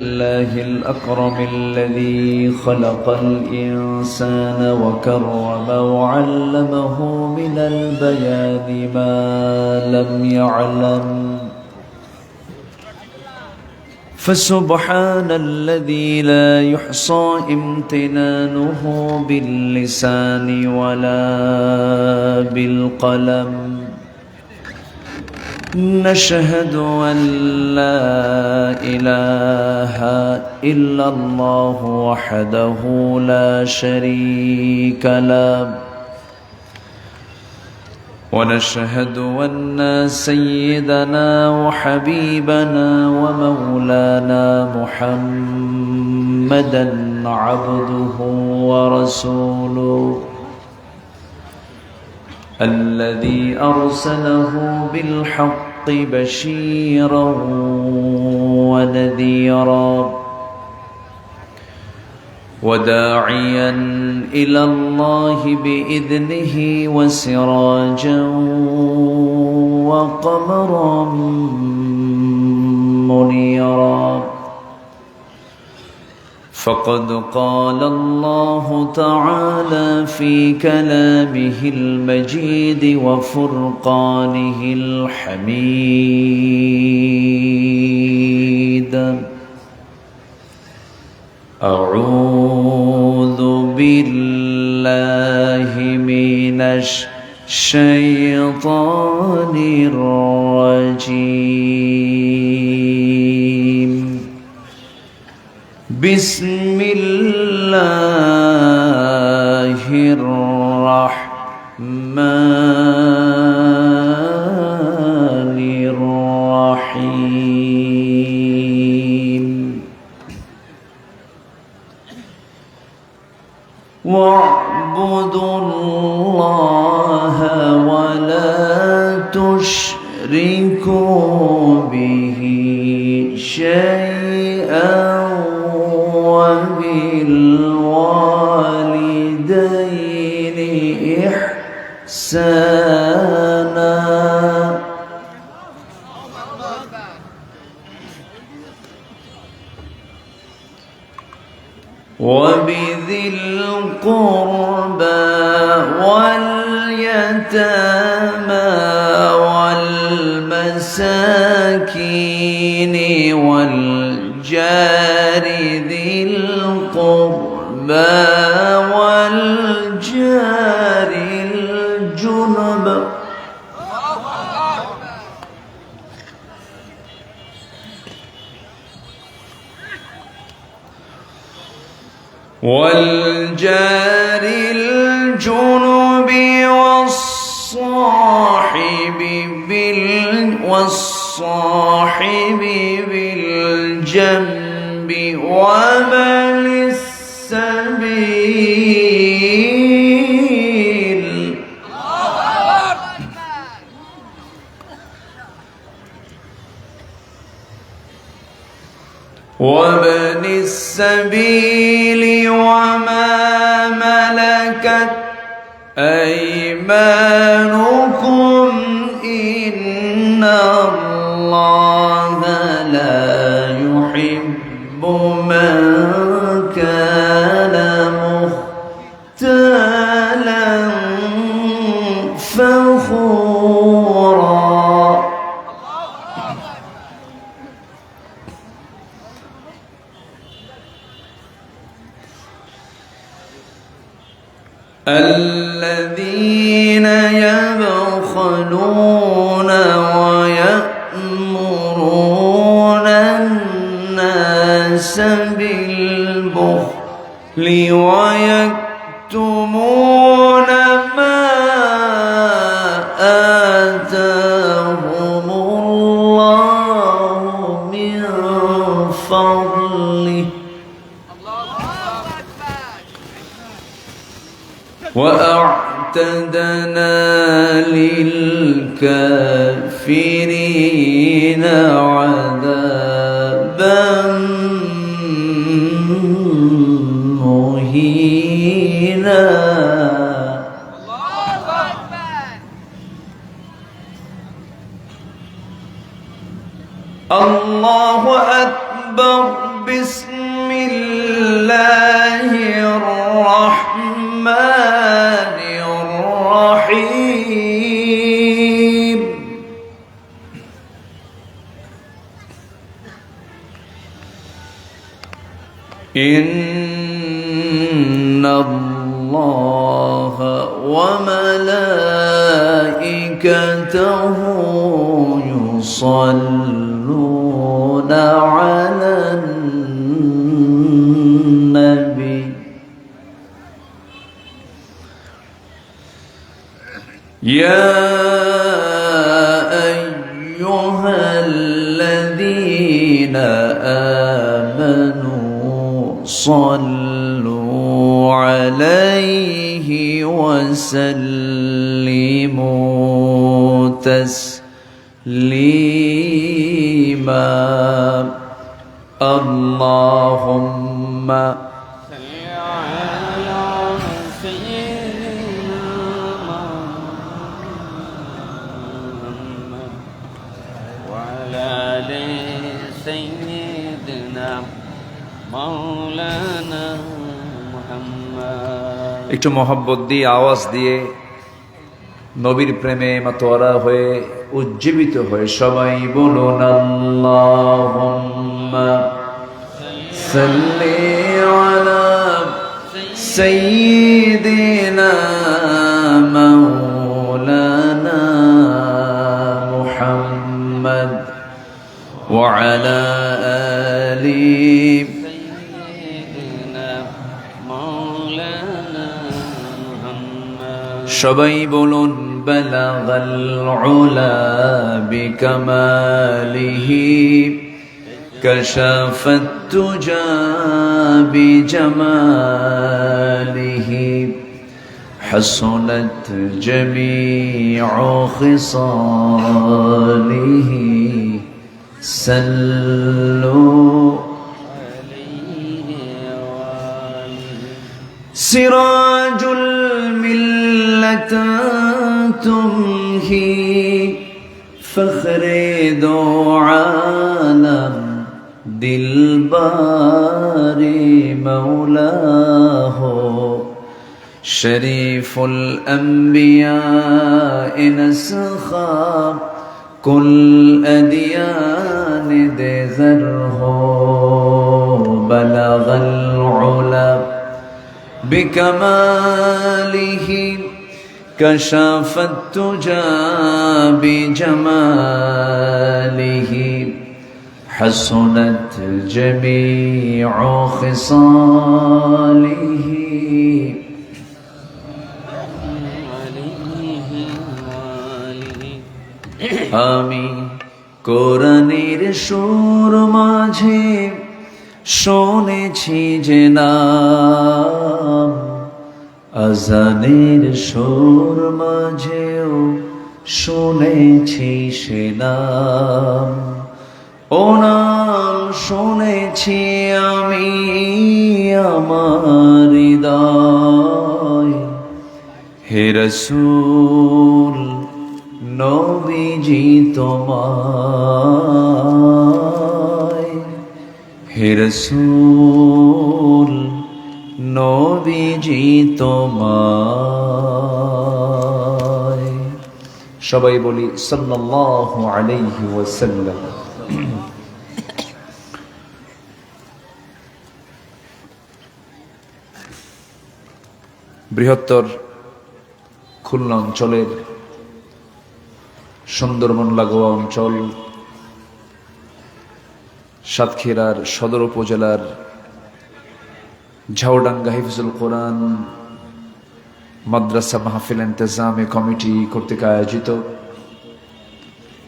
الله الأكرم الذي خلق الإنسان وكرم وعلمه من البيان ما لم يعلم فسبحان الذي لا يحصى امتنانه باللسان ولا بالقلم نشهد أن لا إله إلا الله وحده لا شريك له ونشهد أن سيدنا وحبيبنا ومولانا محمدًا عبده ورسوله الذي أرسله بالحق بشيرا ونذيرا وداعيا إلى الله بإذنه وسراجا وقمرا منيرا فقد قال الله تعالى في كلامه المجيد وفرقانه الحميد أعوذ بالله من الشيطان الرجيم بسم الله الرحمن الرحيم واعبدوا الله ولا تشركوا به شيئا وبالوالدين إحسانا وبذي القربى واليتامى والمساكين والجار ذي القربى والجار الجنب والجار الجنب والصاحب بالجنب وابن السبيل وابن السبيل وما ملكت أيمانكم إن الله لا يحب من كان مختالا فخورا الذين يبخلون ويأمرون الناس بالبخل ويكتمون ما آتاهم الله من فضله وأعتدنا للكافرين عذابا مهينا الله أكبر بسم الله الرحمن الرحيم إن الله وملائكته يصلون على النبي يا أيها الذين آمنوا صلوا عليه وسلموا تسليما اللهم صل على سيدنا محمد وعلى آل سيدنا مولانا محمد একটু মহব্বত দিয়ে আওয়াজ দিয়ে নবীর প্রেমে মাতোয়ারা হয়ে উজ্জীবিত হয়ে সবাই বলুন আল্লাহুম্মা সাল্লি আলা সাইয়্যিদিনা মাওলানা মুহাম্মদ ওয়া আলা আলি سيدنا مولانا محمد সবাই বলুন বালাগাল উলা বিকামালিহি কাশাফাত তুজা বিজামালিহি হাসনাত জামিউ খিসালিহি সাল্লু عليه وآله سراج الملة تمهي فخر دو عالم دلبار مولاه شريف الأنبياء نسخا كل أديان دذره بلغ العلا بكماله كشف التجى بجماله حسنت جميع خصاله عليه وآله আমি কোরআনের সুর মাঝে শুনেছি যে নাম আজানের সুর মাঝেও শুনেছি সে নাম ও নাম শুনেছি আমি আমার হৃদয় হে রসূল নবীজি তোমায় হে রসূল নবীজি তোমায় সবাই বলি সাল্লাল্লাহু আলাইহি ওয়াসাল্লাম বৃহত্তর খুলনা অঞ্চলের সুন্দরবন লাগোয়া অঞ্চল সাতক্ষীরার সদর উপজেলার ঝাউডাঙ্গা হিফজুল কোরআন মাদ্রাসা মাহফিল ইন্তেজামে কমিটি কর্তৃক আয়োজিত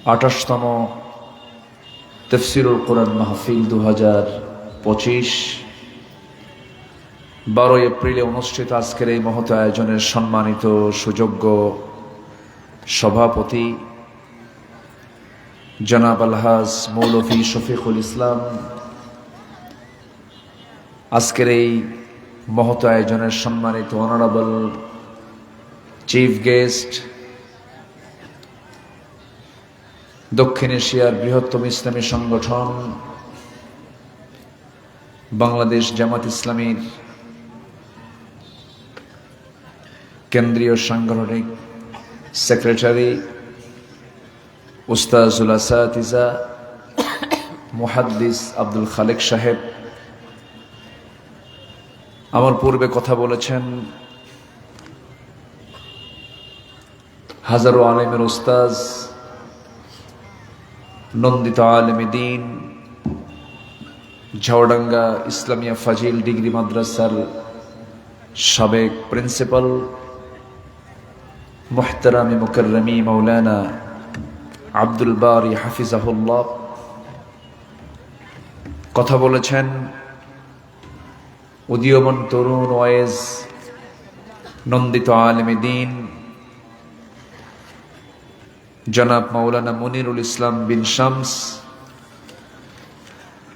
২৮তম তাফসীরুল কোরআন মাহফিল ২০২৫ 12 এপ্রিলে অনুষ্ঠিত আজকের এই মহৎ আয়োজনের সম্মানিত সুযোগ্য সভাপতি জনাব আলহাজ মৌলভী শফিকুল ইসলাম, আজকের এই মহৎ আয়োজনের সম্মানিত অনারেবল চিফ গেস্ট, দক্ষিণ এশিয়ার বৃহত্তম ইসলামী সংগঠন বাংলাদেশ জামাত ইসলামীর কেন্দ্রীয় সাংগঠনিক সেক্রেটারি উস্তাজুল আসাতিজা মুহাদ্দিস আব্দুল খালেক সাহেব আমার পূর্বে কথা বলেছেন। হাজারো আলেমের উস্তাজ, নন্দিত আলেমে দ্বীন, ঝাউডাঙ্গা ইসলামিয়া ফাজিল ডিগ্রি মাদ্রাসার সাবেক প্রিন্সিপাল মুহতারামি মুকাররমি মাওলানা আব্দুল বারী হাফিজাহুল্লাহ কথা বলেছেন। উদীয়মান তরুণ ওয়াইজ নন্দিত আলেমে দ্বীন জনাব মাওলানা মুনিরুল ইসলাম বিন শামস,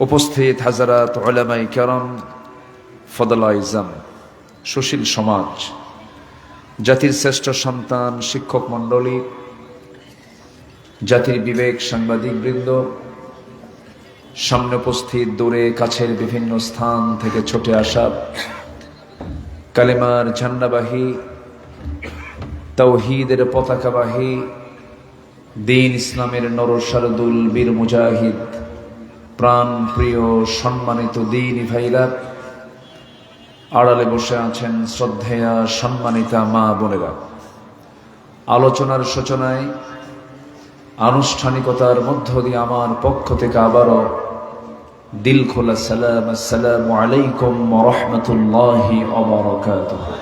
উপস্থিত হাজারাত উলামায়ে কেরাম, ফদলায়ে ইজম, সুশীল সমাজ, জাতির শ্রেষ্ঠ সন্তান, শিক্ষক মণ্ডলী, জাতির বিবেক, সাংবাদিক বৃন্দ, সামনে উপস্থিত, দূরে কাছের বিভিন্ন স্থান থেকে ছুটে আসা কালেমার ঝান্ডাবাহী, তাওহীদের পতাকাবাহী, দ্বীন ইসলামের নরসারদুল বীর মুজাহিদ, প্রাণ প্রিয় সম্মানিত দ্বীনি ভাইরা, আড়ালে বসে আছেন শ্রদ্ধেয়া সম্মানিতা মা বোনেরা, আলোচনার সূচনায় আনুষ্ঠানিকতার মধ্য দিয়ে আমার পক্ষ থেকে আবারও দিল খোলা সালাম, আসসালামু আলাইকুম ওয়া রাহমাতুল্লাহি ওয়া বারাকাতুহু।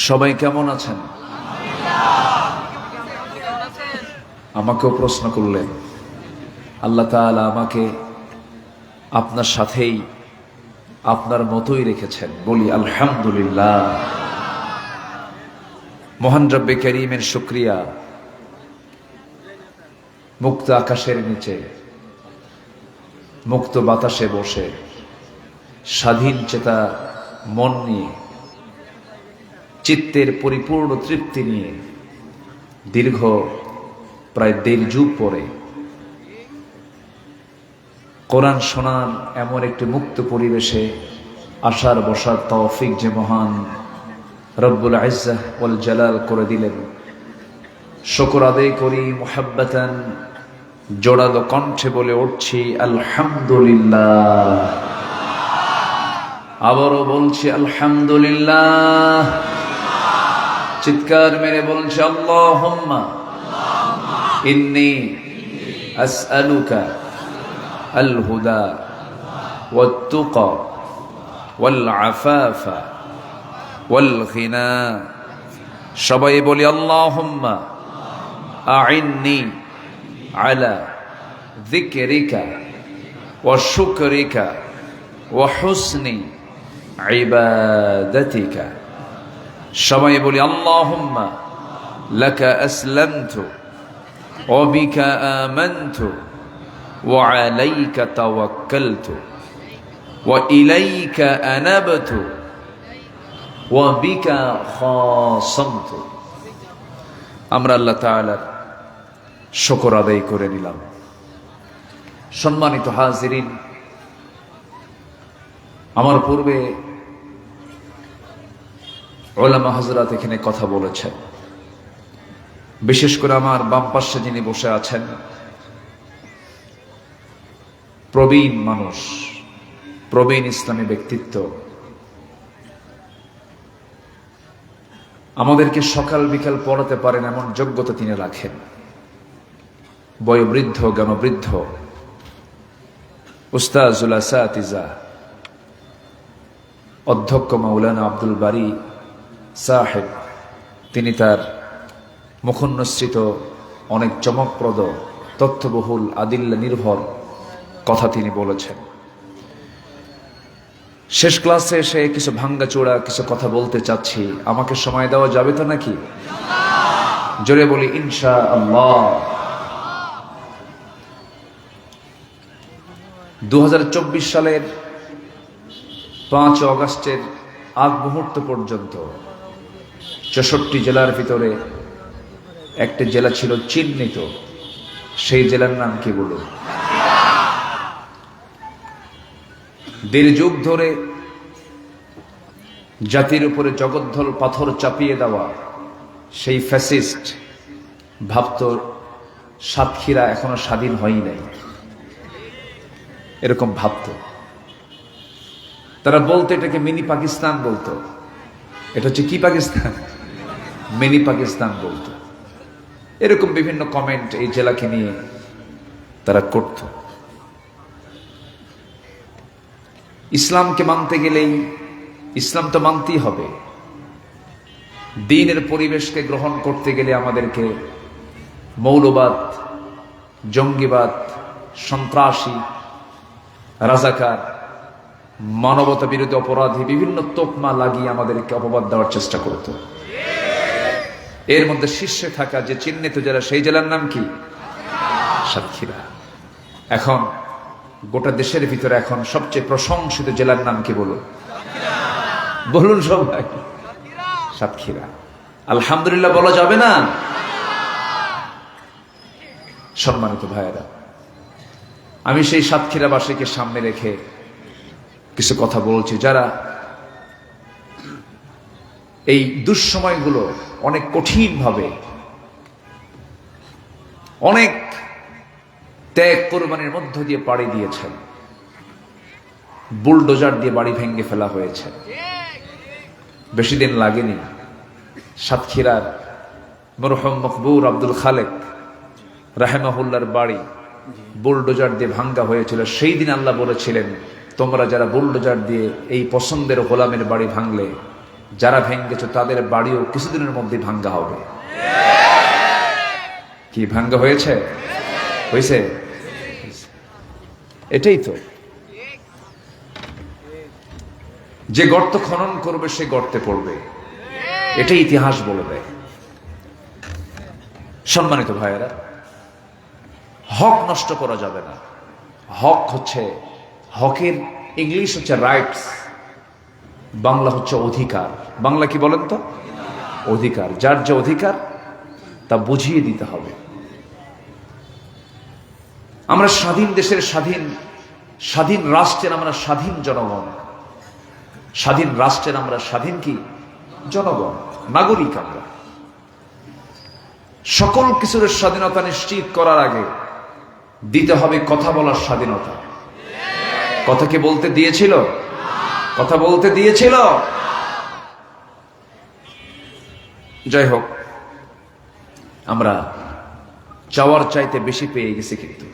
সবাই কেমন আছেন? আমাকেও প্রশ্ন করলেন। আল্লাহ তাআলা আমাকে আপনার সাথেই আপনার মতোই রেখেছেন, বলি আলহামদুলিল্লাহ। মহান রব্বে করিমের শুকরিয়া। মুক্ত আকাশের নিচে, মুক্ত বাতাসে বসে, স্বাধীন চেতা মন নিয়ে, চিত্তের পরিপূর্ণ তৃপ্তি নিয়ে দীর্ঘ প্রায় 1.5 যুগ পরে কোরআন শোনার এমন একটি মুক্ত পরিবেশে আসার বসার তৌফিক যে মহান রব্বুল ইজ্জাহ ওয়াল জালাল করে দিলেন, শুকর আদায় করি মুহাব্বাতান, জোড়ালো কণ্ঠে বলে উঠছি আলহামদুলিল্লাহ। আবারও বলছি আলহামদুলিল্লাহ। চিৎকার মেরে বলছি আল্লাহুম্মা ইন্নী আসআলুকা আল হুদা ওয়াত তুকা ওয়াল আফাফা ওয়াল গিনা। সবাই বলি আল্লাহুম্মা আইন্নি আলা যিকরিকা ওয়া শুকরিকা ওয়া হুসনি ইবাদাতিকা। সবাই বলি আল্লাহুম্মা লাকা আসলামতু ওয়া বিকা আমানতু ওয়া আলাইকা তাওয়াক্কালতু ওয়া ইলাইকা আনাবতু ওয়া বিকা খাসামতু। আমরা আল্লাহ তাআলার শুকর আদায় করে নিলাম। সম্মানিত হাজিরিন, আমার পূর্বে উলামা হযরত এখানে কথা বলেছেন। বিশেষ করে আমার বাম পাশে যিনি বসে আছেন, প্রবীণ মানুষ, প্রবীণ ইসলামী ব্যক্তিত্ব, আমাদেরকে সকাল বিকাল পড়াতে পারেন এমন যোগ্যতা তিনি রাখেন। বয়োবৃদ্ধ, জ্ঞানবৃদ্ধ উস্তাজুল আসাতিজা অধ্যক্ষ মাওলানা আব্দুল বারী সাহেব, তিনি তার মুখোন্নসৃত অনেক চমকপ্রদ, তথ্যবহুল, আদিল্লা নির্ভর কথা তিনি বলেছেন। শেষ ক্লাসে এসে কিছু ভাঙ্গাচোরা কিছু কথা বলতে চাচ্ছি। আমাকে সময় দেওয়া যাবে তো নাকি? জোরে বলি ইনশাআল্লাহ। 2024 সালের 5 অগাস্টের আগ মুহূর্ত পর্যন্ত 64 জেলার ভিতরে একটি জেলা ছিল চিহ্নিত সেই জেলার নাম কি বলুন? দেড় যুগ ধরে জাতির উপরে জগদ্দল পাথর চাপিয়ে দেওয়া সেই ফ্যাসিস্ট ভাবত সাতক্ষীরা এখনো স্বাধীন হয়ই নাই, এরকম ভাবত। তারা বলতো এটাকে মিনি পাকিস্তান বলতো। এটা হচ্ছে কি পাকিস্তান? মিনি পাকিস্তান বলতো। এরকম বিভিন্ন কমেন্ট এই জেলাকে নিয়ে তারা করত। ইসলামকে মানতে গেলেই ইসলাম তো মানতেই হবে। দ্বীনের পরিবেশকে গ্রহণ করতে গেলে আমাদেরকে মৌলবাদ, জঙ্গিবাদ, সন্ত্রাসী, রাজাকার, মানবতা বিরোধী অপরাধী বিভিন্ন তোকমা লাগিয়ে আমাদেরকে অপবাদ দেওয়ার চেষ্টা করত। এর মধ্যে শীর্ষে থাকা যে চিহ্নিত জেলা, সেই জেলার নাম কি? সাতক্ষীরা। এখন গোটা দেশের ভিতরে এখন সবচেয়ে প্রশংসিত জেলার নাম কি বলুন? বলুন সবাই। সাতক্ষীরা। আলহামদুলিল্লাহ বলা যাবে না? সম্মানিত ভাইয়েরা, আমি সেই সাতক্ষীরাবাসীকে সামনে রেখে কিছু কথা বলছি, যারা এই দুঃসময়গুলো অনেক কঠিন ভাবে, অনেক ত্যাগ কোরবানির মধ্য দিয়ে পাড়ি দিয়েছেন। বুলডোজার দিয়ে বাড়ি ভেঙে ফেলা হয়েছে। বেশি দিন লাগেনি সাতক্ষীরার মরহুম মকবুর আব্দুল খালেক রাহেমাহুল্লার বাড়ি বুলডোজার দিয়ে ভাঙ্গা হয়েছিল। সেই দিন আল্লাহ বলেছিলেন, তোমরা যারা বুলডোজার দিয়ে এই পছন্দের গোলামের বাড়ি ভাঙলে, যারা ভেঙ্গেছ তাদের বাড়িও কিছুদিনের মধ্যে ভাঙ্গা হবে। কি ভাঙ্গা হয়েছে? হয়েছে। এটাই তো, যে গর্ত খনন করবে সে গর্তে পড়বে, এটাই ইতিহাস বলে দেয়। সম্মানিত ভাইয়েরা, হক নষ্ট করা যাবে না। হক হচ্ছে, হকের ইংলিশ হচ্ছে রাইটস, বাংলা হচ্ছে অধিকার। বাংলা কি বলেন তো? অধিকার। যার যে অধিকার তা বুঝিয়ে দিতে হবে। আমরা স্বাধীন দেশের স্বাধীন রাষ্ট্রের আমরা স্বাধীন জনগণ। স্বাধীন রাষ্ট্রের আমরা স্বাধীন কি? জনগণ, নাগরিক। আমরা সকল কিছুর স্বাধীনতা নিশ্চিত করার আগে দিতে হবে কথা বলার স্বাধীনতা। কথা কি বলতে দিয়েছিল? কথা বলতে দিয়েছিল? যাই হোক, আমরা চাওয়ার চাইতে বেশি পেয়ে গেছি কিন্তু।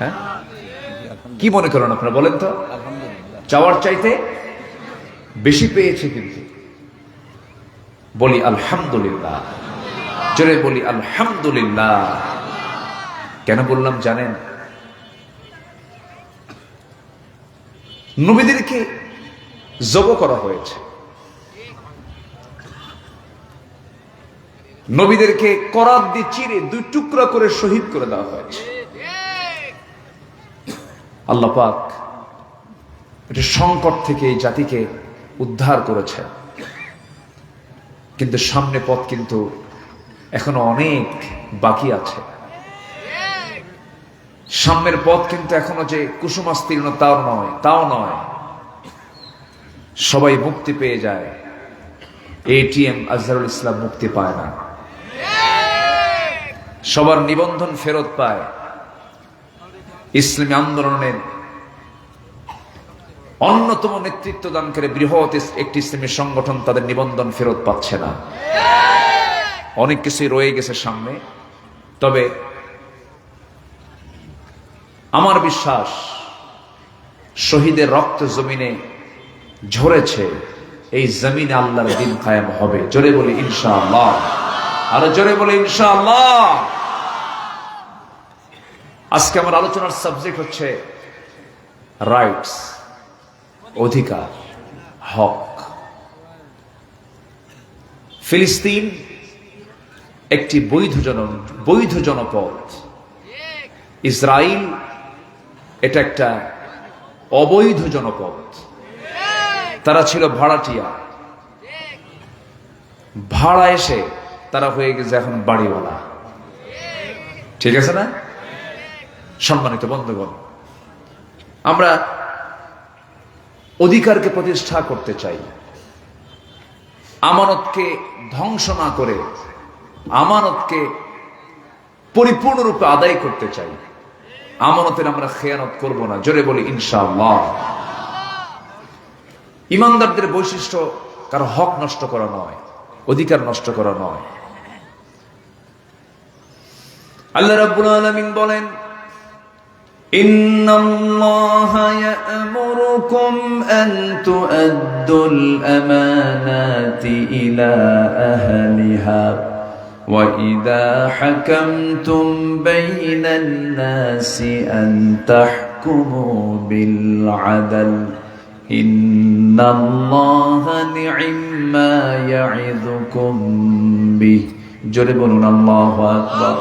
হ্যাঁ, কি মনে করেন আপনারা বলেন তো? চাওয়ার চাইতে বেশি পেয়েছে কিন্তু। বলি আলহামদুলিল্লাহ, জোরে বলি আলহামদুলিল্লাহ। কেন বললাম জানেন? নবীদেরকে জব করা হয়েছে, নবীদেরকে করাত দিয়ে চিরে দুই টুকরা করে শহীদ করে দেওয়া হয়েছে। আল্লাহ পাক এটা সংকট থেকে এই জাতিকে উদ্ধার করেছে। কিন্তু সামনে পথ কিন্তু এখনো অনেক বাকি আছে। সামনের পথ কিন্তু এখনো যে কুসুমাস্তীর্ণ তাও নয়। সবাই মুক্তি পেয়ে যায়, এটিএম আজহারুল ইসলাম মুক্তি পায় না। সবার নিবন্ধন ফেরত পায়, ইসলামী আন্দোলনের অন্যতম নেতৃত্ব দানকারী বৃহৎ একটি ইসলামী সংগঠন তাদের নিবন্ধন ফেরত পাচ্ছে না। অনেক কিছুই রয়ে গেছে সামনে। তবে আমার বিশ্বাস, শহীদের রক্ত জমিনে ঝরেছে, এই জমিনে আল্লাহর দ্বীন কায়েম হবে। জোরে বলি ইনশাআল্লাহ, আরো জোরে বলি ইনশাআল্লাহ। আজকে আমার আলোচনার সাবজেক্ট হচ্ছে রাইটস, অধিকার, হক। ফিলিস্তিন একটি বৈধ জনপদ। ইসরায়েল এটা একটা অবৈধ জনপদ। তারা ছিল ভাড়াটিয়া, ভাড়া এসে তারা হয়ে গেছে এখন বাড়িওয়ালা। ঠিক আছে না? সম্মানিত বন্ধুগণ, আমরা অধিকারকে প্রতিষ্ঠা করতে চাই, আমানতকে ধ্বংস না করে আমানতকে পরিপূর্ণরূপে আদায় করতে চাই। আমানতের আমরা খেয়ানত করব না, জোরে বলি ইনশাআল্লাহ। ইমানদারদের বৈশিষ্ট্য কারো হক নষ্ট করা নয়, অধিকার নষ্ট করা নয়। আল্লাহ রাব্বুল আলামিন বলেন, ইন্নাল্লাহা ইয়া'মুরুকুম আন তু'আদ্দুল আমানাতি ইলা আহলিহা ওয়া ইযা হাকামতুম বাইনান নাসি আন তাহকুমু বিল আদল ইন্নাল্লাহা নি'ম্মা ইয়া'ইযুকুম বিহি। জোরে বলুন আল্লাহু আকবার।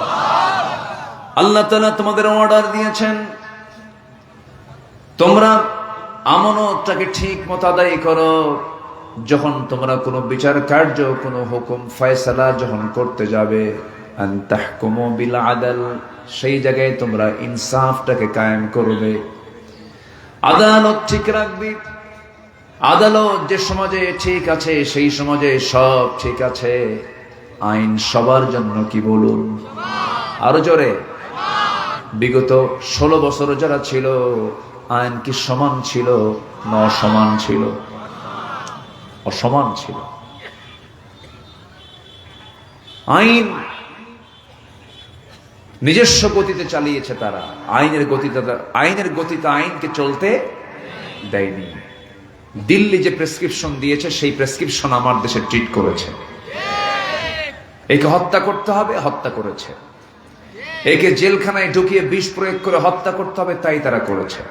আল্লাহ তাআলা তোমাদের অর্ডার দিয়েছেন, তোমরা আমানতটাকে ঠিক মতো আদায় করো। যখন তোমরা কোনো বিচার কার্য, কোনো হুকুম ফয়সালা যখন করতে যাবে, আন তাহকুমু বিল আদল, সেই জায়গায় তোমরা ইনসাফটাকে কায়েম করবে, আদালত ঠিক রাখবে। আদালত যে সমাজে ঠিক আছে, সেই সমাজে সব ঠিক আছে। আইন সবার জন্য, কি বলুন আরো জোরে? বিগত 16 বছর যারা ছিল, আইন কি সমান ছিল না অসমান ছিল? অসমান ছিল। আইন নিজস্ব গতিতে চালিয়েছে তারা, আইনের গতিতে আইনকে চলতে দেয়নি। দিল্লি যে প্রেসক্রিপশন দিয়েছে, সেই প্রেসক্রিপশন আমার দেশে ট্রিট করেছে। একে হত্যা করতে হবে, হত্যা করেছে। একে জেলখানায় ঢুকিয়ে বিষ প্রয়োগ করে হত্যা করতে হবে, তাই তারা করেছে।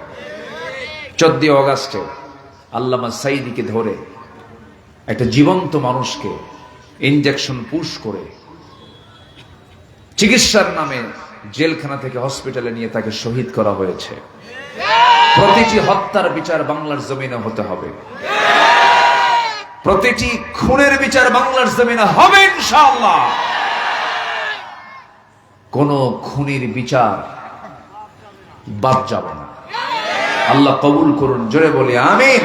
14 অগাস্টে আল্লামা সাইদিকে ধরে একটা জীবন্ত মানুষকে ইনজেকশন পুশ করে চিকিৎসার নামে জেলখানা থেকে হসপিটালে নিয়ে তাকে শহীদ করা হয়েছে। প্রতিটি হত্যার বিচার বাংলার জমিনে হতে হবে, প্রতিটি খুনের বিচার বাংলার জমিনে হবে ইনশাআল্লাহ। কোন খুনির বিচার বাদ যাবে না। আল্লাহ কবুল করুন, জোরে বলি আমিন,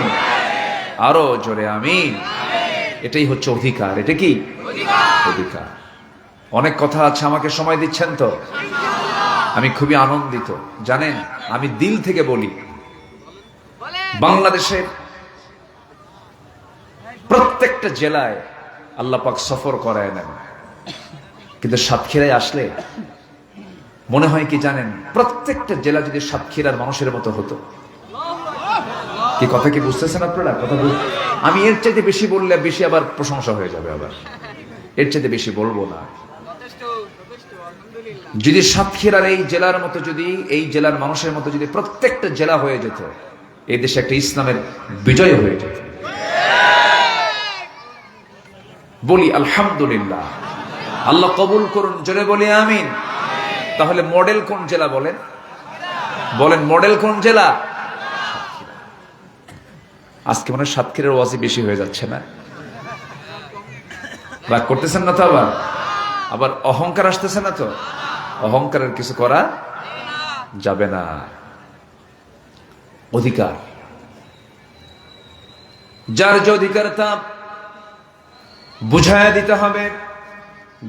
আরো জোরে আমিন। এটাই হচ্ছে অধিকার। এটা কি অধিকার? অনেক কথা আছে, আমাকে সময় দিচ্ছেন তো? আমি খুবই আনন্দিত, জানেন, আমি দিল থেকে বলি, বাংলাদেশের প্রত্যেকটা জেলায় আল্লাহ পাক সফর করায় নেন, কিন্তু সাতক্ষীরায় আসলে মনে হয় কি জানেন, প্রত্যেকটা জেলা যদি সাতক্ষীরার মানুষের মতো হতো। কি কথা কি বুঝতেছেন আপনারা? কথা আমি এর চাইতে বেশি বললে বেশি আবার প্রশংসা হয়ে যাবে, আবার এর চাইতে বেশি বলবো না। যদি সাতক্ষীরার এই জেলার মতো, যদি এই জেলার মানুষের মতো যদি প্রত্যেকটা জেলা হয়ে যেত, এই দেশে একটা ইসলামের বিজয় হয়ে যেত। বলি আলহামদুলিল্লাহ। আল্লাহ কবুল করুন, জোরে বলি আমিন। তাহলে মডেল কোন জেলা বলেন? বলেন মডেল কোন জেলা? আজকে মনে হয় সাতক্ষীরার ওয়াজি বেশি হয়ে যাচ্ছে না? রাগ করতেছেন না তো? আবার অহংকার আসতেছে না তো? অহংকারের কিছু করা যাবে না। অধিকার, যার যে অধিকার তা বুঝায় দিতে হবে।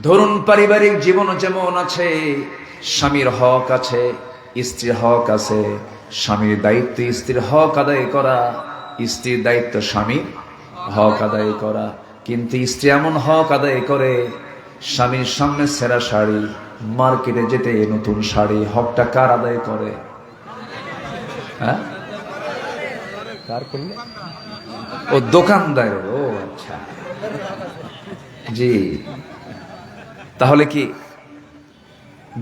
ধরুন পারিবারিক জীবন যেমন আছে, স্বামীর হক আছে, স্ত্রীর হক আছে। স্বামীর দায়িত্ব স্ত্রীর হক আদায় করা, স্ত্রীর দায়িত্ব স্বামীর হক আদায় করা। কিন্তু স্ত্রী এমন হক আদায় করে, স্বামীর সামনে সেরা শাড়ি, মার্কেটে যেতে নতুন শাড়ি, হকটা কার আদায় করে? হ্যাঁ, কার করলে? ও দোকানদার। ও আচ্ছা, জি। তাহলে কি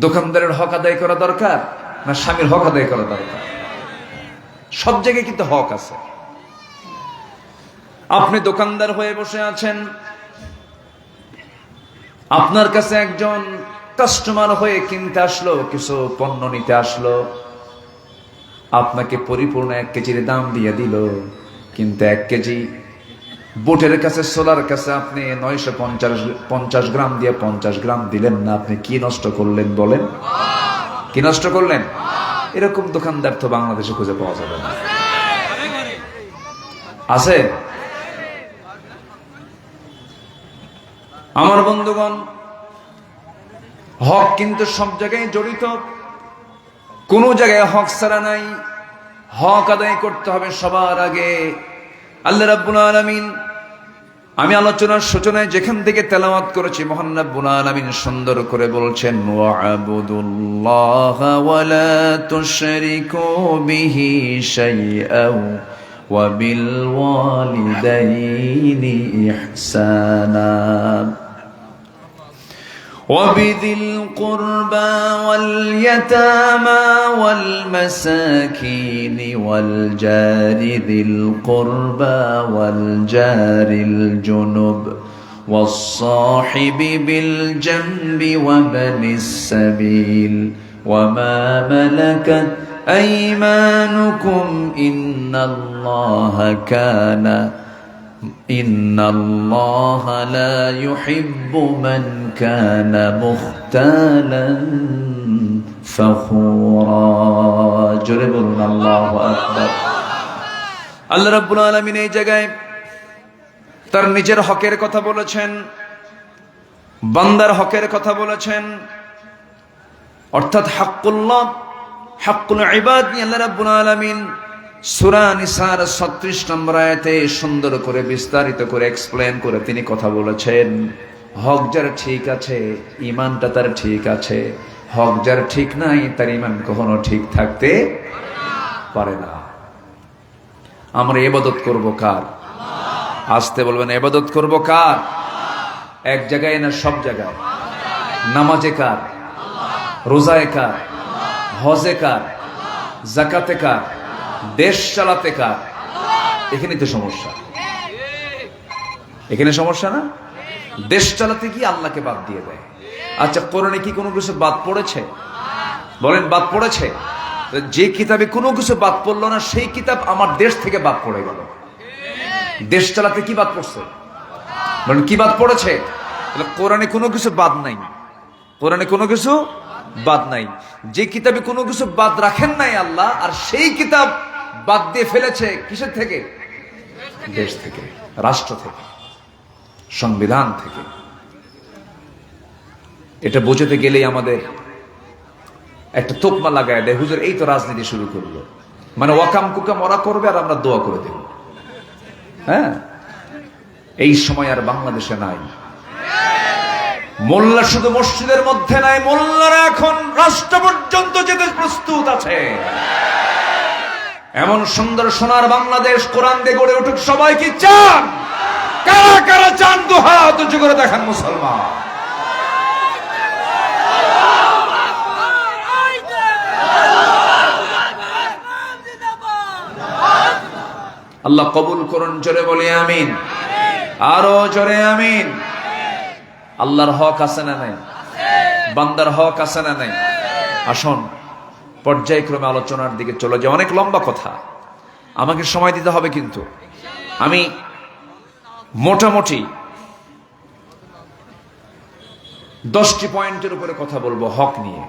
দোকানদারের হক আদায় করা দরকার না স্বামীর হক আদায় করা দরকার? সব জায়গায় কিন্তু হক আছে। আপনি দোকানদার হয়ে বসে আছেন, আপনার কাছে একজন কাস্টমার হয়ে কিনতে আসলো, কিছু পণ্য নিতে আসলো, আপনাকে পরিপূর্ণ 1 কেজির দাম দিয়ে দিল, কিন্তু 1 কেজি বুটের কাছে, সোলার কাছে আপনি 950 গ্রাম দিয়ে 50 গ্রাম দিলেন না। আপনি কি নষ্ট করলেন বলেন? কি নষ্ট করলেন? এরকম দোকানদার তো বাংলাদেশে খুঁজে পাওয়া যাবে না। আছে? আমার বন্ধুগণ, হক কিন্তু সব জায়গায় জড়িত, কোন জায়গায় হক ছাড়া নাই। হক আদায় করতে হবে সবার আগে। আল্লাহ রাব্বুল আলামিন, আমি আলোচনার সূচনায় যেখান থেকে তেলাওয়াত করেছি, মহান রাব্বুল আলামিন সুন্দর করে বলছেন, ওয়া'বুদুল্লাহা ওয়া লা তুশরিকু বিহি শাইআন ওয়া বিল ওয়ালিদাইনি ইহসানা وبذي القربى واليتامى والمساكين والجار ذي القربى والجار الجنب والصاحب بالجنب وابن السبيل وما ملكت أيمانكم إن الله لا يحب من كان مختالا فخورا جرب الله أكبر আল্লাহ রাব্বুল আলামিন এই জায়গায় তার নিজের হকের কথা বলেছেন, বান্দার হকের কথা বলেছেন, অর্থাৎ হাক্কুল্লাহ, হাক্কুল ইবাদ নিয়ে আল্লাহ রাব্বুল আলামিন সূরা নিসার 36 নম্বর আয়াতে সুন্দর করে বিস্তারিত করে এক্সপ্লেন করে তিনি কথা বলেছেন। হক যার ঠিক আছে, ঈমানটা তার ঠিক আছে। হক যার ঠিক নাই, তার ঈমান কখনো ঠিক থাকতে পারে না। আমরা ইবাদত করব কার? আসতে বলবেন, ইবাদত করব কার? এক জায়গায় না সব জায়গায়? নামাজে কার? রোজায় কার? হজে কার? যাকাতে কার? দেশ চালাতে কার? এখানে তো সমস্যা। এখানে সমস্যা না? দেশ চালাতে কি আল্লাহকে বাদ দিয়ে দেয়। আচ্ছা, কোরআনে কি কোনো কিছু বাদ পড়েছে? বলেন, বাদ পড়েছে? যে কিতাবে কোনো কিছু বাদ পড়লো না, সেই কিতাব আমার দেশ থেকে বাদ পড়ে গেল। দেশ চালাতে কি বাদ পড়ছে? বলেন, কি বাদ পড়েছে? কোরআনে কোনো কিছু বাদ নাই। কোরআনে কোনো কিছু বাদ নাই। যে কিতাবে কোনো কিছু বাদ রাখেন নাই আল্লাহ, আর সেই কিতাব বাদ দিয়ে ফেলেছে কিসের থেকে? দেশ থেকে, রাষ্ট্র থেকে, সংবিধান থেকে। এটা বোঝাতে গেলেই আমাদের একটা তোকমা লাগায় দেয়, হুজুর এই তো রাজনীতি শুরু করলো, মানে ওয়াকাম কুকাম ওরা করবে আর আমরা দোয়া করে দেব। হ্যাঁ, এই সময় আর বাংলাদেশে নাই। মোল্লা শুধু মসজিদের মধ্যে নাই, মোল্লারা এখন রাষ্ট্র পর্যন্ত যেতে প্রস্তুত আছে। এমন সুন্দর সোনার বাংলাদেশ কোরআন দিয়ে গড়ে উঠুক। সবাই কি চান? কারা কারা চান? দুহাত উঁচু করে দেখান মুসলমান। আল্লাহ কবুল করুন। জোরে বলি আমিন। আরো জোরে আমিন। আল্লাহর হক আছে না নাই? বান্দার হক আছে না নাই? আসুন পর্যায়ক্রমে আলোচনার দিকে চলে যায়। অনেক লম্বা কথা, আমাকে সময় দিতে হবে, কিন্তু আমি মোটামুটি 10টি পয়েন্টের উপরে কথা বলবো হক নিয়ে।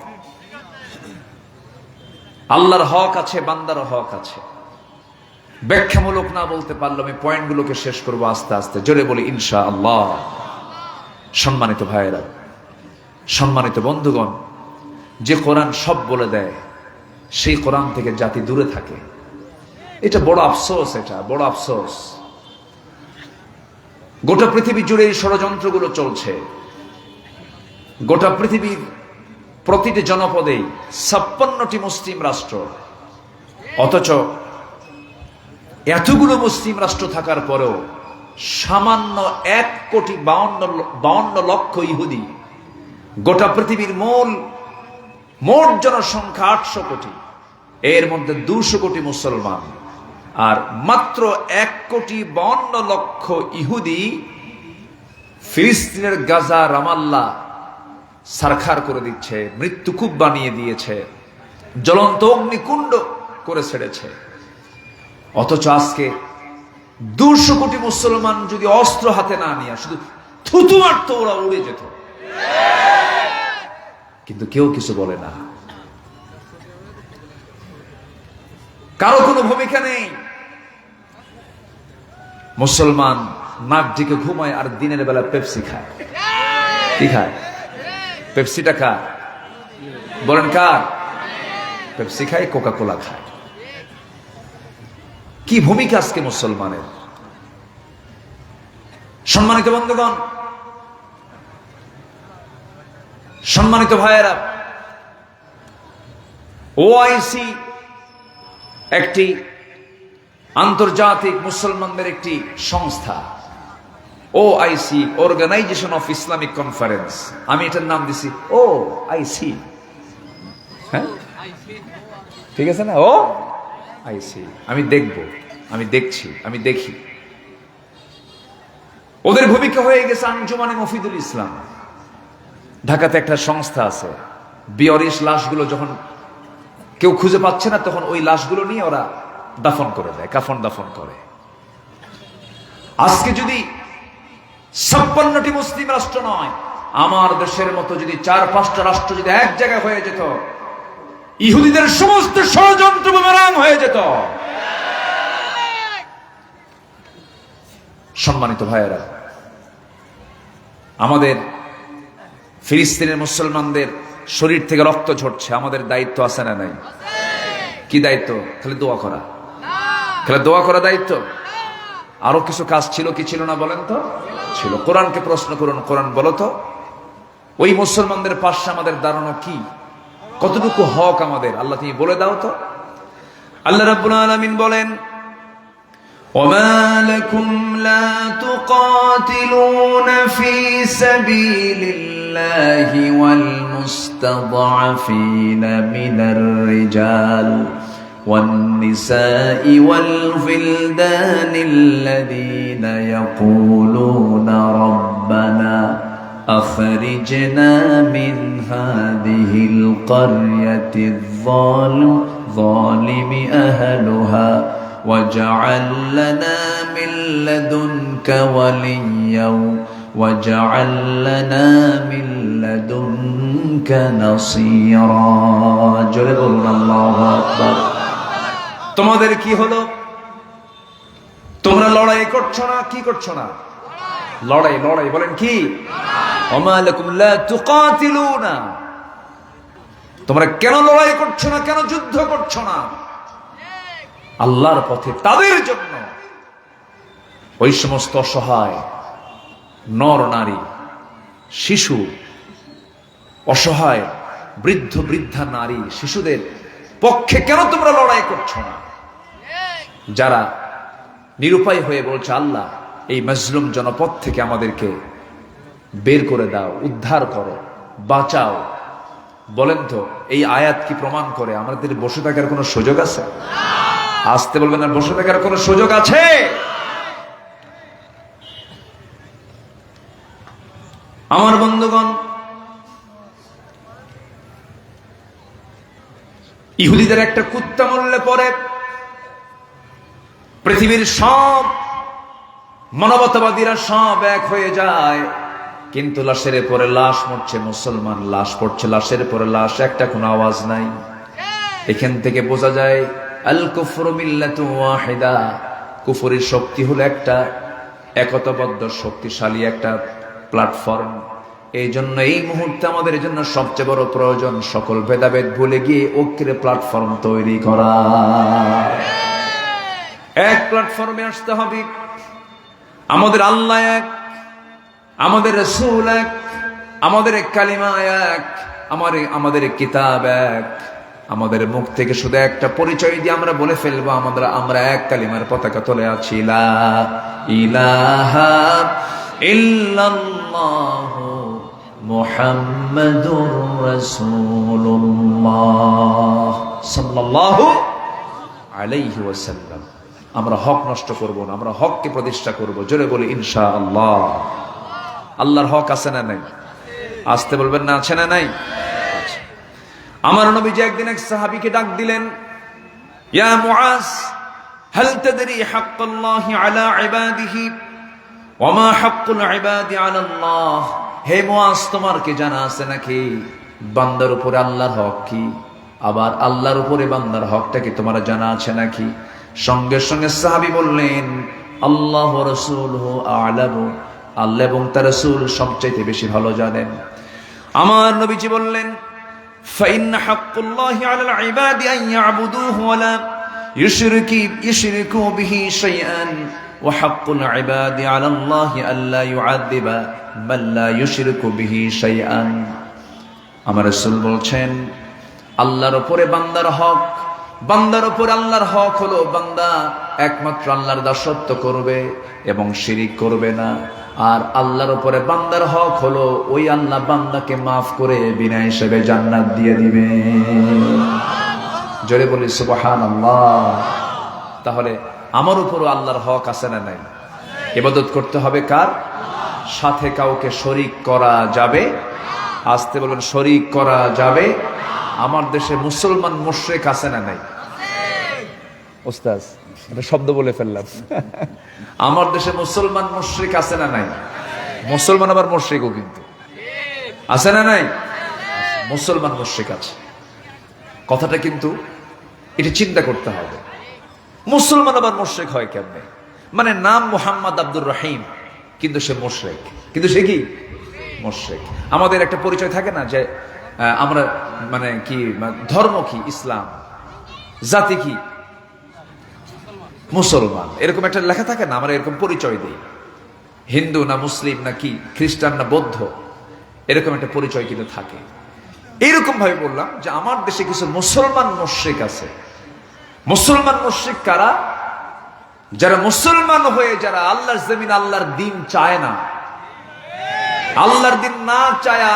আল্লাহর হক আছে, বান্দার হক আছে। ব্যাখ্যামূলক না বলতে পারলে আমি পয়েন্টগুলোকে শেষ করবো আস্তে আস্তে। জোরে বলি ইনশাআল্লাহ। সম্মানিত ভাইয়েরা, সম্মানিত বন্ধুগণ, যে কোরআন সব বলে দেয়, সেই কোরআন থেকে জাতি দূরে থাকে। এটা বড় আফসোস, এটা বড় আফসোস। গোটা পৃথিবী জুড়ে এই ষড়যন্ত্রগুলো চলছে। গোটা পৃথিবীর প্রতিটি জনপদেই 56টি মুসলিম রাষ্ট্র, অথচ এতগুলো মুসলিম রাষ্ট্র থাকার পরেও সামান্য 1,52,52,00,000 ইহুদি। গোটা পৃথিবীর মোট জনসংখ্যা 800 কোটি, এর মধ্যে 200 কোটি মুসলমান, আর মাত্র 1,52,00,000 ইহুদি ফিলিস্তিনের গাজা, রামাল্লাহ সারখার করে দিচ্ছে, মৃত্যুকূপ বানিয়ে দিয়েছে, জ্বলন্ত অগ্নিকুণ্ড করে ছেড়েছে। অথচ আজকে 200 কোটি মুসলমান যদি অস্ত্র হাতে না নিয়ে শুধু থুতু মারতো, ওরা উড়ে যেত। কিন্তু কেউ কিছু বলে না। কারো কোনো ভূমিকা নেই। মুসলমান নাক ডেকে ঘুমায় আর দিনের বেলা পেপসি খায়। কি খায়? পেপসিটা কার? বলেন কার? পেপসি খায়, কোকা কোলা খায়। কি ভূমিকা আজকে মুসলমানের? সম্মানিত বন্ধুগণ, সম্মানিত ভাইয়েরা, ওআইসি একটি আন্তর্জাতিক মুসলমানদের একটি সংস্থা। OIC, organisation of Islamic conference. আমি এটার নাম দিছি ওআইসি। হ্যাঁ, ঠিক আছে না? ও আইসি। আমি দেখব, আমি দেখছি, আমি দেখি। ওদের ভূমিকা হয়ে গেছে আঞ্জুমানে মফিদুল ইসলাম। ঢাকাতে একটা সংস্থা আছে, বিয়রিশ লাশগুলো যখন কেউ খুঁজে পাচ্ছে না, তখন ওই লাশগুলো নিয়ে ওরা দাফন করে দেয়, কাফন দাফন করে। আজকে যদি 56টি মুসলিম রাষ্ট্র নয়, আমার দেশের মতো যদি 4-5টা রাষ্ট্র যদি এক জায়গায় হয়ে যেত, ইহুদিদের সমস্ত ষড়যন্ত্র বুমেরাং হয়ে যেত। সম্মানিত ভাইয়েরা, আমাদের ফিলিস্তিনের মুসলমানদের শরীর থেকে রক্ত ঝরছে, আমাদের দায়িত্ব আছে না নাই? কি দায়িত্ব? খালি দোয়া করা? খালি দোয়া করা দায়িত্ব? আরো কিছু কাজ ছিল কি ছিল না বলেন তো? ছিল। কোরআনকে প্রশ্ন করুন, কোরআন বলো তো ওই মুসলমানদের পাশে আমাদের দাঁড়ানো কি, কতটুকু হক আমাদের? আল্লাহ তুমি বলে দাও তো। আল্লাহ রাব্বুল আলামিন বলেন, وما لكم لا تقاتلون في سبيل الله والمستضعفين من الرجال والنساء والولدان الذين يقولون ربنا أخرجنا من هذه القرية الظالم أهلها واجعل لنا من لدنك وليا واجعل لنا من لدنك نصيرا জোরে বলুন আল্লাহু আকবার। তোমাদের কি হলো? তোমরা লড়াই করছো না? কি করছো না? লড়াই। লড়াই বলেন কি? ওমা লাকুম লা তুকাতিলুনা, তোমরা কেন লড়াই করছো না, কেন যুদ্ধ করছো না? আল্লাহর পথে তাদের জন্য, ওই সমস্ত অসহায় নর নারী, শিশু, অসহায় বৃদ্ধ বৃদ্ধা নারী, শিশুদের পক্ষে কেন তোমরা লড়াই করছো না? যারা নিরুপায় হয়ে বলছে, আল্লাহ এই মজলুম জনপদ থেকে আমাদেরকে বের করে দাও, উদ্ধার করো, বাঁচাও। বলেন তো এই আয়াত কি প্রমাণ করে আমাদের বসে থাকার কোনো সুযোগ আছে? আসতে বলবেন না, বসে থাকার কোনো সুযোগ আছে? আমার বন্ধুগণ, ইহুদিদের একটা কুত্তা মরলে পরে পৃথিবীর সব মানবতাবাদীরা সব এক হয়ে যায়, কিন্তু লাশের পরে লাশ মরছে, মুসলমান লাশ পড়ছে, লাশের পরে লাশ, একটা কোনো আওয়াজ নাই। এখান থেকে বোঝা যায় আল কুফরু মিল্লাতুন ওয়াহিদা, কুফরের শক্তি হলো একটা একতাবদ্ধ শক্তিশালী একটা প্ল্যাটফর্ম। এই জন্য এই মুহূর্তে আমাদের জন্য সবচেয়ে বড় প্রয়োজন সকল ভেদাভেদ ভুলে গিয়ে ঐক্যের প্ল্যাটফর্ম তৈরি করা। এক প্ল্যাটফর্মে আসতে হবে। আমাদের আল্লাহ এক, আমাদের রাসূল এক, আমাদের কালিমা এক, আমাদের কিতাব এক। আমাদের মুখ থেকে শুধু একটা পরিচয় দিয়ে আমরা বলে ফেলবো আমরা এক কালিমার পতাকা তোলে আছি, লা ইলাহা ইল্লাল্লাহু মুহাম্মাদুর রাসূলুল্লাহ সাল্লাল্লাহু আলাইহি ওয়াসাল্লাম। আমরা হক নষ্ট করব না, আমরা হককে প্রতিষ্ঠা করব। জোরে বলি ইনশাআল্লাহ। আল্লাহর হক আছে না নাই? আসতে বলবেন না, আছে না নাই? আমার নবীজি একদিন এক সাহাবীকে ডাক দিলেন, ইয়া মুআজ হাল তাদরি হাক্কাল্লাহি আলা ইবাদিহি ওয়া মা হাক্কুল ইবাদি আলা আল্লাহ। হে মুআজ, তোমার কি জানা আছে নাকি বান্দার উপরে আল্লাহর হক কি আবার আল্লাহর উপরে বান্দার হকটা কি তোমার জানা আছে নাকি? সঙ্গে সঙ্গে সাহাবী বললেন, আল্লাহ ওয়া রাসূলুহু আ'লামু, আল্লাহ এবং তার রাসূল সবচাইতে বেশি ভালো জানেন। আমার নবীজি বললেন, ফাইন্না হাক্কুল্লাহি আলাল ইবাদি আন ইয়াবুদুহু ওয়া লা ইউশরিকু বিহি শাইআন ওয়া হাক্কুল ইবাদি আলাল্লাহি আল্লা ইউআযিবা মান লা ইউশরিকু বিহি শাইআন। আমার রাসূল বলছেন, আল্লাহর উপরে বান্দার হক, বান্দার উপরে আল্লাহর হক হলো বান্দা একমাত্র আল্লাহর দাসত্ব করবে এবং শিরিক করবে না। আর আল্লাহর উপরে বান্দার হক হলো ওই আল্লাহ বান্দাকে মাফ করে বিনা হিসেবে জান্নাত দিয়ে দিবে। জোরে বলি সুবহানাল্লাহ। তাহলে আমার উপরও আল্লাহর হক আছে না নাই? ইবাদত করতে হবে কার? সাথে কাউকে শরীক করা যাবে? আসতে বলেন, শরীক করা যাবে? আমার দেশে মুসলমান মুশরিক আছে না নাই? ওস্তাদ একটা শব্দ বলে ফেললাম। আমার দেশে মুসলমান মুশরিক আছে না নাই? মুসলমান আবার মুশরিকও কিন্তু আছে না নাই? মুসলমান মুশরিক আছে। কথাটা কিন্তু এটা চিন্তা করতে হবে। মুসলমান আবার মুশরিক হয় কেমনে? মানে নাম মুহাম্মদ আব্দুর রহিম, কিন্তু সে মুশরিক। কিন্তু সে কি? মুশরিক। আমাদের একটা পরিচয় থাকে না যে আমরা মানে কি, ধর্ম কি? ইসলাম। জাতি কি? মুসলমান। এরকম একটা লেখা থাকে না, আমরা এরকম পরিচয় দিই। হিন্দু না মুসলিম না কি, খ্রিস্টান না বৌদ্ধ, এরকম একটা পরিচয় কিন্তু থাকে। এইরকম ভাবে বললাম যে আমার দেশে কিছু মুসলমান মুশরিক আছে। মুসলমান মুশরিক কারা? যারা মুসলমান হয়ে যারা আল্লাহর জমিন আল্লাহর দিন চায় না, আল্লাহর দিন না চায়া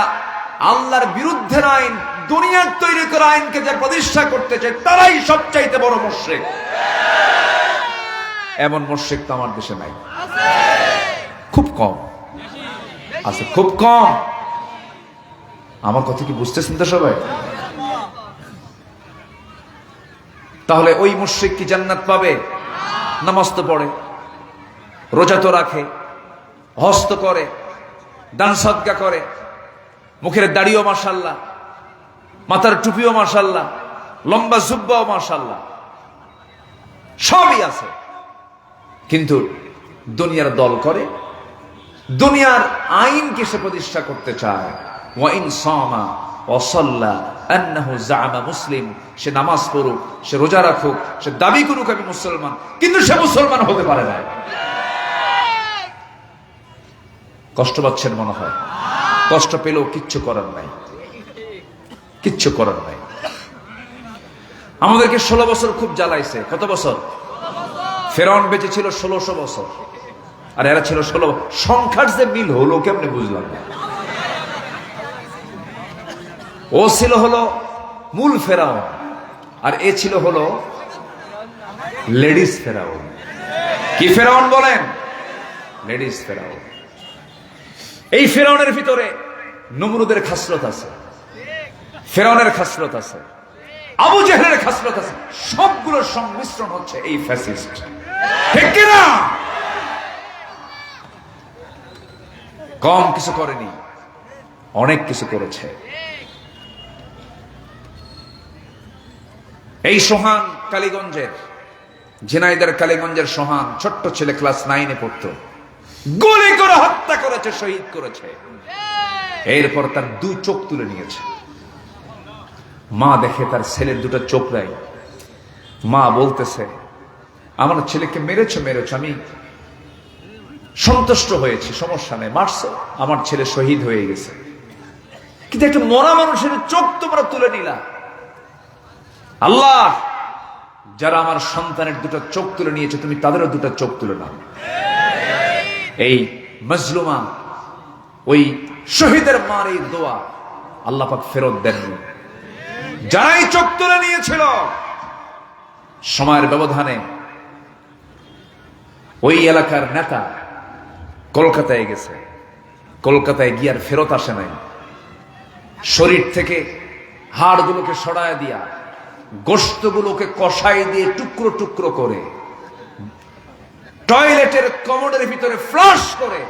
আল্লাহর বিরুদ্ধে আইন, দুনিয়ার তৈরি করা আইনকে যারা প্রতিষ্ঠা করতে চায় তারাই সবচাইতে বড় মুশরিক। এমন মুশরিক তো আমার দেশে নাই, খুব কম আছে, খুব কম। আমার কথা কি বুঝতেছেন তো সবাই? তাহলে ওই মুশরিক কি জান্নাত পাবে? নামাজ তো পড়ে, রোজা তো রাখে, হজ তো করে, দান সদকা করে, মুখের দাড়িও মাশাআল্লাহ, মাথার টুপিও মাশাআল্লাহ, লম্বা জুব্বাও মাশাআল্লাহ, সবই আছে। কিন্তু দুনিয়ার দল করে, দুনিয়ার আইনকে সে প্রতিষ্ঠা করতে চায়। ওয়া ইন সামা ওয়া সাল্লা আন্নাহু জাআমা মুসলিম, সে নামাজ পড়ুক, সে রোজা রাখুক, সে দাবি করুক আমি মুসলমান, কিন্তু সে মুসলমান হতে পারে না। কষ্ট পাচ্ছেন মনে হয়? কষ্ট পেলেও কিচ্ছু করার নাই, কিচ্ছু করার নাই। আমাদেরকে 16 বছর খুব জ্বালাইছে। কত বছর? ফেরাউন বেঁচে ছিল 1600 বছর, আর এরা ছিল 16। সংখ্যার যে মিল হলো কেমনে বুঝলাম না। ও ছিল হলো মূল ফেরাউন, আর এ ছিল হলো লেডিস ফেরাউন। কি ফেরাউন বলেন? লেডিস ফেরাউন। এই ফেরাউনের ভিতরে নমরুদের খাসলত আছে, ফেরাউনের খাসলত আছে, আবু জেহেলের খাসলত আছে। সবগুলোর সংমিশ্রণ হচ্ছে এই ফ্যাসিস্ট। ঠিক কিনা? কম কিছু করেনি, অনেক কিছু করেছে। এই সোহান কালীগঞ্জের, ঝিনাইদহের কালীগঞ্জের সোহান, ছোট্ট ছেলে, ক্লাস 9-এ পড়তো, গুলি করে হত্যা করেছে, শহীদ করেছে। এরপর তার 2 চোখ তুলে নিয়েছে। মা দেখে তার ছেলের 2টা চোখ নাই। মা বলতেছে, আমার ছেলেকে মেরেছো, আমি সন্তুষ্ট হয়েছি, সমস্যা নেই, মারছো, আমার ছেলে শহীদ হয়ে গেছে। কিন্তু একটা মরা মানুষের চোখ তোমরা তুলে নিলা। আল্লাহ, যারা আমার সন্তানের 2টা চোখ তুলে নিয়েছে, তুমি তাদেরও 2টা চোখ তুলে নাও। এই মজলুমা, ওই শহীদের মার এই দোয়া আল্লাহ পাক ফেরত দেননি। যারাই চোখ তুলে নিয়েছিল, সময়ের ব্যবধানে ওই এলাকার নেতা কলকাতায় গেছে। কলকাতায় গিয়ে আর ফেরত আসে নাই। শরীর থেকে হাড়গুলোকে সরায় দিয়া, গোশতগুলোকে কষাই দিয়ে টুকরো টুকরো করে টয়লেটের কমোডের ভিতরে ফ্লাশ করে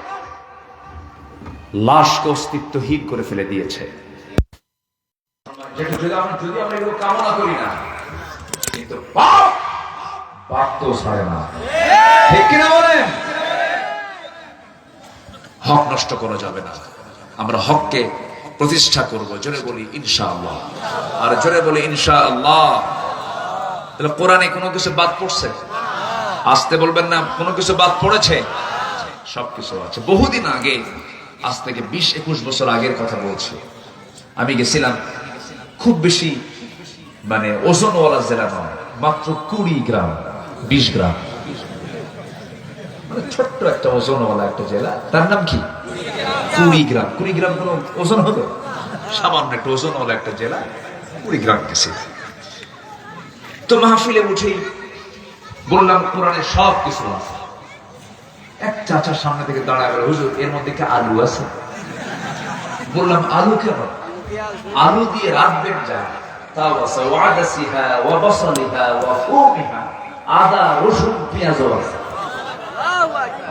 লাশকে অস্তিত্বহীন করে ফেলে দিয়েছে। যেটা যদি আমরা এগুলো কামনা করি না, কিন্তু পাপ তো ছাড়ে না, ঠিক কিনা বলেন? হক নষ্ট করা যাবে না, আমরা হককে প্রতিষ্ঠা করব। জোরে বলি ইনশাআল্লাহ, আর জোরে বলি ইনশাআল্লাহ। তাহলে কোরআনে কোনো কিছু বাদ পড়ছে? আসতে বলবেন না, কোনো কিছু বাদ পড়েছে? সবকিছু আছে। বহুদিন আগে, আজ থেকে 20-21 বছর আগের কথা বলছি, আমি গেছিলাম, খুব বেশি মানে ওজনওয়ালা জেলা নয়, মাত্র 20 গ্রাম 20 গ্রাম, মানে ছোট্ট একটা ওজনওয়ালা একটা জেলা। তার নাম কি? 20 গ্রাম। 20 গ্রাম কোনো ওজন হবে? সামান্য একটা ওজনওয়ালা একটা জেলা, 20 গ্রাম গেছি। তো মাহফিলে উঠেই বললাম কোরআনে সব কিছু আছে। এক চাচার সামনে থেকে দাঁড়ায় গেল, হুজুর এর মধ্যে কি আলু আছে? বললাম আলু কেন? আলু দিয়ে রাখবেন যা, তাও আছে, ওয়াদাসিহা ওয়া বাসালিহা ওয়া ফুমিহা, আদা রসুন পেঁয়াজ আছে।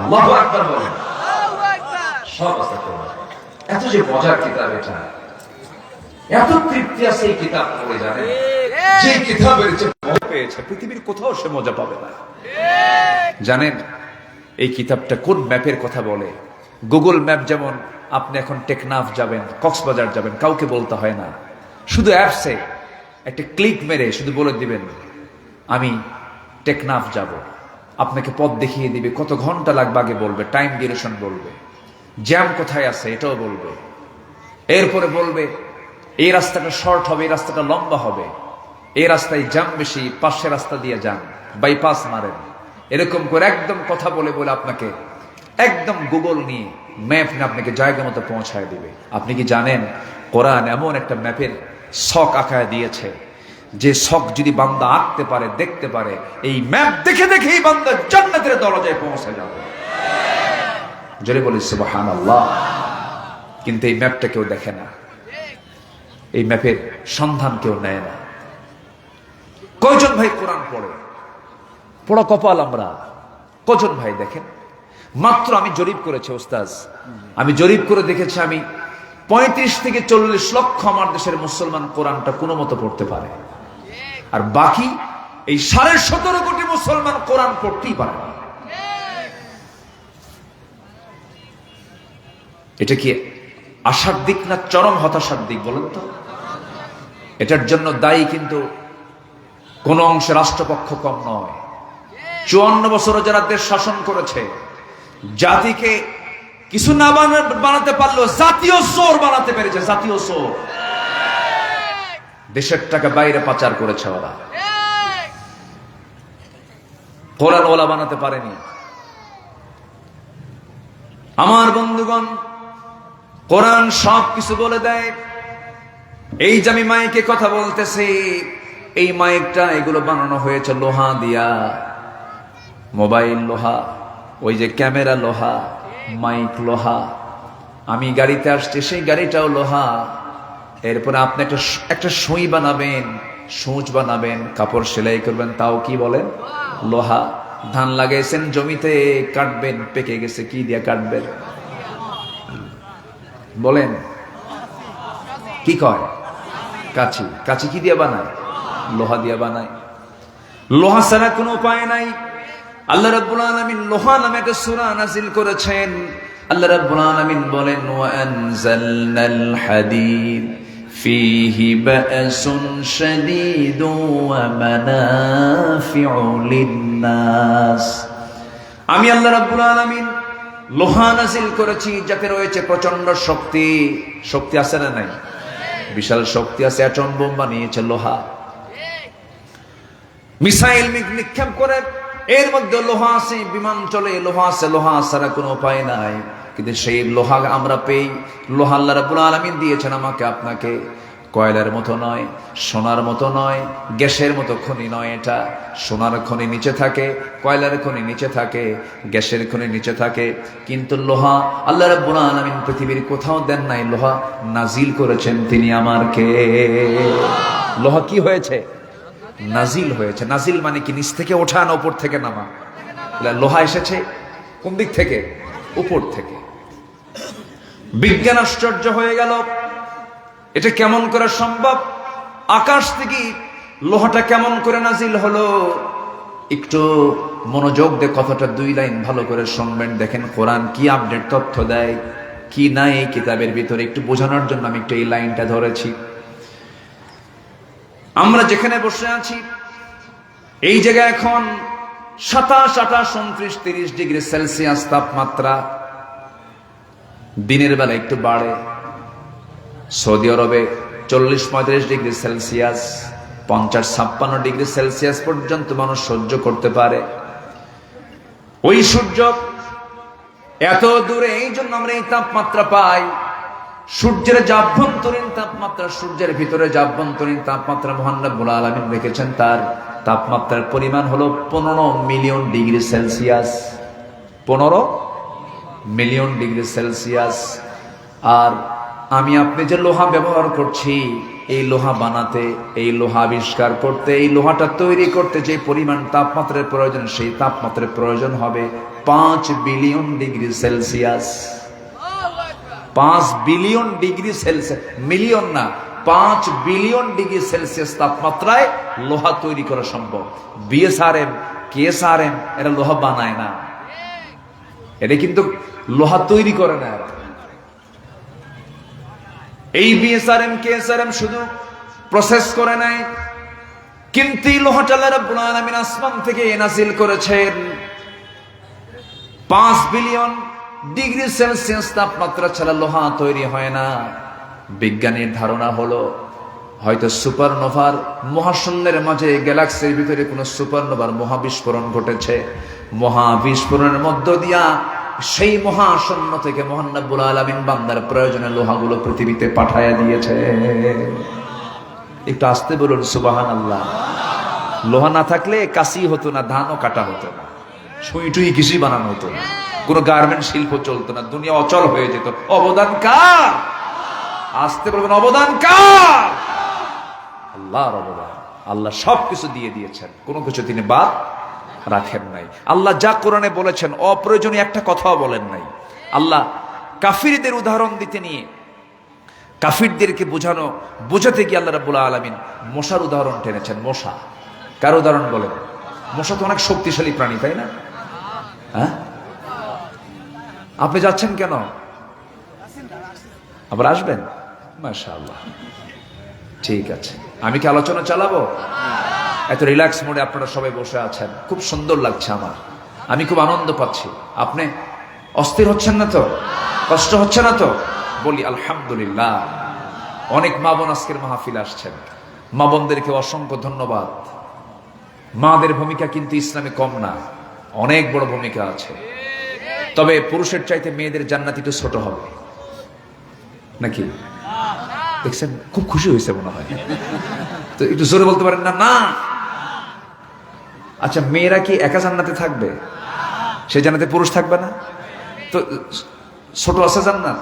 আল্লাহু আকবার বলেন। সব আছে কোরআনে। এত যে মজার কিতাব এটা, এত তৃপ্তি আছে এই কিতাব পড়ে, জানেন যে কিতাবের যে মজা পেয়েছে পৃথিবীর কোথাও সে মজা পাবে না। জানেন এই কিতাবটা কোন ম্যাপের কথা বলে? গুগল ম্যাপ যেমন আপনি এখন টেকনাফ যাবেন, কক্সবাজার যাবেন, কাউকে বলতে হয় না, শুধু অ্যাপসে একটা ক্লিক মেরে শুধু বলে দিবেন আমি টেকনাফ যাব, আপনাকে পথ দেখিয়ে দিবে, কত ঘন্টা লাগবে আগে বলবে, টাইম ডিউরেশন বলবে, জ্যাম কোথায় আছে এটাও বলবে, এরপরে বলবে এই রাস্তাটা শর্ট হবে, এই রাস্তাটা লম্বা হবে, এই রাস্তায় জ্যাম বেশি, পাশের রাস্তা দিয়ে যান, বাইপাস মারেন, এরকম করে একদম কথা বলে বলে আপনাকে একদম গুগল নিয়ে ম্যাপ নিয়ে আপনাকে জায়গা মতো পৌঁছায় দিবে। আপনি কি জানেন কোরআন এমন একটা ম্যাপের শখ আঁকায় দিয়েছে, যে শখ যদি বান্দা আঁকতে পারে, দেখতে পারে, এই ম্যাপ দেখে দেখেই বান্দা জান্নাতের দরজায় পৌঁছে যাবে। জোরে বলি সুবহানাল্লাহ। কিন্তু এই ম্যাপটা কেউ দেখে না, এই ম্যাপের সন্ধান কেউ নেয় না। কয়জন ভাই কোরআন পড়ে? পড়া কপাল আমরা। কজন ভাই দেখেন? মাত্র আমি জরিপ করেছি ওস্তাজ, আমি জরিপ করে দেখেছি, আমি 35 থেকে 40 লক্ষ আমার দেশের মুসলমান কোরআনটা কোনো মতো পড়তে পারে, আর বাকি এই 17.5 কোটি মুসলমান কোরআন পড়তেই পারে না। এটা কি আশার দিক না চরম হতাশার দিক বলেন তো? এটার জন্য দায়ী কিন্তু কোন অংশে রাষ্ট্রপক্ষ কম নয়। 54 বছর যারা দেশ শাসন করেছে, জাতিকে কিছু না বানাতে পারলো, জাতীয় চোর বানাতে পেরেছে, জাতীয় চোর। দেশের টাকা বাইরে পাচার করেছে ওরা, কোরআনওয়ালা বানাতে পারেনি। আমার বন্ধুগণ, কোরআন সব কিছু বলে দেয়। এই যে আমি মাইকে কথা বলতেছি, এই মাইকটা এগুলো বানানো হয়েছে লোহা দিয়া, মোবাইল লোহা, ওই যে ক্যামেরা লোহা, মাইক লোহা, আমি গাড়িতে আসছি সেই গাড়িটাও লোহা। এরপরে আপনি একটা সুই বানাবেন, সূচ বানাবেন, কাপড় সেলাই করবেন, তাও কি বলেন? লোহা। ধান লাগাইছেন জমিতে, কাটবেন, পেকে গেছে, কি দিয়ে কাটবেন বলেন? কি কয়? কাঁচি। কাঁচি কি দিয়ে বানায়? লোহা দিয়ে বানায়। লোহা ছাড়া কোনো উপায় নাই। আল্লাহ রাব্বুল আলামিন লোহা নামে একটা সূরা নাযিল করেছেন। আল্লাহ রাব্বুল আলামিন বলেন, ওয়া আনজালনাল হাদীদ ফীহি বা'সুন শাদীদু ওয়া মানাফি'ু লিন-নাস। আমি আল্লাহ রাব্বুল আলামিন লোহা নাযিল করেছি, যাতে রয়েছে প্রচন্ড শক্তি। শক্তি আছে না নাই? বিশাল শক্তি আছে। অ্যাটম বোম বানিয়েছে লোহা, মিসাইল নিক্ষেপ করে, এর মধ্যে লোহা আছে, বিমান চলে, লোহা আছে, লোহা ছাড়া কোনো উপায় নাই। কিন্তু সেই লোহা আমরা পেই, লোহা আল্লাহ রাব্বুল আলামিন দিয়েছেন আমাকে আপনাকে। কয়লার মতো নয়, সোনার মতো নয়, গ্যাসের মতো খনি নয়। এটা সোনার খনি নিচে থাকে, কয়লার খনি নিচে থাকে, গ্যাসের খনি নিচে থাকে, কিন্তু লোহা আল্লাহ রাব্বুল আলামিন পৃথিবীর কোথাও দেন নাই। লোহা নাজিল করেছেন তিনি আমার কে। লোহা কি হয়েছে? নাজিল হয়েছে। নাজিল মানে কি? নিচ থেকে ওঠা না উপর থেকে নামা? লোহা এসেছে কোন দিক থেকে? উপর থেকে। বিজ্ঞান আশ্চর্য হয়ে গেল, এটা কেমন করে সম্ভব? আকাশ থেকে লোহাটা কেমন করে নাজিল হলো, একটু মনোযোগ দিয়ে কথাটা 2 লাইন ভালো করে শুনবেন। দেখেন কোরআন কি আপডেট তথ্য দেয়, কি নাই এই কিতাবের ভিতরে, একটু বোঝানোর জন্য আমি একটু এই লাইনটা ধরেছি। আমরা যেখানে বসে আছি এই জায়গায় এখন 27, 28, 29, 30 ডিগ্রি সেলসিয়াস তাপমাত্রা। দিনের বেলা একটু বাড়ে। সৌদি আরবে 40-35 ডিগ্রি সেলসিয়াস, 50-56 ডিগ্রি সেলসিয়াস পর্যন্ত মানুষ সহ্য করতে পারে। ওই সূর্য এত দূরে, এই জন্য আমরা এই তাপমাত্রা পাই। সূর্যের যে আভ্যন্তরীণ তাপমাত্রা, সূর্যের ভিতরে যে আভ্যন্তরীণ তাপমাত্রা মহান রব্বুল আলামিন রেখেছেন, তার তাপমাত্রার পরিমাণ হলো 15 million degree Celsius. 15 million degree Celsius. আর আমি আপনি যে লোহা ব্যবহার করছি, এই লোহা বানাতে, এই লোহা আবিষ্কার করতে, এই লোহাটা তৈরি করতে যে পরিমাণ তাপমাত্রার প্রয়োজন, সেই তাপমাত্রার প্রয়োজন হবে 5 billion degree Celsius. 5 billion degree Celsius, million না, 5 বিলিয়ন ডিগ্রি সেলসিয়াস তাপমাত্রায় লোহা তৈরি করা সম্ভব। বিএসআরএম, কেএসআরএম এরা লোহা বানায় না, এটা কিন্তু লোহা তৈরি করে না। এই বিএসআরএম, কেএসআরএম শুধু প্রসেস করে নাই, কিন্তু এই লোহাটা আল্লাহ রাব্বুল আলামিন আসমান থেকে নাযিল করেছেন। 5 বিলিয়ন ডিগ্রি সেলসিয়াস তাপমাত্রা ছাড়া লোহা তৈরি হয় না। বিজ্ঞানীর ধারণা হলো হয়তো সুপারনোভার, মহাশূন্যের মাঝে গ্যালাক্সির ভিতরে কোনো সুপারনোভার মহাবিস্ফোরণ ঘটেছে। মহাবিস্ফোরণের মধ্য দিয়া সেই মহাশূন্য থেকে মহান রব্বুল আলামিন বান্দার প্রয়োজনে লোহাগুলো পৃথিবীতে পাঠায়া দিয়েছে। একটু আসতে বলুন সুবহানাল্লাহ। লোহা না থাকলে কাশি হতো না, ধানও কাটা হতো না, সুই টুই কিছুই বানানো হতো না, কোনো গার্মেন্ট শিল্প চলতো না, দুনিয়া অচল হয়ে যেত। অবদান কার? আসতে বলবেন অবদান কার? আল্লাহর অবদান। আল্লাহ সবকিছু দিয়ে দিয়েছেন, কোনো কিছু তিনি বাদ রাখেন নাই। আল্লাহ যা কোরআনে বলেছেন অপ্রয়োজনীয় একটা কথাও বলেন নাই। আল্লাহ কাফিরদের উদাহরণ দিতে নিয়ে, কাফিরদেরকে বোঝাতে গিয়ে আল্লাহ রাব্বুল আলামিন মশার উদাহরণ টেনেছেন। মশা কার উদাহরণ বলেন? মশা তো অনেক শক্তিশালী প্রাণী, তাই না? হ্যাঁ, আপনি যাচ্ছেন কেন? আবার আসবেন? মাশাআল্লাহ, ঠিক আছে। আমি কি আলোচনা চালাবো? এত রিল্যাক্স মোডে আপনারা সবাই বসে আছেন, খুব সুন্দর লাগছে আমার, আমি খুব আনন্দ পাচ্ছি। আপনি অস্থির হচ্ছেন না তো? কষ্ট হচ্ছে না তো? বলি আলহামদুলিল্লাহ। অনেক মা বোন আজকের মাহফিলে আসছেন, মা বোনদেরকে অসংখ্য ধন্যবাদ। মাদের ভূমিকা কিন্তু ইসলামে কম না, অনেক বড় ভূমিকা আছে। তবে পুরুষের চাইতে মেয়েদের জান্নাত একটু ছোট হবে নাকি? দেখছেন, খুব খুশি হয়েছে মনে হয়, তো একটু জোরে বলতে পারেন না? না। আচ্ছা, মেয়েরা কি একা জান্নাতে থাকবে? সে জান্নাতে পুরুষ থাকবে না? তো ছোট আছে জান্নাত?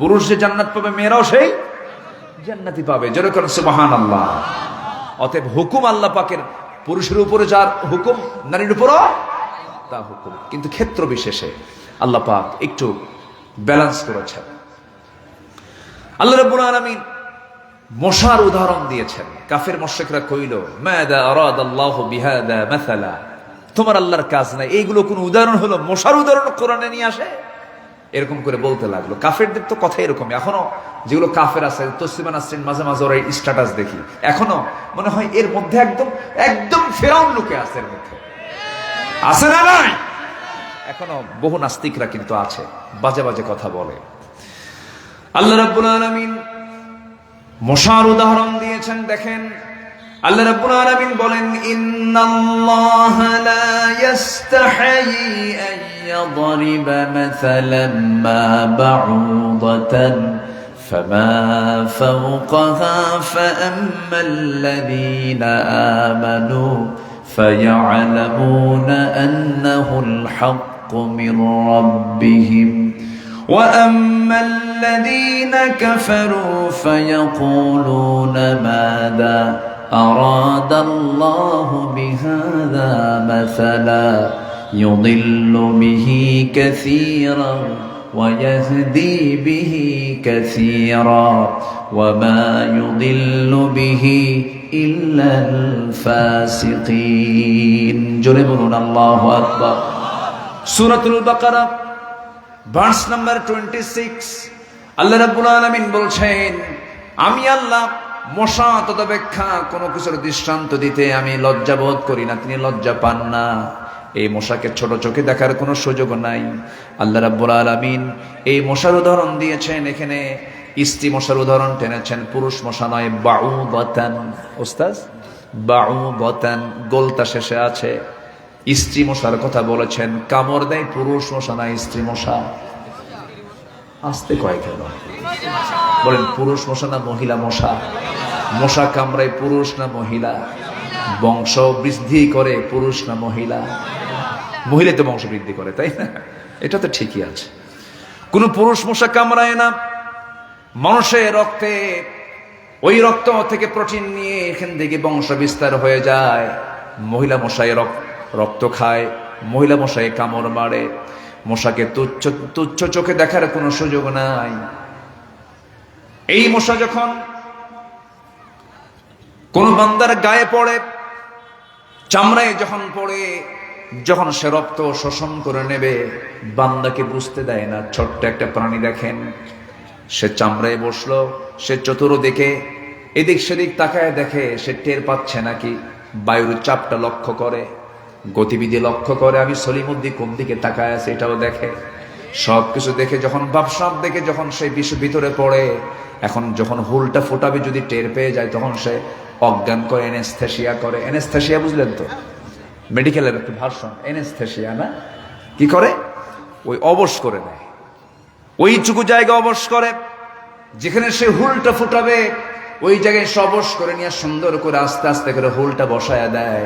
পুরুষ যে জান্নাত পাবে, মেয়েরাও সেই জান্নাতি পাবে। যেরকম সুবহানাল্লাহ। অতএব হুকুম আল্লাহ পাকের, পুরুষের উপরে যার হুকুম, নারীর উপরও তা হুকুম, কিন্তু ক্ষেত্র বিশেষে আল্লাহ পাক একটু ব্যালেন্স করেছেন। আল্লাহ রাব্বুল আলামিন মশার উদাহরণ দিয়েছেন। কাফের মুশরিকরা কইল, মাযা আরাদাল্লাহু বিহাদা মাসালা, তোমার আল্লাহর কাজ নাই, এইগুলো কোন উদাহরণ হলো? মশার উদাহরণ কোরআনে নিয়ে আসে? এরকম করে বলতে লাগলো। কাফেরদের তো কথা এরকম। এখনো যেগুলো কাফের আছে, তসলিমা নাসরিন মাঝে মাঝে ওর স্ট্যাটাস দেখি, এখনো মনে হয় এর মধ্যে একদম একদম ফেরাউন লুকে আছে, এর মধ্যে আছে না নাই? এখনো বহু নাস্তিকরা কিন্তু আছে, বাজে বাজে কথা বলে। আল্লাহ রাব্বুল আলামিন মশার উদাহরণ দিয়েছেন। দেখেন, আল্লাহ রাব্বুল আলামিন বলেন, ইন্নাল্লাহা লা ইস্তাহি আন ইয়াদরিবা মাসালান মা বাউদাতান ফামা ফাওকাহা ফাআম্মাল্লাযীনা আমানু ফায়া'লামুনা আন্নাহুল হাক্কু মির রাব্বিহিম وأما الذين كفروا فيقولون ماذا أراد الله بهذا مثلا يضل به كثيرا ويهدي به كثيرا وما يضل به إلا الفاسقين জোরে বলুন আল্লাহু আকবার। সূরাতুল বাকারা ভার্স নাম্বার 26 আল্লাহ রাব্বুল আলামিন বলছেন, আমি আল্লাহ মশা তদপেক্ষা কোনো কিছুর দৃষ্টান্ত দিতে আমি লজ্জাবোধ করি না, তিনি লজ্জা পান না। এই মশাকে ছোট চোখে দেখার কোনো সুযোগ নাই। আল্লাহ রাব্বুল আলামিন এই মশার উদাহরণ দিয়েছেন, এখানে স্ত্রী মশার উদাহরণ টেনেছেন, পুরুষ মশা নয়। বাউবাতান, ওস্তাদ বাউবাতান গোলতা শেষে আছে। স্ত্রী মশার কথা বলেছেন, কামড় দেয় পুরুষ মশা না স্ত্রী মশা? আসতে কয় কেন বলেন, পুরুষ মশা না মহিলা মশা? মশা কামড়ায় পুরুষ না মহিলা? বংশ বৃদ্ধি করে পুরুষ না মহিলা? মহিলা তো বংশ বৃদ্ধি করে, তাই না? এটা তো ঠিকই আছে, কোন পুরুষ মশা কামড়ায় না। মানুষের রক্তে, ওই রক্ত থেকে প্রোটিন নিয়ে এখান থেকে বংশ বিস্তার হয়ে যায়। মহিলা মশায় রক্ত খায়, মহিলা মশায় কামড় মারে। মশাকে তুচ্ছ চোখে দেখার কোনো সুযোগ নাই। এই মশা যখন কোন বান্দার গায়ে পড়ে, চামড়ায় যখন পড়ে, যখন সে রক্ত শোষণ করে নেবে, বান্দাকে বুঝতে দেয় না। ছোট্ট একটা প্রাণী দেখেন, সে চামড়ায় বসলো, সে চতুর্দিকে এদিক সেদিক তাকায় দেখে, সে টের পাচ্ছে নাকি বায়ুর চাপটা লক্ষ্য করে, গতিবিধি লক্ষ্য করে, আমি সলিমুদ্দিন কোন দিকে তাকায় আছে এটাও দেখে। সবকিছু দেখে যখন ভাবসাব দেখে যখন সে ভিতরে পড়ে, এখন যখন হুলটা ফোটাবে যদি টের পেয়ে যায়, তখন সে অজ্ঞান করে, এনেস্থেশিয়া করে। এনেস্থেশিয়া বুঝলেন তো, মেডিকেলের একটু ভার্সন, এনেস্থেশিয়া না? কি করে? ওই অবশ করে দেয়, ওইটুকু জায়গা অবশ করে, যেখানে সে হুলটা ফুটাবে ওই জায়গায় সে অবশ করে নিয়ে সুন্দর করে আস্তে আস্তে করে হুলটা বসায়া দেয়।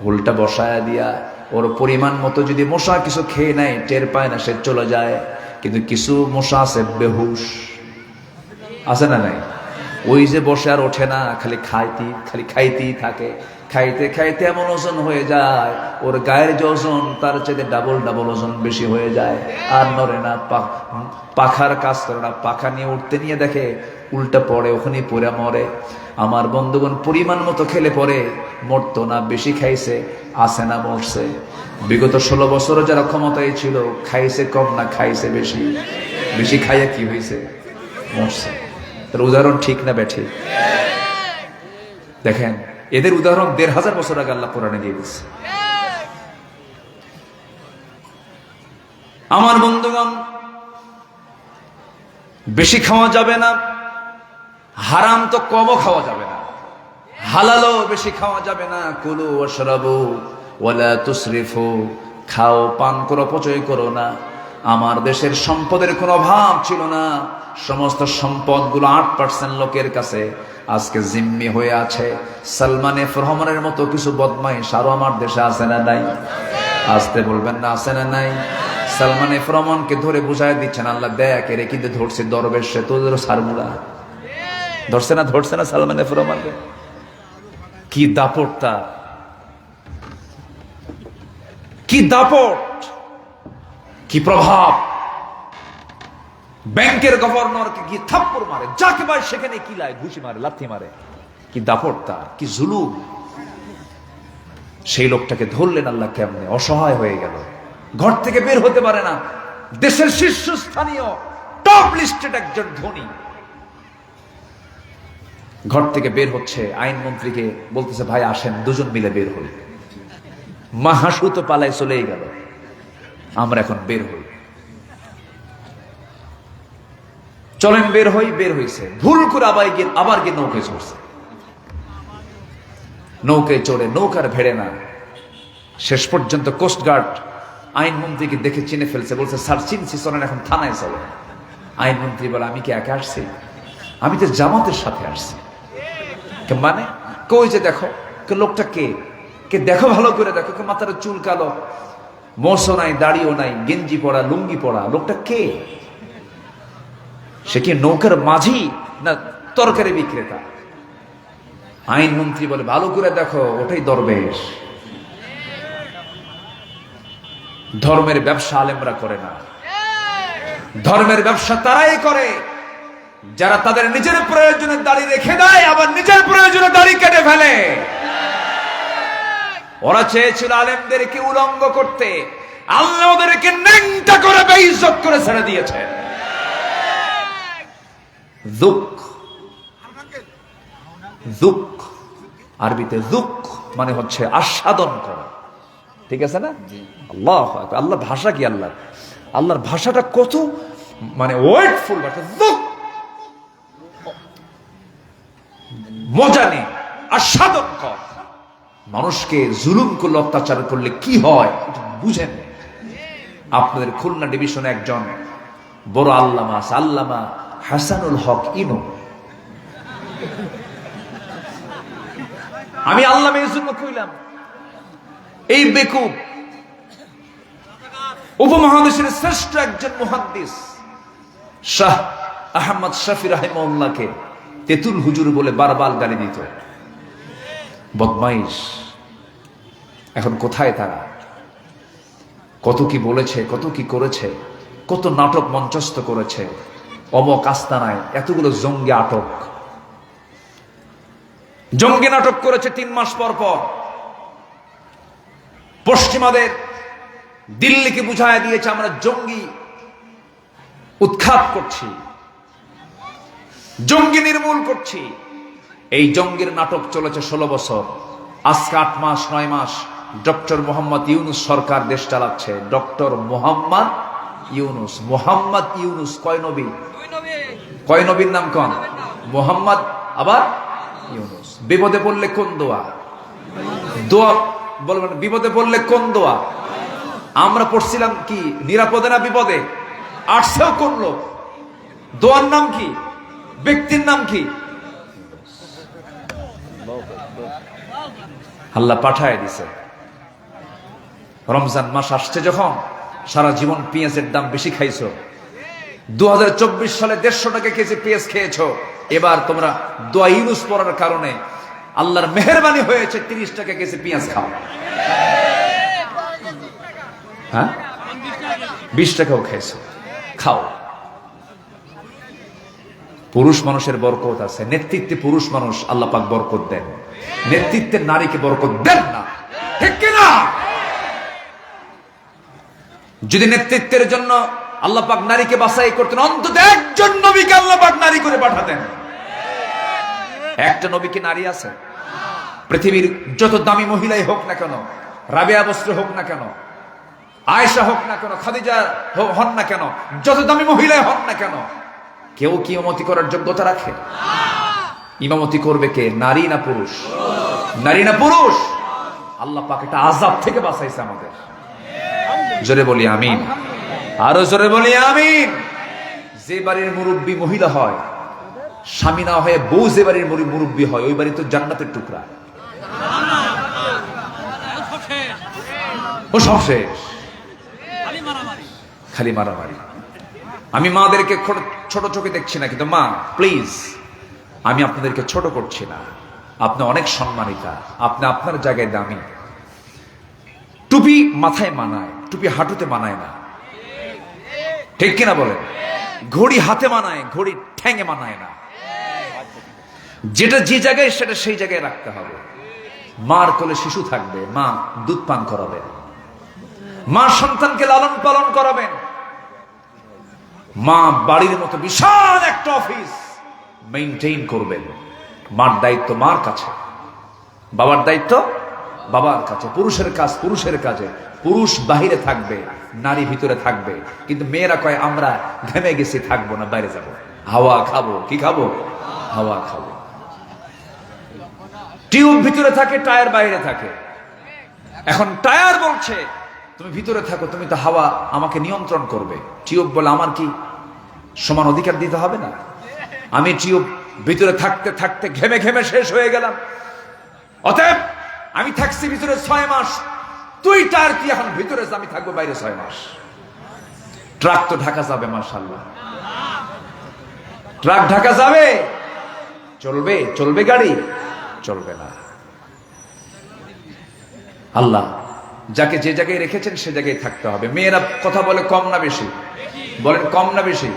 হুলটা বসায়া দিয়া ওর পরিমাণ মতো যদি মশা কিছু খেয়ে নেয়, টের পায় না, সে চলে যায়। কিন্তু কিছু মশা আছে বেহুশ, আছে না নাই? ওই যে বসে আর ওঠে না, খালি খাইতেই থাকে। খাইতে খাইতে এমন ওজন হয়ে যায়, ওর গায়ের যে ওজন তার চাইতে ডাবল ওজন বেশি হয়ে যায়, আর নড়ে না, পাখার কাজ করে না। পাখা নিয়ে উঠতে নিয়ে দেখে উল্টা পড়ে, ওখানেই পড়ে মরে। আমার বন্ধুগণ, পরিমাণ মতো খেলে পরে মরতো না, বেশি খাইছে, আসে না মরছে। বিগত 16 বছরও যারা ক্ষমতায় ছিল, খাইছে কম না খাইছে বেশি? বেশি খাইয়া কি হয়েছে? মরছে। তার উদাহরণ ঠিক না ব্যাঠি? দেখেন, এদের উদাহরণ 1500 বছর আগে আল্লাহ কোরআনে দিয়ে দিচ্ছে। আমার বন্ধুগণ, বেশি খাওয়া যাবে না, হারাম তো কমও খাওয়া যাবে না, হালালও বেশি খাওয়া যাবে না। কুলু ওয়াশরাবু ওয়ালা তুসরিফু, খাও, পান করো, অপচয় করো না। আমার দেশের সম্পদের কোনো অভাব ছিল না, সমস্ত সম্পদগুলো 8% লোকের কাছে আজকে জিম্মি হয়ে আছে। সালমান এফ রহমানের মতো কিছু বদমাইশ আরো আমার দেশে আছে না নাই? আসতে বলবেন না, আছে না নাই? সালমান এফ রহমানকে ধরে বুঝাই দিচ্ছেন, আল্লাহ দেখ এরে কিন্তু ধরছে দরবেশ, সে তোদের সারমুলা ধরছে না সালমান এফ রহমানকে? কি দাপট তার, কি দাপট, কি প্রভাব! ব্যাংকের গভর্নরকে গিয়ে থাপ্পড় মারে, যাকে পায় সেখানে কিলায়, ঘুষি মারে, লাথি মারে। কি দাপট তার, কি জুলুম! সেই লোকটাকে ধরলেন আল্লাহ কেমনে, অসহায় হয়ে গেল, ঘর থেকে বের হতে পারে না। দেশের শীর্ষস্থানীয় টপ লিস্টেড একজন ধনী ঘর থেকে বের হচ্ছে, আইনমন্ত্রীকে বলতেছে, ভাই আসেন দুজন মিলে বের হই। মাহাসু তো পালায় চলেই গেল, আমরা এখন বের হই, চলেন বের হই। বের হইছে, ভুল করে আবার গিয়ে নৌকায় চড়ছে। নৌকায় চড়ে নৌকার ভেড়ে না, শেষ পর্যন্ত কোস্টগার্ড আইনমন্ত্রীকে দেখে চিনে ফেলছে, বলছে, স্যার চিনছি, চলেন এখন থানায় চলেন। আইনমন্ত্রী বলে, আমি কি একা আসছি? আমি তো জামাতের সাথে আসছি। মানে কই যে দেখো লোকটা কে দেখো, ভালো করে দেখো, মাথার চুল কালো, মোছও নাই, দাড়িও নাই, গেঞ্জি পরা, লুঙ্গি পরা, লোকটা কে? সে কি নৌকার মাঝি না তরকারি বিক্রেতা? আইনমন্ত্রী বলে, ভালো করে দেখো, ওটাই দরবেশ। ধর্মের ব্যবসা আলেমরা করে না, ধর্মের ব্যবসা তারাই করে যারা তাদের নিজের প্রয়োজনে দাড়ি রেখে দেয় আবার নিজের প্রয়োজনে দাড়ি কেটে ফেলে। ওরা চেয়েছিল আলেমদেরকে উলঙ্গ করতে, আল্লাহ ওদেরকে ন্যাংটা করে বেইজ্জত করে ছেড়ে দিয়েছে। দুঃখ, দুঃখ আরবিতে দুঃখ মানে হচ্ছে আস্বাদন করা, ঠিক আছে না? আল্লাহ আল্লাহ ভাষা কি, আল্লাহর ভাষাটা কত মানে ওয়েটফুল ভাষা। দুঃখ মজা নেই, আস্বাদন কর। মানুষকে জুলুম করলে, অত্যাচার করলে কি হয় বুঝেন। আপনাদের খুলনা ডিভিশনে একজন বড় আল্লামা আছে, আল্লামা হাসানুল হক ইনু। আমি আল্লামা এই জন্য কইলাম, এই বেকুব উপমহাদেশের শ্রেষ্ঠ একজন মুহাদ্দিস শাহ আহমদ শফি রাহিমাহুল্লাহকে তেতুল হুজুর বলে বারবার গালি দিত। বদমাইশ। এখন কোথায় তারা? কত কি বলেছে, কত কি করেছে, কত নাটক মঞ্চস্থ করেছে। অমক আস্তানায় এতগুলো জঙ্গি আটক, জঙ্গি নাটক করেছে 3 মাস পর পর। পশ্চিমাদের দিল্লিকে বুঝায় দিয়েছে আমরা জঙ্গি উৎখাত করছি, জঙ্গি নির্মূল করছি। এই জঙ্গির নাটক চলেছে 16 বছর। আজকে 8 মাস 9 মাস ডক্টর মোহাম্মদ ইউনুস সরকার দেশ চালাচ্ছে। ডক্টর মোহাম্মদ ইউনুস। মোহাম্মদ ইউনুস কয় নবী? কয় নবীর নাম কোন? মোহাম্মদ আবার ইউনুস। বিপদে পড়লে কোন দোয়া? দোয়া বলবেন। বিপদে পড়লে কোন দোয়া? আমরা পড়ছিলাম কি নিরাপদে না বিপদে? আসছেও কোন লোক? দোয়ার নাম কি? ব্যক্তির নাম কি? আল্লাহ পাঠায় দিছে। রমজান মাস আসছে যখন, সারা জীবন পেঁয়াজের দাম বেশি খাইছো। 2024 সালে 150 টাকা কেজি পেঁয়াজ খেয়েছো। এবার তোমরা দোয়া ইউনুস পড়ার কারণে আল্লাহর মেহেরবানি হয়েছে 30 টাকা কেজি পেঁয়াজ খাও। হ্যাঁ, 20 টাকাও খাইছো, খাও। পুরুষ মানুষের বরকত আছে, নেতৃত্বে পুরুষ মানুষ আল্লাহ পাক বরকত দেন, নেতৃত্বের নারীকে বরকত দেন না, ঠিক কিনা? যদি নেতৃত্বের জন্য আল্লাহ পাক নারীকে বাছাই করতেন, অন্তত একজন নবীকে আল্লাহ পাক নারী করে পাঠাতেন। একটা নবী কি নারী আছে? পৃথিবীর যত দামি মহিলাই হোক না কেন, রাবেয়া বস্ত্র হোক না কেন, আয়েশা হোক না কেন, খাদিজা হন না কেন, যত দামি মহিলাই হন না কেন, কেউ কি ইমামতি করার যোগ্যতা রাখে? ইমামতি করবে কে? নারী না পুরুষ? নারী না পুরুষ? আল্লাহ পাক একটা আযাব থেকে বাঁচাইছে আমাদের। জোরে বলি আমিন, আরো জোরে বলি আমিন। যে বাড়ির মুরব্বী মহিলা হয়, স্বামী না হয়ে বউ যে বাড়ির মুরব্বী হয়, ওই বাড়ি তো জান্নাতের টুকরা। ও সব শেষ, খালি মারামারি। আমি মাদেরকে ছোট চোখে দেখছি না, কিন্তু মা প্লিজ, আমি আপনাদেরকে ছোট করছি না। আপনি অনেক সম্মানিতা, আপনি আপনার জায়গায় দামি। টুপি মাথায় মানায়, টুপি হাঁটুতে মানায় না, ঠিক কিনা বলেন? ঘড়ি হাতে মানায়, ঘড়ি ঠ্যাঙে মানায় না। যেটা যে জায়গায় সেটা সেই জায়গায় রাখতে হবে। মার কোলে শিশু থাকবে, মা দুধ পান করাবেন, মা সন্তানকে লালন পালন করাবেন। মা বাড়ির মতো বিশাল একটা অফিস মেইনটেইন করবেন। মার দায়িত্ব মার কাছে, বাবার দায়িত্ব বাবার কাছে। পুরুষের কাজ পুরুষের কাজে। পুরুষ বাহিরে থাকবে, নারী ভিতরে থাকবে। কিন্তু মেয়েরা কয় আমরা ঘেমে গেছি, থাকবো না, বাইরে যাব, হাওয়া খাবো। কি খাবো? হাওয়া খাবো। টিউব ভিতরে থাকে, টায়ার বাইরে থাকে। এখন টায়ার বলছে তুমি ভিতরে থাকো, তুমি তো হাওয়া আমাকে নিয়ন্ত্রণ করবে। টিউব বলে আমার কি সমান অধিকার দিতে হবে না? আমি টিউব ভিতরে থাকতে থাকতে ঘেমে ঘেমে শেষ হয়ে গেলাম। অতএব আমি থাকছি ভিতরে 6 মাস, তুই টায়ার কি এখন ভিতরে, আমি থাকবো বাইরে 6 মাস। ট্রাক তো ঢাকা যাবে, মাশাআল্লাহ। ট্রাক ঢাকা যাবে, চলবে? চলবে গাড়ি? চলবে না। আল্লাহ যাকে যে জায়গায় রেখেছেন সে জায়গায় থাকতে হবে। মেয়েরা কথা বলে কম না বেশি? বলেন কম না বেশি?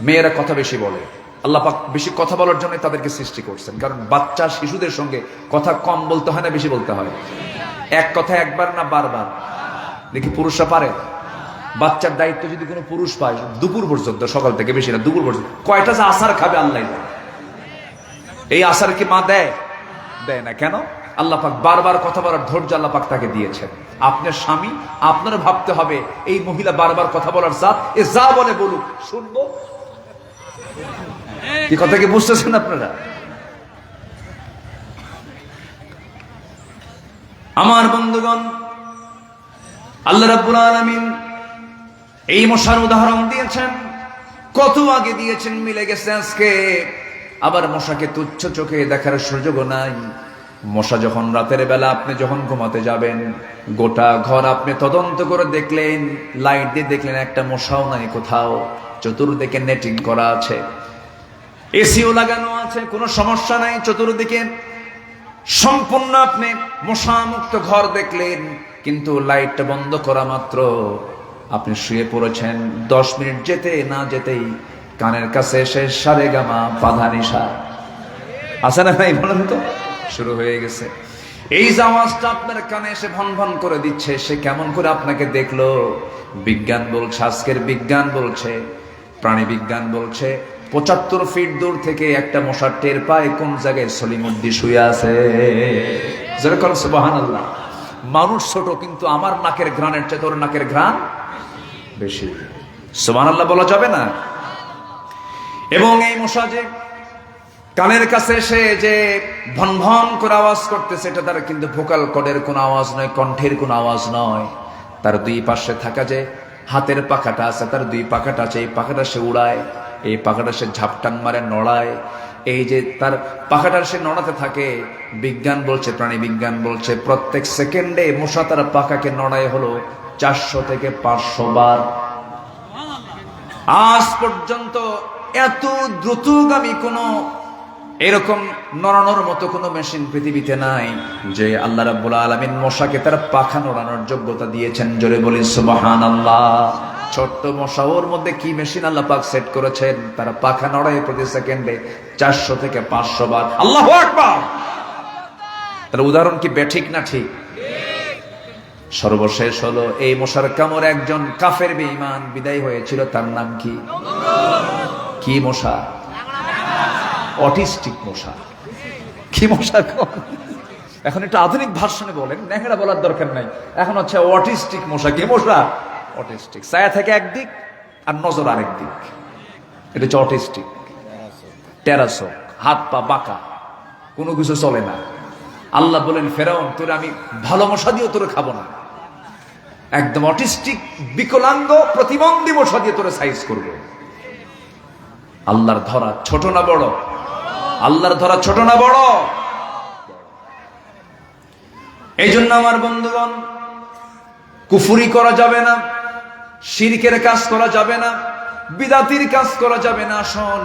মেয়েরা কথা বেশি বলে। আল্লাহ পাক বেশি কথা বলার জন্য তাদেরকে সৃষ্টি করছেন, কারণ বাচ্চা শিশুদের সঙ্গে কথা কম বলতে হয় না বেশি বলতে হয়? এক কথা একবার না বারবার? দেখি পুরুষরা পারে? বাচ্চার দায়িত্ব যদি কোনো পুরুষ পায় দুপুর পর্যন্ত, সকাল থেকে বেশি না, দুপুর পর্যন্ত কয়টা যে আসার খাবে আল্লাহ জানে। এই আসার কি মা দেয়? দেয় না। কেন? আল্লাহ পাক বারবার কথা বলার ধৈর্য আল্লাহ পাক তাকে দিয়েছেন। আপনার স্বামী, আপনার ভাবতে হবে এই মহিলা বারবার কথা বলার জাত, এ যা বলে বলুক শুনবো। কি কথা কি বুঝতেছেন আপনারা? আমার বন্ধুগণ, আল্লাহ রাব্বুল আলামিন এই মশার উদাহরণ দিয়েছেন, কত আগে দিয়েছেন, মিলে গেছে আজকে। আবার মশাকে তুচ্ছ চোখে দেখার সুযোগও নাই। মশা যখন রাতের বেলা আপনি যখন ঘুমাতে যাবেন, গোটা ঘর আপনি তদন্ত করে দেখলেন, লাইট দিয়ে দেখলেন একটা মশাও নাই কোথাও, চতুর্দিকে নেটিং করা আছে, এসিও লাগানো আছে, কোনো সমস্যা নাই, চতুর্দিকে সম্পূর্ণ আপনি মশা মুক্ত ঘর দেখলেন। কিন্তু লাইটটা বন্ধ করা মাত্র আপনি শুয়ে পড়েছেন, 10 মিনিট যেতে না যেতেই কানের কাছে এসে সারেগামা পাধানিসা আছে না নাই বলেন তো, শুরু হয়ে গেছে। এই যে আওয়াজটা আপনার কানে এসে ভন ভন করে দিচ্ছে, সে কেমন করে আপনাকে দেখলো? বিজ্ঞান বলছে, আজকের বিজ্ঞান বলছে, প্রাণী বিজ্ঞান বলছে, 75 ফিট দূর থেকে একটা মশার টের পায় কোন জায়গায় সলিমুদ্দি শুয়ে আছে। যেরকম সুবহানাল্লাহ। মানুষ ছোট, কিন্তু আমার নাকের ঘ্রাণের চেয়ে তোর নাকের ঘ্রাণ বেশি। সুবহানাল্লাহ বলা যাবে না? এবং এই মশা যে কানের কাছে এসে যে ভন ভন করে আওয়াজ করতেছে, এটা তার কিন্তু ভোকাল কর্ডের কোনো আওয়াজ নয়, কণ্ঠের কোনো আওয়াজ নয়। তার দুই পাশে থাকা যে হাতের পাখাটা আছে, তার দুই পাখাটা আছে, এই পাখাটা সে উড়ায়, এই পাখাটা সে ঝাপটান মারে, নড়ায়। এই যে তার পাখাটা সে নড়াতে থাকে, বিজ্ঞান বলছে, প্রাণী বিজ্ঞান বলছে, প্রত্যেক সেকেন্ডে মশা তার পাখাকে নড়ায় হলো 400 থেকে 500 বার। আজ পর্যন্ত এত দ্রুতগামী কোনো এরকম নড়ানোর মতো কোনো মেশিন পৃথিবীতে নাই যে আল্লাহ রাব্বুল আলামিন মশাকে তার পাখা নড়ানোর যোগ্যতা দিয়েছেন। জোরে বলি সুবহানাল্লাহ। ছোট্ট মশা, ওর মধ্যে কি মেশিন আল্লাহ পাক সেট করেছেন, তার পাখা নড়ায় প্রতি সেকেন্ডে 400 থেকে 500 বার। আল্লাহু আকবার। তার উদাহরণ কি বেঠিক না ঠিক? সর্বশেষ হলো, এই মশার কামড়ে একজন কাফের বেঈমান বিদায় হয়েছিল, তার নাম কি? কি মশা? অটিস্টিক মশা। কি মশা? এখন একটু আধুনিক ভার্সনে বলেন, ন্যাংরা বলার দরকার নাই, এখন হচ্ছে অটিস্টিক মশা। কি মশা? অটিস্টিক। ছায়া থেকে একদিক আর নজর আরেক দিক, এটা হচ্ছে অটিস্টিক। টেরাসক, হাত পা বাঁকা, কোনো কিছু চলে না। আল্লাহ বলেন, ফেরাউন, তোর আমি ভালো মশা দিয়েও তোরে খাবো না, একদম অটিস্টিক বিকলাঙ্গ প্রতিবন্ধী মশা দিয়ে তোরে সাইজ করবো। আল্লাহর ধরা ছোট না বড়? আল্লাহর ধরা ছোট না বড়? এই জন্য আমার বন্ধুগণ, কুফরি করা যাবে না, শিরকের কাজ করা যাবে না, বিদাতির কাজ করা যাবে না। শোন,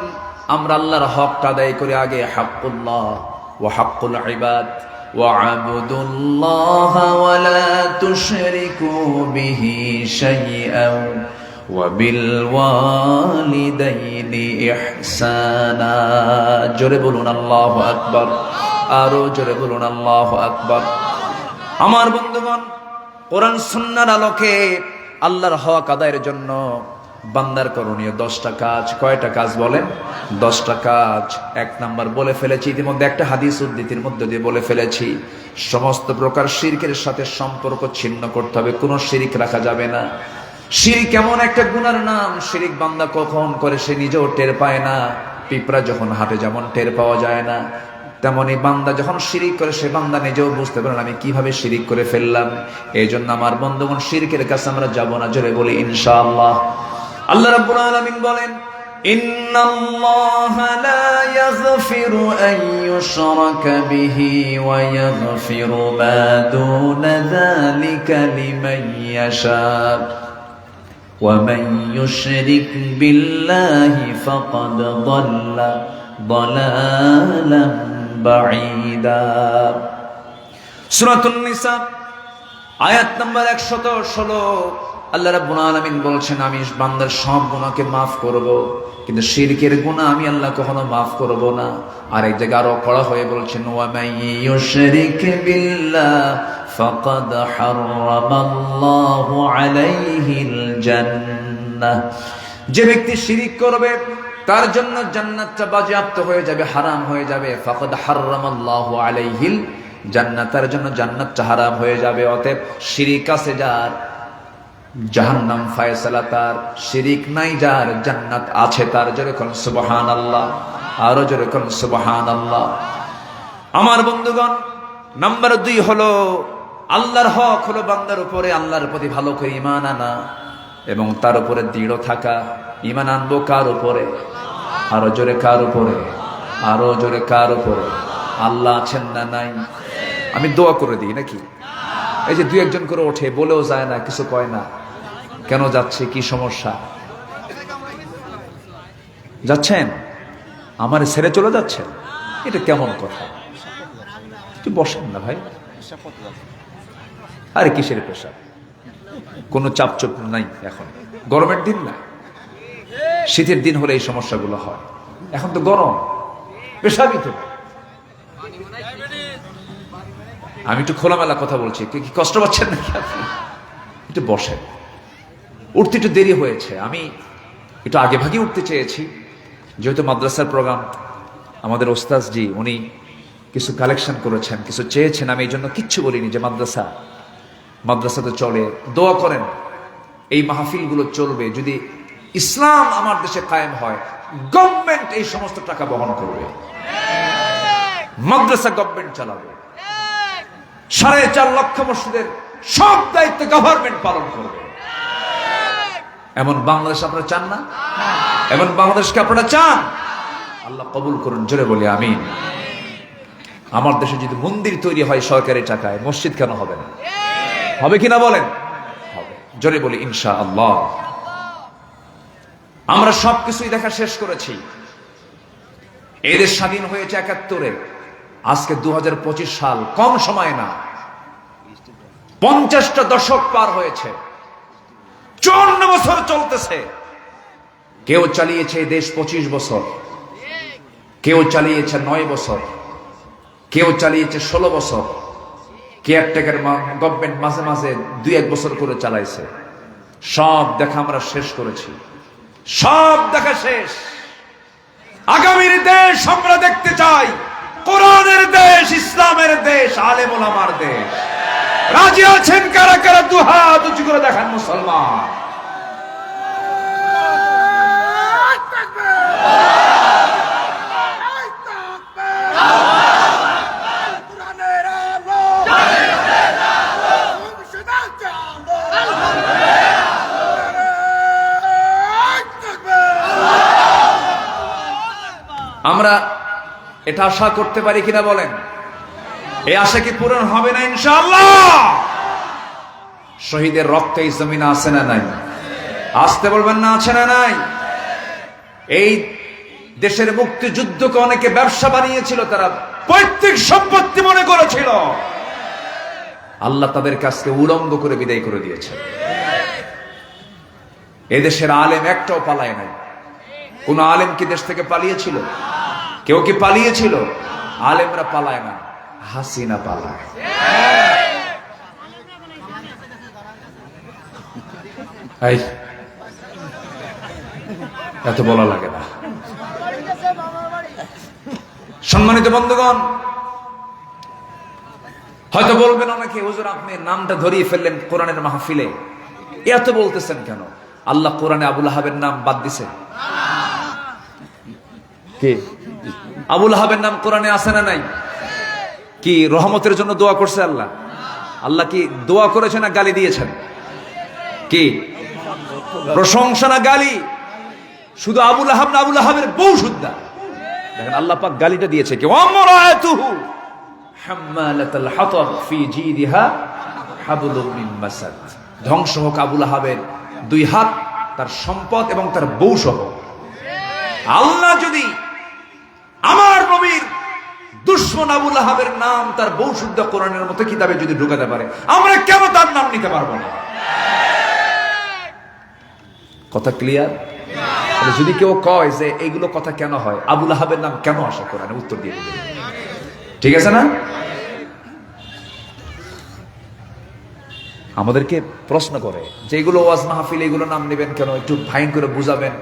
আমরা আল্লাহর হকটা আদায় করে আগে হাক্কুল্লাহ ওয়া হাক্কুল ইবাদ ওয়া আবুদুল্লাহ ওয়া লা তুশরিকু বিহি শাইআন ওয়া বিল ওয়ালিদাইনি ইহসানা। জোরে বলুন আল্লাহু আকবার। আরো জোরে বলুন আল্লাহু আকবার। আমার বন্ধুগণ, কোরআন সুন্নাহর আলোকে আল্লাহর হক আদায়ের জন্য বান্দার করণীয় 10টা কাজ। কয়টা কাজ বলেন? 10টা কাজ। 1 নাম্বার বলে ফেলেছি ইতিমধ্যে, একটা হাদিস উদ্ধৃতির মধ্যে দিয়ে বলে ফেলেছি, সমস্ত প্রকার শিরকের সাথে সম্পর্ক ছিন্ন করতে হবে, কোনো শিরিক রাখা যাবে না। শিরিক এমন একটা গুনার নাম, শিরিক বান্দা কখন করে সে নিজেও টের পায় না। পিঁপড়া যখন হাঁটে যেমন টের পাওয়া যায় না, তেমনি বান্দা যখন শিরিক করে সে বান্দা নিজেও বুঝতে পারে না আমি কিভাবে শিরিক করে ফেললাম। এই জন্য আমার বন্ধুগণ, শিরকের কাছে আমরা যাব না। জোরে বলি ইনশাআল্লাহ। আল্লাহ রাব্বুল আলামিন বলেন, ইন্নাল্লাহা লা ইয়াগফিরু আন ইউশরাকা বিহি ওয়া ইয়াগফিরু মা দুনা যালিকা লিমান ইয়াশা ওয়া মান ইউশরিক বিল্লাহি ফাকাদ দাল্লা দালালান বাঈদা। সূরাতুন নিসা আয়াত নম্বর 116। আল্লাহ রাব্বুল আলামিন বলছেন আমি বান্দার সব গুনাহকে মাফ করব, কিন্তু শিরকের গুনাহ আমি আল্লাহ কখনো মাফ করব না। আর এক জায়গায় আরো কড়া হয়ে বলছেন ওয়া মান ইউশরিক বিল্লাহ ফাকাদ হারামাল্লাহু আলাইহিল জান্নাহ। যে ব্যক্তি শিরিক করবে তার জন্য জান্নাতটা বাজেয়াপ্ত হয়ে যাবে, হারাম হয়ে যাবে। ফাকাদ হারামাল্লাহু আলাইহিল জান্নাত, তার জন্য জান্নাতটা হারাম হয়ে যাবে। অতএব শিরিক আছে যার, জাহান্নাম ফায়সালা তার, শিরিক নাই যার, জান্নাত আছে তার। জোরে কোন সুবহানাল্লাহ, আরো জোরে কোন সুবহানাল্লাহ। আমার বন্ধুগণ, নাম্বার 2 হলো আল্লাহর হক হলো বান্দার উপরে আল্লাহর প্রতি ভালো করে ঈমান আনা এবং তার উপরে দৃঢ় থাকা। ঈমান আনবো কার উপরে? আরো জোরে কার উপরে? আরো জোরে কার উপরে? আল্লাহ আছেন না নাই? আমি দোয়া করে দিই নাকি? এই যে 2-1 করে ওঠে, বলেও যায় না, কিছু কয় না, কেন যাচ্ছে, কি সমস্যা? যাচ্ছেন আমার ছেড়ে চলে যাচ্ছেন, এটা কেমন কথা? একটু বসেন না ভাই। আরে কিসের পেশা? কোনো চাপচুপ নাই। এখন গরমের দিন না, শীতের দিন হলে এই সমস্যাগুলো হয়। এখন তো গরম, পেশাবই তো। আমি একটু খোলামেলা কথা বলছি, কি কষ্ট পাচ্ছেন নাকি আপনি? একটু বসেন। উঠতে একটু দেরি হয়েছে, আমি একটু আগে ভাগে উঠতে চেয়েছি, যেহেতু মাদ্রাসার প্রোগ্রাম। আমাদের ওস্তাদজি উনি কিছু কালেকশন করেছেন, কিছু চেয়েছেন, আমি এই জন্য কিচ্ছু বলিনি যে মাদ্রাসা তো চলে। দোয়া করেন এই মাহফিলগুলো চলবে। যদি ইসলাম আমার দেশে কায়েম হয়, গভর্নমেন্ট এই সমস্ত টাকা বহন করবে, মাদ্রাসা গভর্নমেন্ট চালাবে, 4.5 লক্ষ মসজিদের সব দায়িত্ব গভর্নমেন্ট পালন করবে। এমন বাংলাদেশ আপনারা চান না? এমন বাংলাদেশকে আপনারা চান? আল্লাহ কবুল করুন, জোরে বলি আমিন। আমার দেশে যদি মন্দির তৈরি হয় সরকারি টাকায়, মসজিদ কেন হবে না? হবে কিনা বলেন? হবে। জোরে বলি ইনশাআল্লাহ। আমরা সবকিছুই দেখা শেষ করেছি। এই দেশ স্বাধীন হয়েছে 71-এ, আজকে 2025 সাল, কম সময় না, 50টা দশক পার হয়েছে, 54 বছর চলতেছে। কেউ চালিয়েছে এই দেশ 25 বছর, কেউ চালিয়েছে 9 বছর, কেউ চালিয়েছে 16 বছর, কেয়ারটেকার গভর্নমেন্ট মাঝে মাঝে 2-1 বছর করে চালাইছে। সব দেখা আমরা শেষ করেছি, সব দেখা শেষ। আগামীর দেশ আমরা দেখতে চাই কোরআনের দেশ, ইসলামের দেশ, আলেম ওলামার দেশ। রাজি আছেন কারা কারা? দুহাত উঁচু করে দেখান মুসলমান। আমরা এটা আশা করতে পারি কিনা বলেন? এই আশা কি পূরণ হবে না ইনশাআল্লাহ? শহীদের রক্ত এই জমিনে আছে না নাই? আসতে বলবেন না, আছে না নাই? এই দেশের মুক্তিযুদ্ধকে অনেকে ব্যবসা বানিয়েছিল, তারা পৈতৃক সম্পত্তি মনে করেছিল। আল্লাহ তাদের কাছে উলঙ্গ করে বিদায় করে দিয়েছে। এদেশের আলেম একটাও পালায় নাই। কোন আলেম কি দেশ থেকে পালিয়েছিল? কেউ কি পালিয়েছিল? আলেমরা পালায় না, হাসিনা পালায়। এই এত বলা লাগে না। সম্মানিত বন্ধুগণ, হয়তো বলবেন অনেকে, হুজুর আপনি নামটা ধরিয়ে ফেললেন কোরআনের মাহফিলে, এত বলতেছেন কেন? আল্লাহ কোরআনে আবুল আহাবের নাম বাদ দিছে? কি আবুল আহাবের নাম কোরআনে আছে না নাই? কি রহমতের জন্য দোয়া করছে আল্লাহ? আল্লাহ কি দোয়া করেছে না গালি দিয়েছেন? কি প্রশংসা না গালি? শুধু আবুল আহাব না, আবুল আহাবের বউ সুদ্ধা। দেখেন আল্লাহ পাক গালিটা দিয়েছে কি? ওয়ামরাতুহু হাম্মালাতাল হাতাব ফি জিদিহা হাবলুম মিন মাসাদ। ধ্বংস হোক আবুল আহাবের 2 হাত, তার সম্পদ এবং তার বউ সহ। আল্লাহ যদি আমার নবীর দুশমন আবুল আহাবের নাম তার বউ শুদ্ধ কোরআনের মতো কিতাবে যদি ঢুকাতে পারে, আমরা কেন তার নাম নিতে পারবো না? কথা ক্লিয়ার? যদি কেউ কয় যে এইগুলো কথা কেন হয়, আবুল আহাবের নাম কেন আসে কোরআনে, উত্তর দিয়ে দেবে। ঠিক আছে না? আমাদেরকে প্রশ্ন করে যে এগুলো ওয়াজ মাহফিল, এগুলো নাম নেবেন কেন, একটু ফাইন করে বুঝাবেন,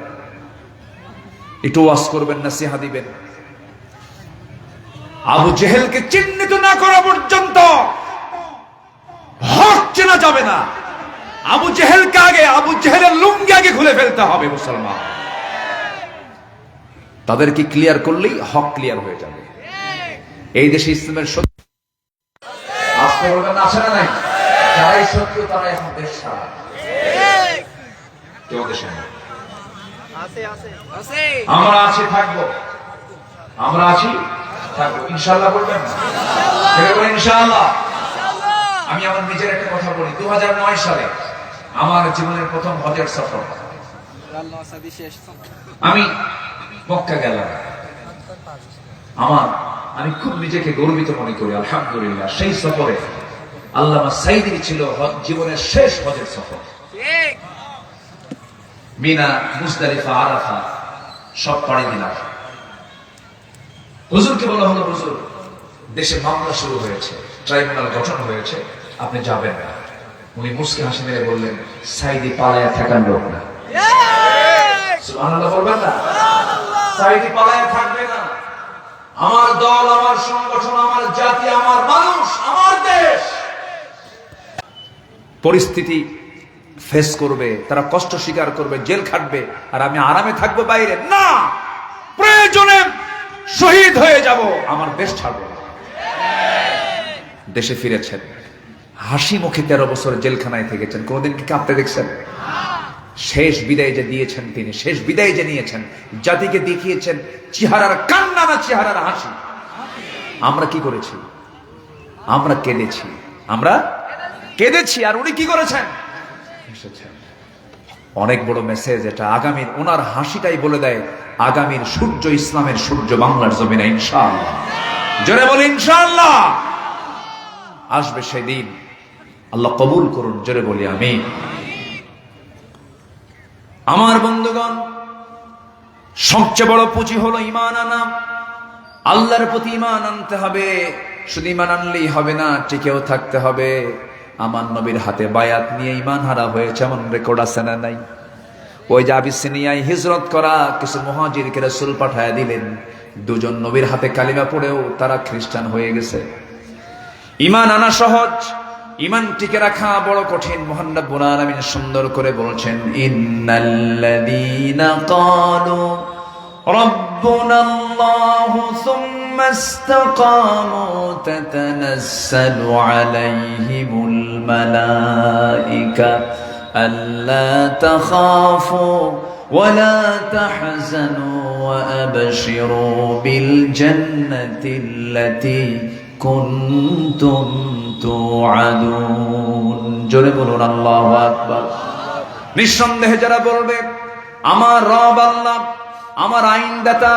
একটু ওয়াজ করবেন, নসিহত দিবেন। আবু জেহেলকে চিহ্নিত না করা পর্যন্ত হক চেনা যাবে না। আবু জেহেলকে আগে, আবু জেহেলের লুঙ্গি আগে খুলে ফেলতে হবে মুসলমান। তাদেরকে ক্লিয়ার করলেই হক ক্লিয়ার হয়ে যাবে। এই দেশে ইসলামের সত্য আসতে বলবেন, আছে না নাই? যারাই সত্য তারা এখন দেশ ছাড়া, কেউ দেশে নেই। আমরা আছি, থাকবো, আমরা আছি, থাকবো, ইনশাআল্লাহ বলবেন না? ইনশাআল্লাহ। আমি আমার নিজের একটা কথা বলি, 2009 সালে আমার জীবনের প্রথম হজের সফর। আমি মক্কা গেলাম। আমি খুব নিজেকে গর্বিত মনে করি, আলহামদুলিল্লাহ। সেই সফরে আল্লামা সাইদির ছিল জীবনের শেষ হজের সফর। মিনা, মুজদালিফা, আরাফা সব পাড়ি দিলাম। হুজুরকে বলা হলো, হুজুর দেশে মামলা শুরু হয়েছে, ট্রাইব্যুনাল গঠন হয়েছে, আপনি যাবেন না। উনি মুস্কি হাসি মেরে বললেন, সাইদি পালায়া থাকার লোক না। সুবহানাল্লাহ বলবেন না? সাইদি পালায়া থাকবে না। আমার দল, আমার সংগঠন, আমার জাতি, আমার মানুষ, আমার দেশ পরিস্থিতি ফেস করবে, তারা কষ্ট স্বীকার করবে, জেল খাটবে, আর আমি আরামে থাকবো বাইরে না। প্রয়োজনে শহীদ হয়ে যাব, আমার দেশ ছাড়বো না। দেশে ফিরেছেন, হাসি মুখে 13 বছর জেলখানায় থেকেছেন, কোনদিন কি কাঁপতে দেখছেন? শেষ বিদায় যে দিয়েছেন তিনি, শেষ বিদায় যে নিয়েছেন, জাতিকে দেখিয়েছেন চেহারার কান্না না চেহারার হাসি। আমরা কি করেছি? আমরা কেঁদেছি, আমরা কেঁদেছি। আর উনি কি করেছেন? এসেছেন। অনেক বড় মেসেজ এটা। আগামীর ওনার হাসিটাই বলে দেয় আগামীর সূর্য, ইসলামের সূর্য বাংলার জমিনে ইনশাআল্লাহ। জোরে বলি ইনশাআল্লাহ। আসবে সেই দিন, আল্লাহ কবুল করুন। জোরে বলি আমিন। আমার বন্ধুগণ, সবচেয়ে বড় পুঁজি হলো ঈমান আনা। আল্লাহর প্রতি ঈমান আনতে হবে। শুধু ঈমান আনলেই হবে না, টিকেও থাকতে হবে। আমার নবীর হাতে বায়াত নিয়ে ঈমান হারা হয়েছে এমন রেকর্ড আছে না নাই? ওই যে আবিসিনিয়ায় হিজরত করা কিছু মুহাজিরকে রাসূল পাঠায় দিলেন, দুজন নবীর হাতে কালিমা পড়েও তারা খ্রিস্টান হয়ে গেছে। ঈমান আনা সহজ, ঈমান টিকে রাখা বড় কঠিন। মহান রব্বুল আলামিন সুন্দর করে বলছেন, ইন্নাল্লাযীনা ক্বালু রাব্বুনাল্লাহু সুম্মা ইসতাকামু তাতানাজ্জালু আলাইহিমুল মালায়েকা আল্লা তাখাফু ওয়া লা তাহজানু ওয়া আবশিরু বিল জান্নাতিল্লাতী কুনতুম তুআদুন। জোরে বলুন আল্লাহু আকবার। নিঃসন্দেহে যারা বলবে আমার রব আল্লাহ, আমার আইনদাতা,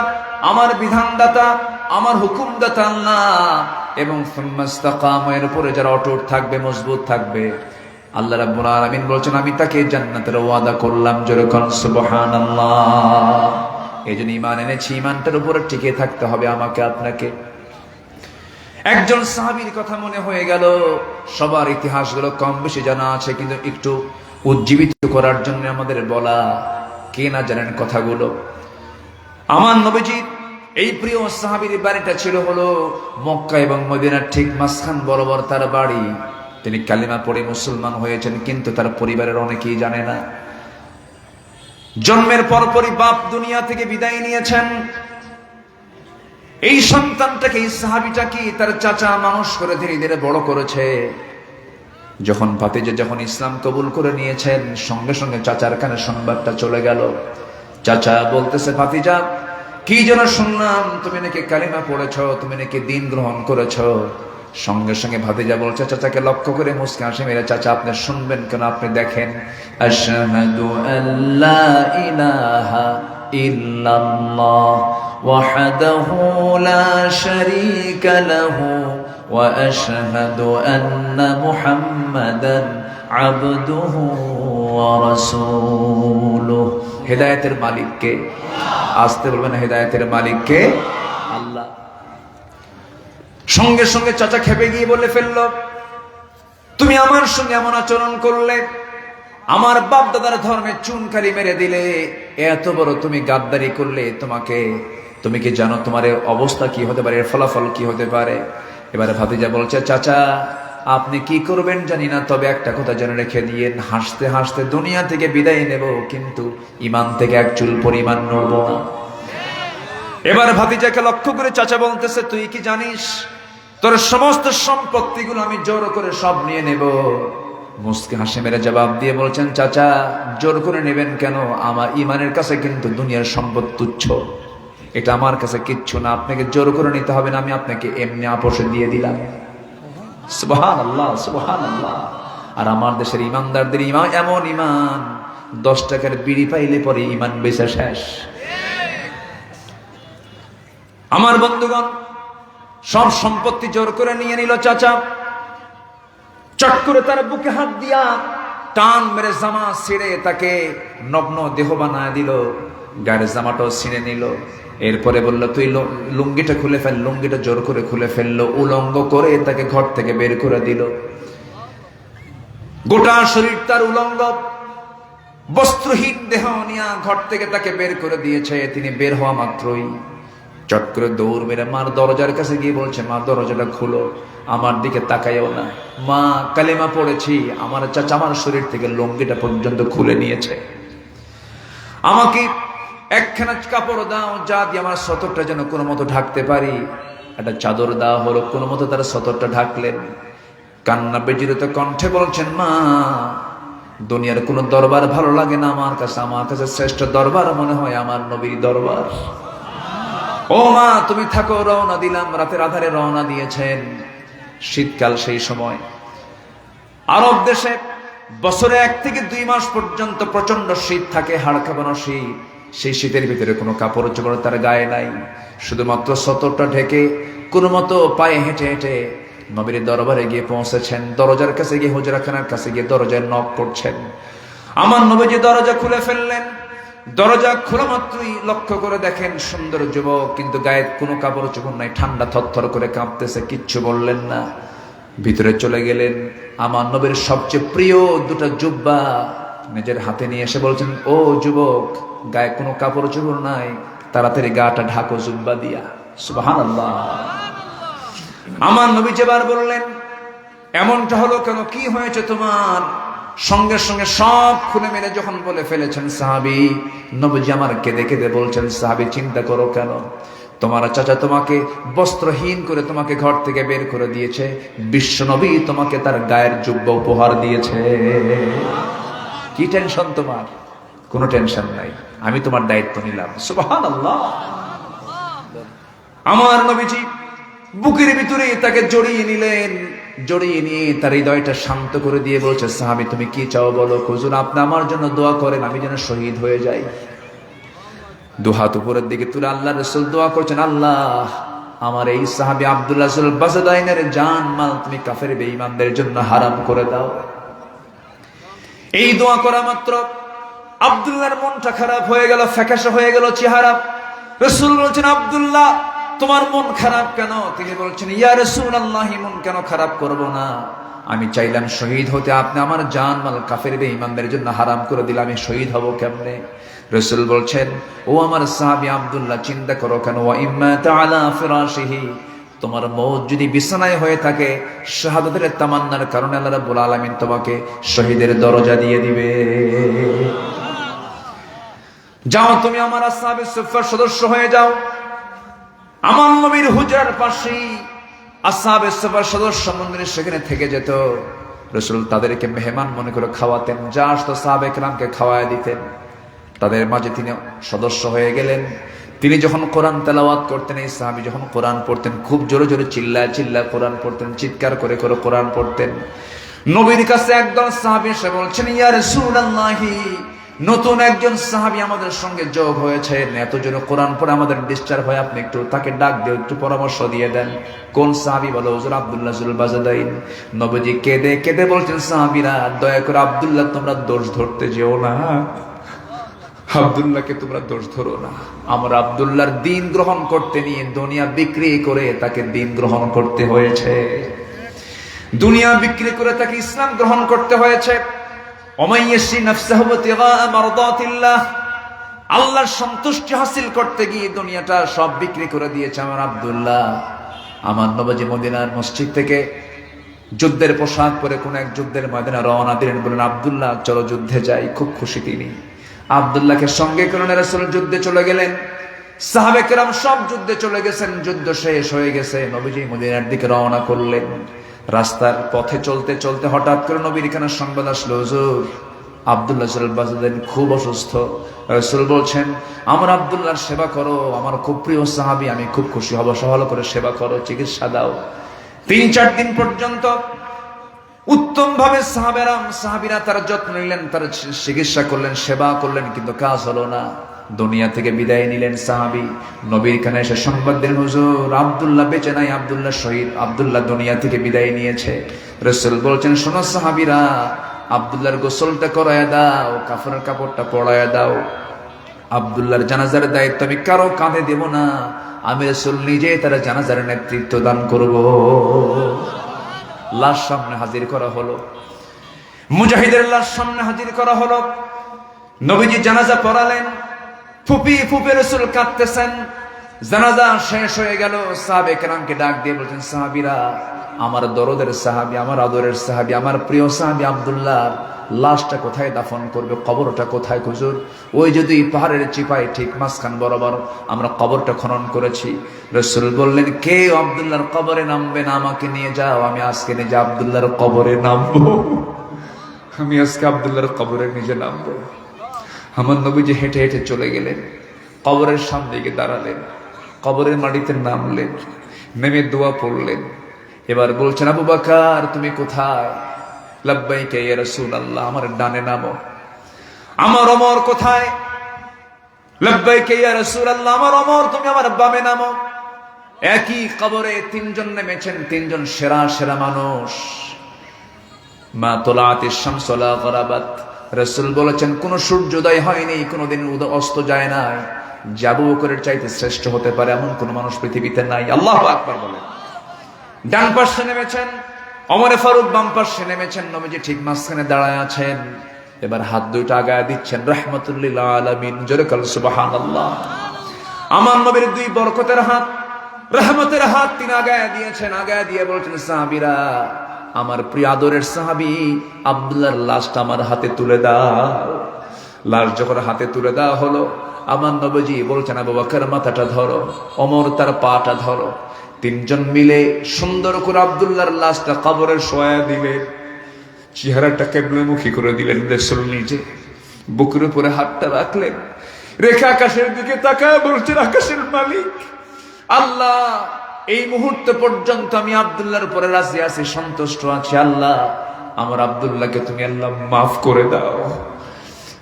আমার বিধানদাতা, আমার হুকুমদাতা আল্লাহ, এবং সুম্মাস্তাকামের উপরে যারা অটুট থাকবে, মজবুত থাকবে, আল্লাহ রাব্বুল আলামিন বলছেন আমি তাকে জান্নাতের ওয়াদা করলাম। জোরে কোন সুবহানাল্লাহ। এইজন্য ঈমান এনেছি, ঈমানটার উপরে টিকে থাকতে হবে আমাকে আপনাকে। একজন সাহাবীর কথা মনে হয়ে গেল। সবার ইতিহাসগুলো কম বেশি জানা আছে, কিন্তু একটু উজ্জীবিত করার জন্য আমাদের বলা। কে না জানেন কথাগুলো? আমার নবীজির এই প্রিয় সাহাবীর বাড়িটা ছিল হলো মক্কা এবং মদিনার ঠিক মাঝখান বরাবর তার বাড়ি। তিনি কালিমা পড়ে মুসলমান হয়েছেন, কিন্তু তার পরিবারের অনেকেই জানে না। জন্মের পরপরই বাপ দুনিয়া থেকে বিদায় নিয়েছেন। এই সন্তানটাকে, এই সাহাবীটাকে তার চাচা মানুষ করে ধীরে ধীরে বড় করেছে। যখন ভাতিজা যখন ইসলাম কবুল করে নিয়েছেন, সঙ্গে সঙ্গে চাচার কানে সংবাদটা চলে গেল। চাচা বলতেছে, ভাতিজা কি যেন শুনলাম তুমি নাকি কালিমা পড়েছো, তুমি নাকি দ্বীন গ্রহণ করেছো। সঙ্গে সঙ্গে ভাতিজা বলছে, চাচাকে লক্ষ্য করে মুস্কি হাসি মেরে, চাচা আপনি শুনবেন কেন? আপনি দেখেন, আশহাদু আল্লা ইলাহা ইল্লাল্লাহ ওয়াহদাহু লা শারীকা লাহু وأشهد أن محمدا عبده ورسوله হেদায়েতের মালিক কে? আসতে বলবেন, হেদায়েতের মালিক কে? আল্লাহ। সঙ্গে সঙ্গে চাচা খেপে গিয়ে বলে ফেললো, তুমি আমার সঙ্গে এমন আচরণ করলে, আমার বাপ দাদার ধর্মে চুনকারি মেরে দিলে, এত বড় তুমি গাদ্দারি করলে, তুমি কি জানো তোমার এর অবস্থা কি হতে পারে, এর ফলাফল কি হতে পারে? এবারে ভাতিজা বলছে, চাচা আপনি কি করবেন জানি না, তবে একটা কথা জেনে রেখে দিয়েন, হাসতে হাসতে দুনিয়া থেকে বিদায় নেব, কিন্তু ঈমান থেকে এক চুল পরিমাণ নড়ব না। এবার ভাতিজাকে লক্ষ্য করে চাচা বলতেছে, তুই কি জানিস তোর সমস্ত সম্পত্তিগুলো আমি জোর করে সব নিয়ে নেব? মুস্কি হাসি মেরে জবাব দিয়ে বলছেন, চাচা জোর করে নেবেন কেন? আমার ঈমানের কাছে কিন্তু দুনিয়ার সম্পদ তুচ্ছ, এটা আমার কাছে কিচ্ছু না, আপনাকে জোর করে নিতে হবে না, আমি আপনাকে এমনি আপোষে দিয়ে দিলাম। সুবহানাল্লাহ, সুবহানাল্লাহ। আর আমার দেশের ইমানদারদের ঈমান এমন ঈমান, 10 টাকার বিড়ি পাইলে পরে ঈমান বেচা শেষ। আমার বন্ধুগণ, সব সম্পত্তি জোর করে নিয়ে নিল চাচা। চট করে তার বুকে হাত দিয়া টান মেরে জামা ছিঁড়ে তাকে নগ্ন দেহ বানায় দিল, গায়ের জামাটাও ছিঁড়ে নিল। এরপরে বলল, তুই লুঙ্গিটা খুলে ফেল। লুঙ্গিটা জোর করে খুলে ফেললো, উলঙ্গ করে তাকে ঘর থেকে বের করে দিল। গোটা শরীর তার উলঙ্গ, বস্ত্রহীন দেহ নিয়ে ঘর থেকে তাকে বের করে দিয়েছে। তিনি বের হওয়া মাত্রই চট করে দৌড় মেরে মার দরজার কাছে গিয়ে বলছে, মা দরজাটা খুলো, আমার দিকে তাকাইও না, মা কালেমা পড়েছি। আমার চাচা আমার শরীর থেকে লুঙ্গিটা পর্যন্ত খুলে নিয়েছে, আমাকে একখানা কাপড় দাও, যা দিয়ে আমার সতরটা যেন কোনো মতো ঢাকতে পারি। একটা চাদর দেওয়া হলো, কোনো মতো তার সতরটা ঢাকলেন। কান্না বেজিরত কণ্ঠে বলছেন, মা দুনিয়ার কোনো দরবার ভালো লাগে না আমার কাছে শ্রেষ্ঠ দরবার মনে হয় আমার নবীর দরবার। ও মা তুমি থাকো, রওনা দিলাম। রাতের আধারে রওনা দিয়েছেন। শীতকাল সেই সময় আরব দেশে বছরে 1 থেকে 2 মাস পর্যন্ত প্রচন্ড শীত থাকে, হাড় কাঁপানো শীত। সেই শীতের ভিতরে কোনো কাপড় চোপড় তার গায়ে নাই, শুধুমাত্র সতরটা ঢেকে কোনো মতো পায়ে হেঁটে হেঁটে নবীর দরবারে গিয়ে পৌঁছেছেন। দরজার কাছে গিয়ে, হুজরাখানার কাছে গিয়ে দরজায় নক করছেন। আমার নবীজি দরজা খুলে ফেললেন। দরজা খোলা মাত্রই লক্ষ্য করে দেখেন সুন্দর যুবক, কিন্তু গায়ে কোনো কাপড় চোপড় নাই, ঠান্ডা থরথর করে কাঁপতেছে। কিচ্ছু বললেন না, ভিতরে চলে গেলেন। আমার নবীর সবচেয়ে প্রিয় 2টা জুব্বা নিজের হাতে নিয়ে এসে বলছেন, ও যুবক, গায়ে কোনো কাপড় চোপড় নাই, তাড়াতাড়ি গাটা ঢাকো জুব্বা দিয়া। সুবহানাল্লাহ। আমার নবী যেবার বললেন, এমনটা হলো কেন, কি হয়েছে তোমার? সঙ্গে সঙ্গে সব খুলে মেলে যখন বলে ফেলেছেন সাহাবী, নবীজি আমার কেঁদে কেঁদে বলছেন, সাহাবী চিন্তা করো কেন, তোমার চাচা তোমাকে বস্ত্রহীন করে তোমাকে ঘর থেকে বের করে দিয়েছে, বিশ্ব নবী তোমাকে তার গায়ের জুব্বা উপহার দিয়েছে। কি টেনশন তোমার? কোনো টেনশন নাই, আমি তোমার দায়িত্ব নিলাম। সুবহানাল্লাহ। আমার নবীজি বুকের ভিতরে তাকে জড়িয়ে নিলেন। জড়িয়ে নিয়ে তার হৃদয়টা শান্ত করে দিয়ে বলছে, সাহাবী তুমি কি চাও বলো। হুজুর আপনি আমার জন্য দোয়া করেন, আমি যেন শহীদ হয়ে যাই। 2 হাত উপরের দিকে তুলে আল্লাহ রাসূল দোয়া করছেন, আল্লাহ আমার এই সাহাবী আব্দুল্লাহ আল বাজদাইনের জান মাল তুমি কাফের বেঈমানদের জন্য হারাম করে দাও। এই দোয়া করা মাত্র আব্দুল্লাহর মনটা খারাপ হয়ে গেল, ফ্যাকাশে হয়ে গেল চেহারা। রাসূল বলছেন, আব্দুল্লাহ তোমার মন খারাপ কেন? তিনি বলছেন, ইয়া রাসূলুল্লাহ মন কেন খারাপ করব না, আমি চাইলাম শহীদ হতে, আপনি আমার জান মাল কাফের বেঈমানদের জন্য হারাম করে দিলে আমি শহীদ হব কেমনে? রাসূল বলছেন, ও আমার সাহাবী আব্দুল্লাহ চিন্তা করো কেন, ওয়া ইম্মা তাআলা ফিরাশিহি, তোমার মওত যদি বিছানায় হয়ে থাকে, শাহাদাতের তামান্নার কারণে আল্লাহ রাব্বুল আলামিন তোমাকে শহীদের দরজা দিয়ে দিবে। যাও তুমি আমার আসহাবে সুফফার সদস্য হয়ে যাও। আমার নবীর হুজরার পাশেই আসহাবে সুফফার সদস্য মন্দিরে সেখানে থেকে যেত। রাসূল তাদেরকে মেহমান মনে করে খাওয়াতেন, যা আসতো সাহাবে কেরামকে খাওয়ায় দিতেন। তাদের মাঝে তিনি সদস্য হয়ে গেলেন। তিনি যখন কোরআন তেলাওয়াত করতেন, এই সাহাবী যখন কোরআন পড়তেন, খুব জোরে জোরে চিল্লায় চিল্লায় কোরআন পড়তেন, চিৎকার করে করে কোরআন পড়তেন। নবীর কাছে একদল সাহাবী এসে বলছেন, ইয়া রাসূলুল্লাহ নতুন একজন সাহাবী আমাদের সঙ্গে যোগ হয়েছেন, এত জোরে কোরআন পড়ে আমাদের ডিস্টার্ব হয়, আপনি একটু তাকে ডাক দিয়ে একটু পরামর্শ দিয়ে দেন। কোন সাহাবী? বলো হুজুর আব্দুল্লাহ জুল বাজাদাইন। নবীজি কেঁদে কেঁদে বলছেন, সাহাবীরা দয়া করে আব্দুল্লাহ তোমরা দোষ ধরতে যেও না, আব্দুল্লাহকে তোমরা দোষ ধরো না। আমরা আব্দুল্লাহর দিন গ্রহণ করতে নিয়ে দুনিয়া বিক্রি করে তাকে দিন গ্রহণ করতে হয়েছে, দুনিয়া বিক্রি করে তাকে ইসলাম গ্রহণ করতে হয়েছে। আল্লাহর সন্তুষ্টি হাসিল করতে গিয়ে দুনিয়াটা সব বিক্রি করে দিয়েছে আমার আব্দুল্লাহ। আমার নবী মদিনার মসজিদ থেকে যুদ্ধের পোশাক পরে কোন এক যুদ্ধের ময়দানে রওনা দিলেন, বলেন আব্দুল্লাহ চলো যুদ্ধে যাই। খুব খুশি তিনি, আব্দুল্লাহকে সঙ্গে করে রাসূল যুদ্ধে চলে গেলেন। সাহাবে কেরাম সব যুদ্ধে চলে গেছেন, যুদ্ধ শেষ হয়ে গেছে, নবীজি মদিনার দিকে রওনা করলেন। রাস্তার পথে চলতে চলতে হঠাৎ করে নবীর এখানে সংবাদ আসলো, হুজুর আব্দুল্লাহ জুল বাজাদাইন খুব অসুস্থ। রাসূল বলছেন, আমার আব্দুল্লাহর সেবা করো, আমার খুব প্রিয় সাহাবী, আমি খুব খুশি হব, ভালো করে সেবা করো, চিকিৎসা দাও। 3-4 দিন পর্যন্ত উত্তম ভাবে সাহাবীরা তার যত্ন নিলেন, তার চিকিৎসা করলেন, সেবা করলেন, কিন্তু কাজ হলো না। দুনিয়া থেকে বিদায় নিলেন সাহাবী। নবীর কানে এসে সংবাদ দিলেন, হুজুর আব্দুল্লাহ বেঁচে নাই, আব্দুল্লাহ শহীদ, আব্দুল্লাহ দুনিয়া থেকে বিদায় নিয়েছে। রাসূল বলছেন, শোনো সাহাবীরা, আব্দুল্লাহর গোসলটা করায় দাও, কাফনের কাপড়টা পরায় দাও। আব্দুল্লাহর জানাজার দায়িত্ব আমি কারো কাঁধে দেব না, আমি রাসূল নিজে তার জানাজার নেতৃত্ব দান করব। লাশ সামনে হাজির করা হলো, মুজাহিদের লাশ সামনে হাজির করা হলো। নবীজি জানাজা পড়ালেন, ফুপে রাসূল কাঁদতেছেন। জানাজা শেষ হয়ে গেল, সাহাবে কেরামকে ডাক দিয়ে বলছেন, সাহাবীরা, আমার দরদের সাহাবী, আমার আদরের সাহাবী, আমার প্রিয় সাহাবী আব্দুল্লাহ লাশটা কোথায় দাফন করবে, কবরটা কোথায়? হুজুর ওই যদি পাহাড়ের চিপায় ঠিক মাঝখান বরাবর আমরা কবরটা খনন করেছি। রাসূল বললেন, কে আব্দুল্লাহর কবরে নামবে না, আমাকে নিয়ে যাও, আমি আজকে নিজে আব্দুল্লাহর কবরে নামবো, আমি আজকে আব্দুল্লাহর কবরে নিজে নামবো। আমার নবীজি হেঁটে হেঁটে চলে গেলেন, কবরের সামনে গিয়ে দাঁড়ালেন, কবরের মাটিতে নামলেন, নেমে দোয়া পড়লেন। এবার বলছেন, আবু বকর তুমি কোথায়? লাব্বাইকা ইয়া রাসূলুল্লাহ, আমার ডানে নামো। আমার ওমর কোথায়? লাব্বাইকা ইয়া রাসূলুল্লাহ, আমার ওমর তুমি আমার বামে নামো। একই কবরে 3 জন নেমেছেন, 3 জন সেরা সেরা মানুষ। মা তোলাতিশ শামস ওয়ালা গরাবাত, রাসূল বলেছেন কোন সূর্যোদয় হয়নি, কোনদিন অস্ত যায় নাই, আবু বকরের চাইতে শ্রেষ্ঠ হতে পারে এমন কোন মানুষ পৃথিবীতে নাই। আল্লাহু আকবার বলেন। ডান পাশে নেমেছেন ওমর ফারুক, বাম পাশে নেমেছেন নবীজি ঠিক মাঝখানে দাঁড়ায় আছেন। এবার হাত দুইটা আগায় দিচ্ছেন, রাহমাতুল লিল আলামিন, জোরে বল সুবহানাল্লাহ। আমার নবীর 2 বরকতের হাত, রহমতের হাত তিনি আগায় দিয়েছেন। আগায় দিয়ে বলছেন, সাহাবীরা, আমার প্রিয় আদরের সাহাবী আব্দুল্লাহর লাশটা আমার হাতে তুলে দাও। লাশ যখন হাতে তুলে দেওয়া হলো, আমার নবীজি বলছেন, আবু বকর মাথাটা ধরো, ওমর তার পাটা ধরো। 3 জন মিলে সুন্দর করে আব্দুল্লাহর লাশটা কবরে শোয়া দিলেন। চেহারাটা কিবলামুখী করে দিলেন। রাসূল নিজে বুকের উপরে হাতটা রাখলেন, রেখে আকাশের দিকে তাকায় বলছেন, আকাশের মালিক আল্লাহ, এই মুহূর্ত পর্যন্ত আমি আব্দুল্লাহর উপরে রাজি আছি, সন্তুষ্ট আছি। আল্লাহ, আমার আব্দুল্লাহকে তুমি আল্লাহ মাফ করে দাও।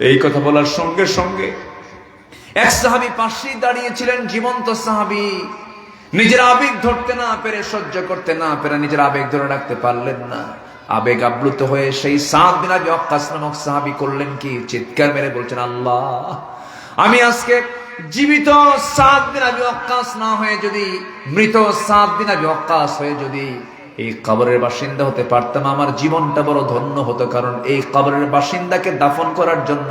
এই কথা বলার সঙ্গে সঙ্গে এক সাহাবী পাশেই দাঁড়িয়েছিলেন, জীবন্ত সাহাবী, নিজের আবেগ ধরতে না পেরে, সহ্য করতে না পেরে নিজের আবেগ ধরে রাখতে পারলেন না। আবেগ আপ্লুত হয়ে সেই সাদ বিন আবি ওয়াক্কাস নামক সাহাবী করলেন কি, চিৎকার মেরে বলছেন, আল্লাহ, আমি আজকে জীবিত সাদ বিন আবি ওয়াক্কাস না হয়ে যদি মৃত সাদ বিন আবি ওয়াক্কাস হয়ে যদি এই কবরের বাসিন্দা হতে পারতাম, আমার জীবনটা বড় ধন্য হতো। কারণ এই কবরের বাসিন্দাকে দাফন করার জন্য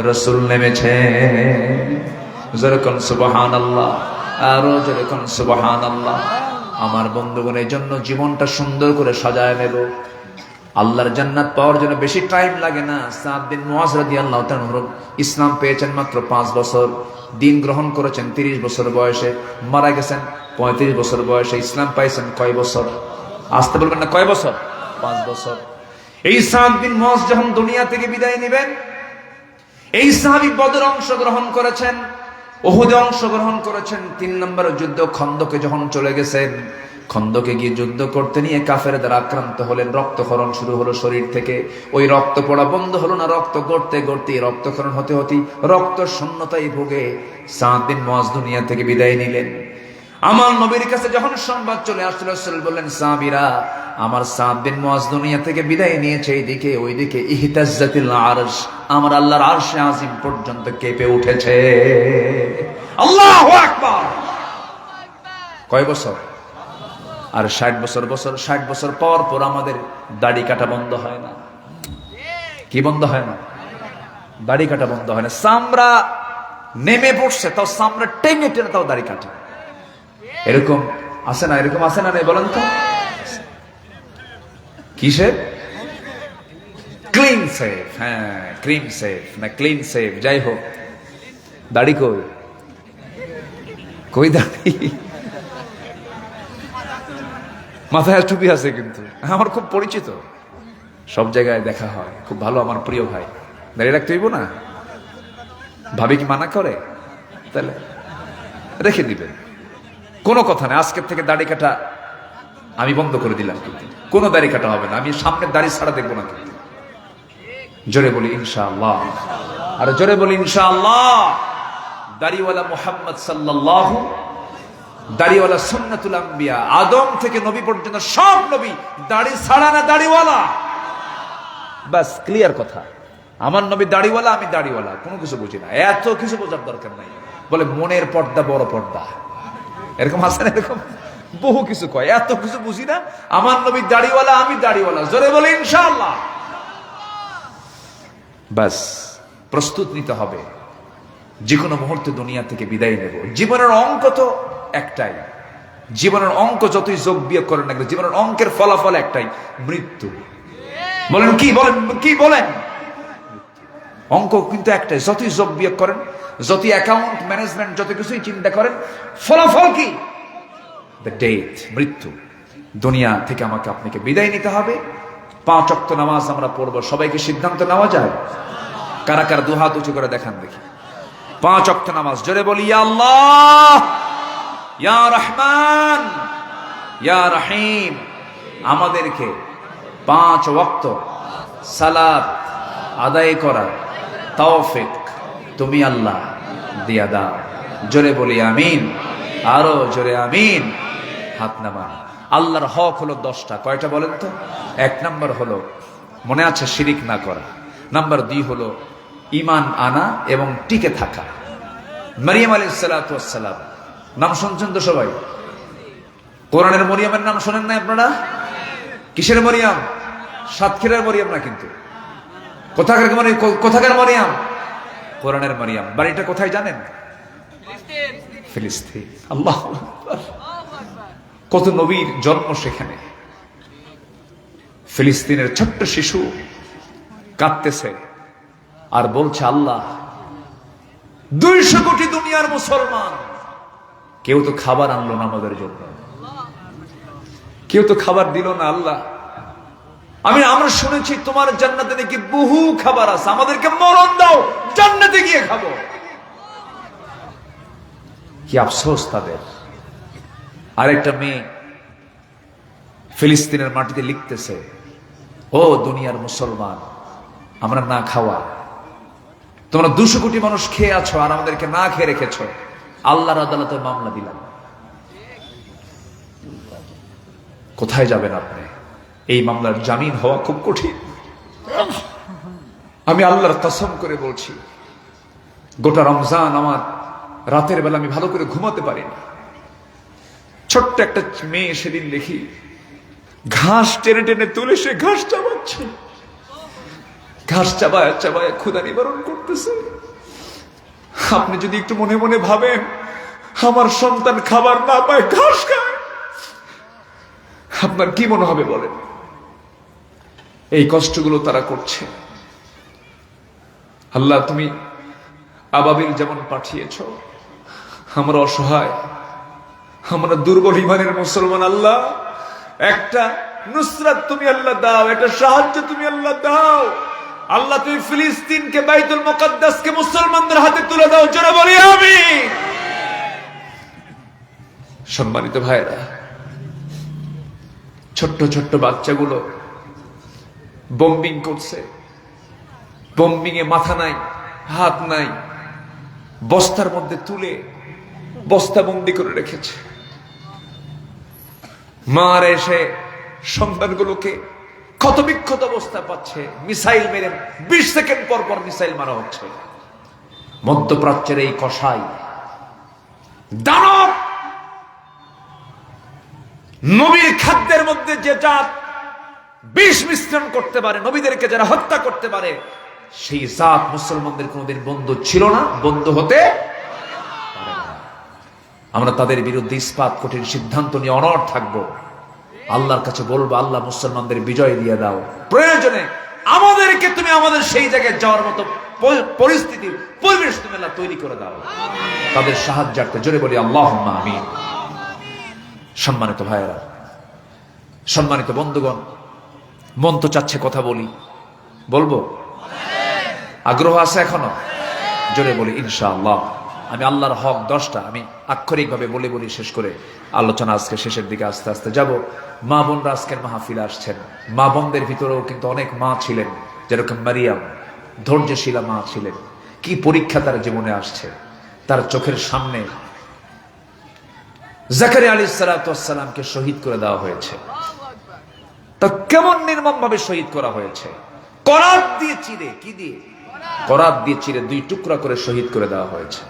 রাসূল নেমেছেন। যেরকম সুবহানাল্লাহ, আরো যেরকম সুবহানাল্লাহ। আমার বন্ধুগণ, এই জন্য জীবনটা সুন্দর করে সাজায় নেব। আল্লাহর জান্নাত পাওয়ার জন্য বেশি টাইম লাগে না। সাদ বিন মুআজ রাদিয়াল্লাহু তাআলা ইসলাম পেয়েছেন মাত্র 5 বছর, দিন গ্রহণ করেছেন 30 বছর বয়সে, মারা গেছেন 35 বছর বয়সে। ইসলাম পাইছেন কয় বছর? আসতে বলবেন না, কয় বছর? 5 বছর। এই সাদ বিন মুআজ যখন দুনিয়া থেকে বিদায় নেবেন, এই সাহাবী বদরে অংশগ্রহণ করেছেন, উহুদে অংশগ্রহণ করেছেন, 3 নম্বর যুদ্ধ খন্দকে যখন চলে গেছেন, খন্দকে গিয়ে যুদ্ধ করতে নিয়ে কাফের দ্বারা আক্রান্ত হলেন, রক্তক্ষরণ শুরু হলো শরীর থেকে। ওই রক্ত পড়া বন্ধ হলো না, রক্ত গড়তে গড়তে রক্তক্ষরণ হতে হতে রক্ত শূন্যতায় ভোগে সাদ বিন মুআজ দুনিয়া থেকে বিদায় নিলেন। আমার নবীর কাছে যখন সংবাদ চলে আসলো, রাসূল বললেন, সাহাবীরা, আমার সাদ বিন মুআজ দুনিয়া থেকে বিদায় নিয়েছে। এইদিকে ওইদিকে ইহতাজ্জাতিল আরশ, আমার আল্লাহর আরশে আজিম পর্যন্ত কেঁপে উঠেছে। আল্লাহু আকবার। কয় বছর? আর 60 বছর পর আমাদের দাড়ি কাটা বন্ধ হয় না। কি বন্ধ হয় না? দাড়ি কাটা বন্ধ হয় না। চামড়া নেমে পড়ছে, তাও চামড়া টেনে টেনে তাও দাড়ি কাটে। এরকম আছে না? এরকম আছে না? নেই বলেন তো। কিসে? Clean save. হ্যাঁ, ক্রিম সেভ না ক্লিন সেভ, যাই হোক। দাড়ি কই? কই দাড়ি? মাথায় টুপি আছে, কিন্তু আমার খুব পরিচিত, সব জায়গায় দেখা হয়, খুব ভালো, আমার প্রিয় ভাই। দাঁড়িয়ে রাখতে হইব না? ভাবি কি মানা করে? তাহলে রেখে দিবেন, কোনো কথা নেই। আজকের থেকে দাড়ি কাটা আমি বন্ধ করে দিলাম, কিন্তু কোনো দাড়ি কাটা হবে না। আমি সামনের দাড়ি ছাড়া দেখবো না, কিন্তু জোরে বলি ইনশাআল্লাহ। আর জোরে বলি ইনশাআল্লাহ। দাড়িওয়ালা মুহাম্মদ সাল্লাল্লাহু, দাড়িওয়ালা সুন্নাতুল আম্বিয়া, আদম থেকে নবী পর্যন্ত সব নবী দাড়ি ছাড়া না দাড়িওয়ালা। বাস, ক্লিয়ার কথা। আমার নবী দাড়িওয়ালা, আমি দাড়িওয়ালা, কোনো কিছু বুঝি না। এত কিছু বোঝার দরকার নাই। বলে মনের পর্দা বড় পর্দা, এরকম আছে না? এরকম বহু কিছু কয়, এত কিছু বুঝি না। আমার নবী দাড়িওয়ালা, আমি দাড়িওয়ালা, জোরে বলে ইনশাআল্লাহ। বাস, প্রস্তুত নিতে হবে। যে কোনো মুহূর্তে দুনিয়া থেকে বিদায় নেব। জীবনের অঙ্ক তো একটাই, জীবনের অঙ্ক যতই যোগ বিয়োগ করেন না, জীবনের অঙ্কের ফলাফল একটাই, মৃত্যু। বলেন কি? বলেন কি? বলেন। অঙ্ক কিন্তু একটাই, যতই যোগ বিয়োগ করেন, যতই অ্যাকাউন্ট ম্যানেজমেন্ট, যত কিছুই চিন্তা করেন, ফলাফল কি? দ্য ডেথ, মৃত্যু। দুনিয়া থেকে আমাকে আপনাকে বিদায় নিতে হবে। 5 ওয়াক্ত নামাজ আমরা পড়বো। সবাইকে সিদ্ধান্ত নেওয়া যায়? কারা কারা দুহাত উঁচু করে দেখান দেখি। 5 ওয়াক্ত নামাজ, জোরে বলি ইয়া আল্লাহ, ইয়া রহমান, ইয়া রহিম। আমাদেরকে 5 ওয়াক্ত সালাত আদায় করা তৌফিক তুমি আল্লাহ দিয়া দাও। জোরে বলি আমিন, আরো জোরে আমিন। হাত নামান। আল্লাহর হক হলো 10টা। কয়টা বলেন তো? 1 নম্বর হলো, মনে আছে, শিরিক না করা। নাম্বার 2 হলো ঈমান আনা এবং টিকে থাকা। মারিয়াম আলাইহিস সালাতু ওয়াস সালাম, নাম শুনছেন তো সবাই? কোরআনের মরিয়মের নাম শোনেন না আপনারা? কিসের মরিয়ম? সাতক্ষীরার মরিয়ম না, কিন্তু কোথাকার মরিয়ম? কোরআনের মরিয়ম। বাড়িটা কোথায় জানেন? ফিলিস্তিন। আল্লাহু আকবার। কত নবীর জন্ম সেখানে। ফিলিস্তিনের ছোট্ট শিশু কাঁদতেছে আর বলছে, আল্লাহ, 200 কোটি দুনিয়ার মুসলমান, কেউ তো খাবার আনলো না আমাদের জন্য, কেউ তো খাবার দিল না। আল্লাহ, আমরা শুনেছি তোমার জান্নাতে নাকি বহু খাবার আছে, আমাদেরকে মরণ দাও, জান্নাতে গিয়ে খাবো। কি আফসোস তাদের। আরেকটা মেয়ে ফিলিস্তিনের মাটিতে লিখতেছে, ও দুনিয়ার মুসলমান, আমরা না খাওয়া, তোমরা 200 কোটি মানুষ খেয়ে আছো আর আমাদেরকে না খেয়ে রেখেছ। আল্লাহর আদালতে মামলা দিলাম। কোথায় যাবেন আপনি? এই মামলার জামিন হওয়া খুব কঠিন। আমি আল্লাহর কসম করে বলছি, গোটা রমজান আমার রাতের বেলা আমি ভালো করে ঘুমাতে পারিনি। ছোট্ট একটা মেয়ে সেদিন দেখি ঘাস টেনে টেনে তুলে সে ঘাস চাবাচ্ছে, ঘাস চাবায় চাবায় ক্ষুধা নিবারণ করতেছে। আপনি যদি একটু মনে মনে ভাবেন, আমার সন্তান খাবার না পায়, ঘাস খায়, আপনার কি মনে হবে বলেন? এই কষ্টগুলো তারা করছে। আল্লাহ, তুমি আবাবিল যেমন পাঠিয়েছ, আমরা অসহায়, আমরা দুর্বল ইমানের মুসলমান। আল্লাহ, একটা নুসরাত তুমি আল্লাহ দাও, একটা সাহায্য তুমি আল্লাহ দাও। আল্লাহ, তুমি ফিলিস্তিনকে, বাইতুল মুকাদ্দাসকে মুসলমানদের হাতে তুলে দাও। জোরে বলি আমিন। সম্মানিত ভাইরা, ছোট্ট ছোট্ট বাচ্চাগুলো বম্বিং করছে, বম্বিং এ মাথা নাই, হাত নাই, বস্তার মধ্যে তুলে বস্তা বন্দি করে রেখেছে। মার এসে সন্তানগুলোকে ক্ষতবিক্ষত অবস্থা পাচ্ছে, মিসাইল মেরে 20 সেকেন্ড পর পর মিসাইল মারা হচ্ছে। মধ্যপ্রাচ্যের এই কসাই দানব, নবীর খাদ্যের মধ্যে যে জাত বিষ মিশ্রণ করতে পারে, নবীদেরকে যারা হত্যা করতে পারে, সেই জাত মুসলমানদের কোনোদিন বন্ধু ছিল না, বন্ধু হতে পারে না। আমরা তাদের বিরুদ্ধে ইস্পাত কঠিন সিদ্ধান্ত নিয়ে অনড় থাকবো। আল্লাহর কাছে বলবো, আল্লাহ মুসলমানদের বিজয় দিয়ে দাও। প্রয়োজনে আমাদেরকে তুমি আমাদের সেই জায়গায় যাওয়ার মতো পরিস্থিতি, পরিবেশ তুমি আল্লাহ তৈরি করে দাও, তাদের সাহায্যার্থে। জোরে বলি আল্লাহুম্মা আমিন। সম্মানিত ভাইয়েরা, সম্মানিত বন্ধুগণ, মন তো চাচ্ছে কথা বলি, বলবো? আগ্রহ আছে এখনো? জোরে বলি ইনশাআল্লাহ। আমি আল্লাহর হক 10টা আমি আক্ষরিকভাবে বলে বলি শেষ করে আলোচনা আজকে শেষের দিকে আস্তে আস্তে যাব। মা বোনরা আজকের মাহফিলে আসছেন। মা বোনদের ভিতরেও কিন্তু অনেক মা ছিলেন, যেরকম মারিয়াম, ধৈর্যশীলা মা ছিলেন। কি পরীক্ষা তার জীবনে আসছে। তার চোখের সামনে জাকারিয়া আলাইহিস সালাতু ওয়াস সালামকে শহীদ করে দেওয়া হয়েছে। তা কেমন নির্মম ভাবে শহীদ করা হয়েছে? করাত দিয়ে চিরে, কি দিয়ে? করাত দিয়ে চিরে 2 টুকরা করে শহীদ করে দেওয়া হয়েছে।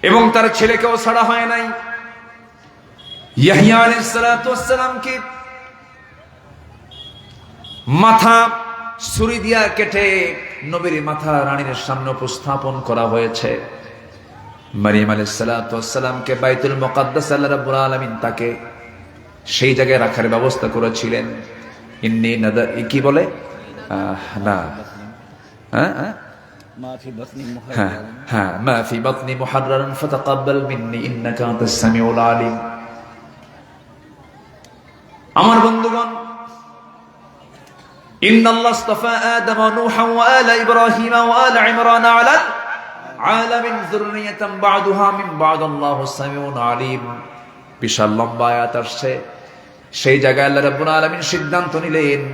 এবং তার ছেলেকেও ছাড়া হয় নাই। ইয়াহইয়া আলাইহিস সালাতু ওয়াস সালামকে মাথা ছুরি দিয়া কেটে নবীর মাথা রানীর সামনে উপস্থাপন করা হয়েছে। মারিয়াম আলাইহিস সালাতু ওয়াস সালামকে বাইতুল মুকাদ্দাস আল্লাহ রাব্বুল আলামিন তাকে সেই জায়গায় রাখার ব্যবস্থা করেছিলেন। ইন্নী নাদা, কি বলে না, ما في بطني হ্যাঁ হ্যাঁ, মা ফি বাতনি মুহাররারান ফাতাকাব্বাল মিন্নি ইন্নাকা আনতাস সামিউল আলিম। আমার বন্ধুগণ, ইন্নাল্লাহ ইসতাফা আদম ওয়া নূহা ওয়া আলা ইব্রাহিম ওয়া আলা ইমরান আলা আলামিন যুররিয়াতান বা'দুহা মিন বা'দ আল্লাহু সামিউন আলিম। বিশাল লম্বা আয়াত আসছে। সেই জায়গায় আল্লাহ রাব্বুল আলামিন সিদ্ধান্ত নিলেন,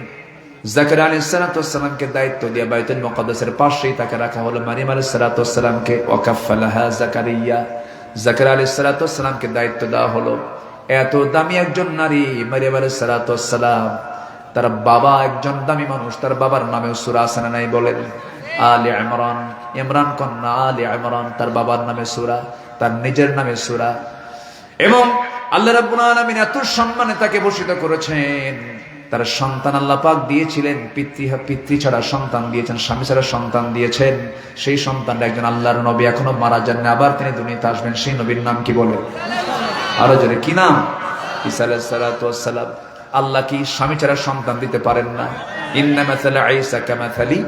জাকারিয়া আলাইহিস সালাতু ওয়াস সালামকে দায়িত্ব দিয়ে বাইতুল মুকাদ্দাসের পাশেই তাকে রাখা হলো। মারিয়াম আলাইহিস সালাতু ওয়াস সালামকে ওয়াকাফালাহা জাকারিয়া, জাকারিয়া আলাইহিস সালাতু ওয়াস সালামকে দায়িত্ব দেওয়া হলো। এত দামি একজন নারী মারিয়াম আলাইহিস সালাতু ওয়াস সালাম, তার বাবা একজন দামি মানুষ, তার বাবার নামেও সূরা আছে না নাই বলেন? আলে ইমরান, ইমরান কন্যা আলে ইমরান, তার বাবার নামে সূরা, তার নিজের নামে সূরা। এবং আল্লাহ রাব্বুল আলামিন এত সম্মানে তাকে ভূষিত করেছেন। তার সন্তান আল্লাহ পাক দিয়েছিলেন, পিতৃ ছাড়া সন্তান দিয়েছেন, স্বামী ছাড়া সন্তান দিয়েছেন। সেই সন্তানটা একজন আল্লাহর নবী, এখনো মারা যান না, আবার তিনি দুনিয়াতে আসবেন। সেই নবীর নাম কি বলে? আরো জোরে কি নাম? ঈসা আলাইহিস সালাতু ওয়াস সালাম। আল্লাহ কি স্বামী ছাড়া সন্তান দিতে পারেন না? ইন্না মাসালা ঈসা কামাসালি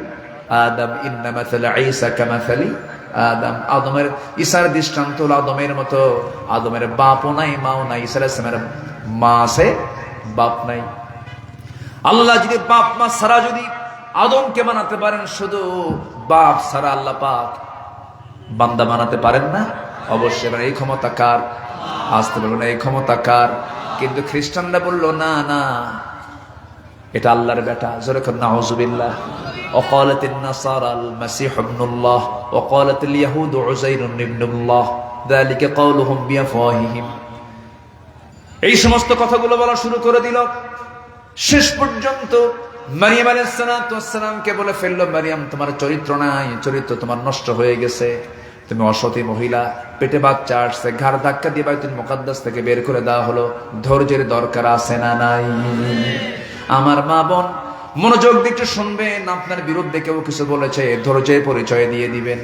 আদম, ইন্না মাসালা ঈসা কামাসালি আদম। আদমের, ঈসার দৃষ্টান্ত হলো আদমের মতো। আদমের বাপও নাই, মাও নাই। ঈসা আলাইহিস সালামের মা আছে, বাপ নাই। আল্লাহ যদি বাপ মা ছাড়া যদি আদমকে বানাতে পারেন, শুধু বাপ ছাড়া আল্লাহ পাক বান্দা বানাতে পারেন না? অবশ্যই। এবার এই ক্ষমতা কার? আসতে বলবো না এই ক্ষমতা কার? কিন্তু খ্রিস্টানরা বললো না না, এটা আল্লাহর বেটা। জোরে করে নাউযুবিল্লাহ। وقالت النصارى المسيح ابن الله وقالت اليهود عزير ابن الله ذلك قولهم بأفواههم। এই সমস্ত কথাগুলো বলা শুরু করে দিল। শেষ পর্যন্ত মারিয়াম আলাইহিস সালাতু ওয়াস সালামকে বলে ফেললো, মারিয়াম তোমার চরিত্র নাই, চরিত্র তোমার নষ্ট হয়ে গেছে, তুমি অসতী মহিলা, পেটে বাচ্চা আসছে। ঘাড় ধাক্কা দিয়ে বাইতুল মুকাদ্দাস থেকে বের করে দেওয়া হলো। ধৈর্যের দরকার আছে না নাই? আমার মা বোন মনোযোগ দিয়ে একটু শুনবেন। আপনার বিরুদ্ধে কেউ কিছু বলেছে, ধৈর্যের পরিচয় দিয়ে দিবেন।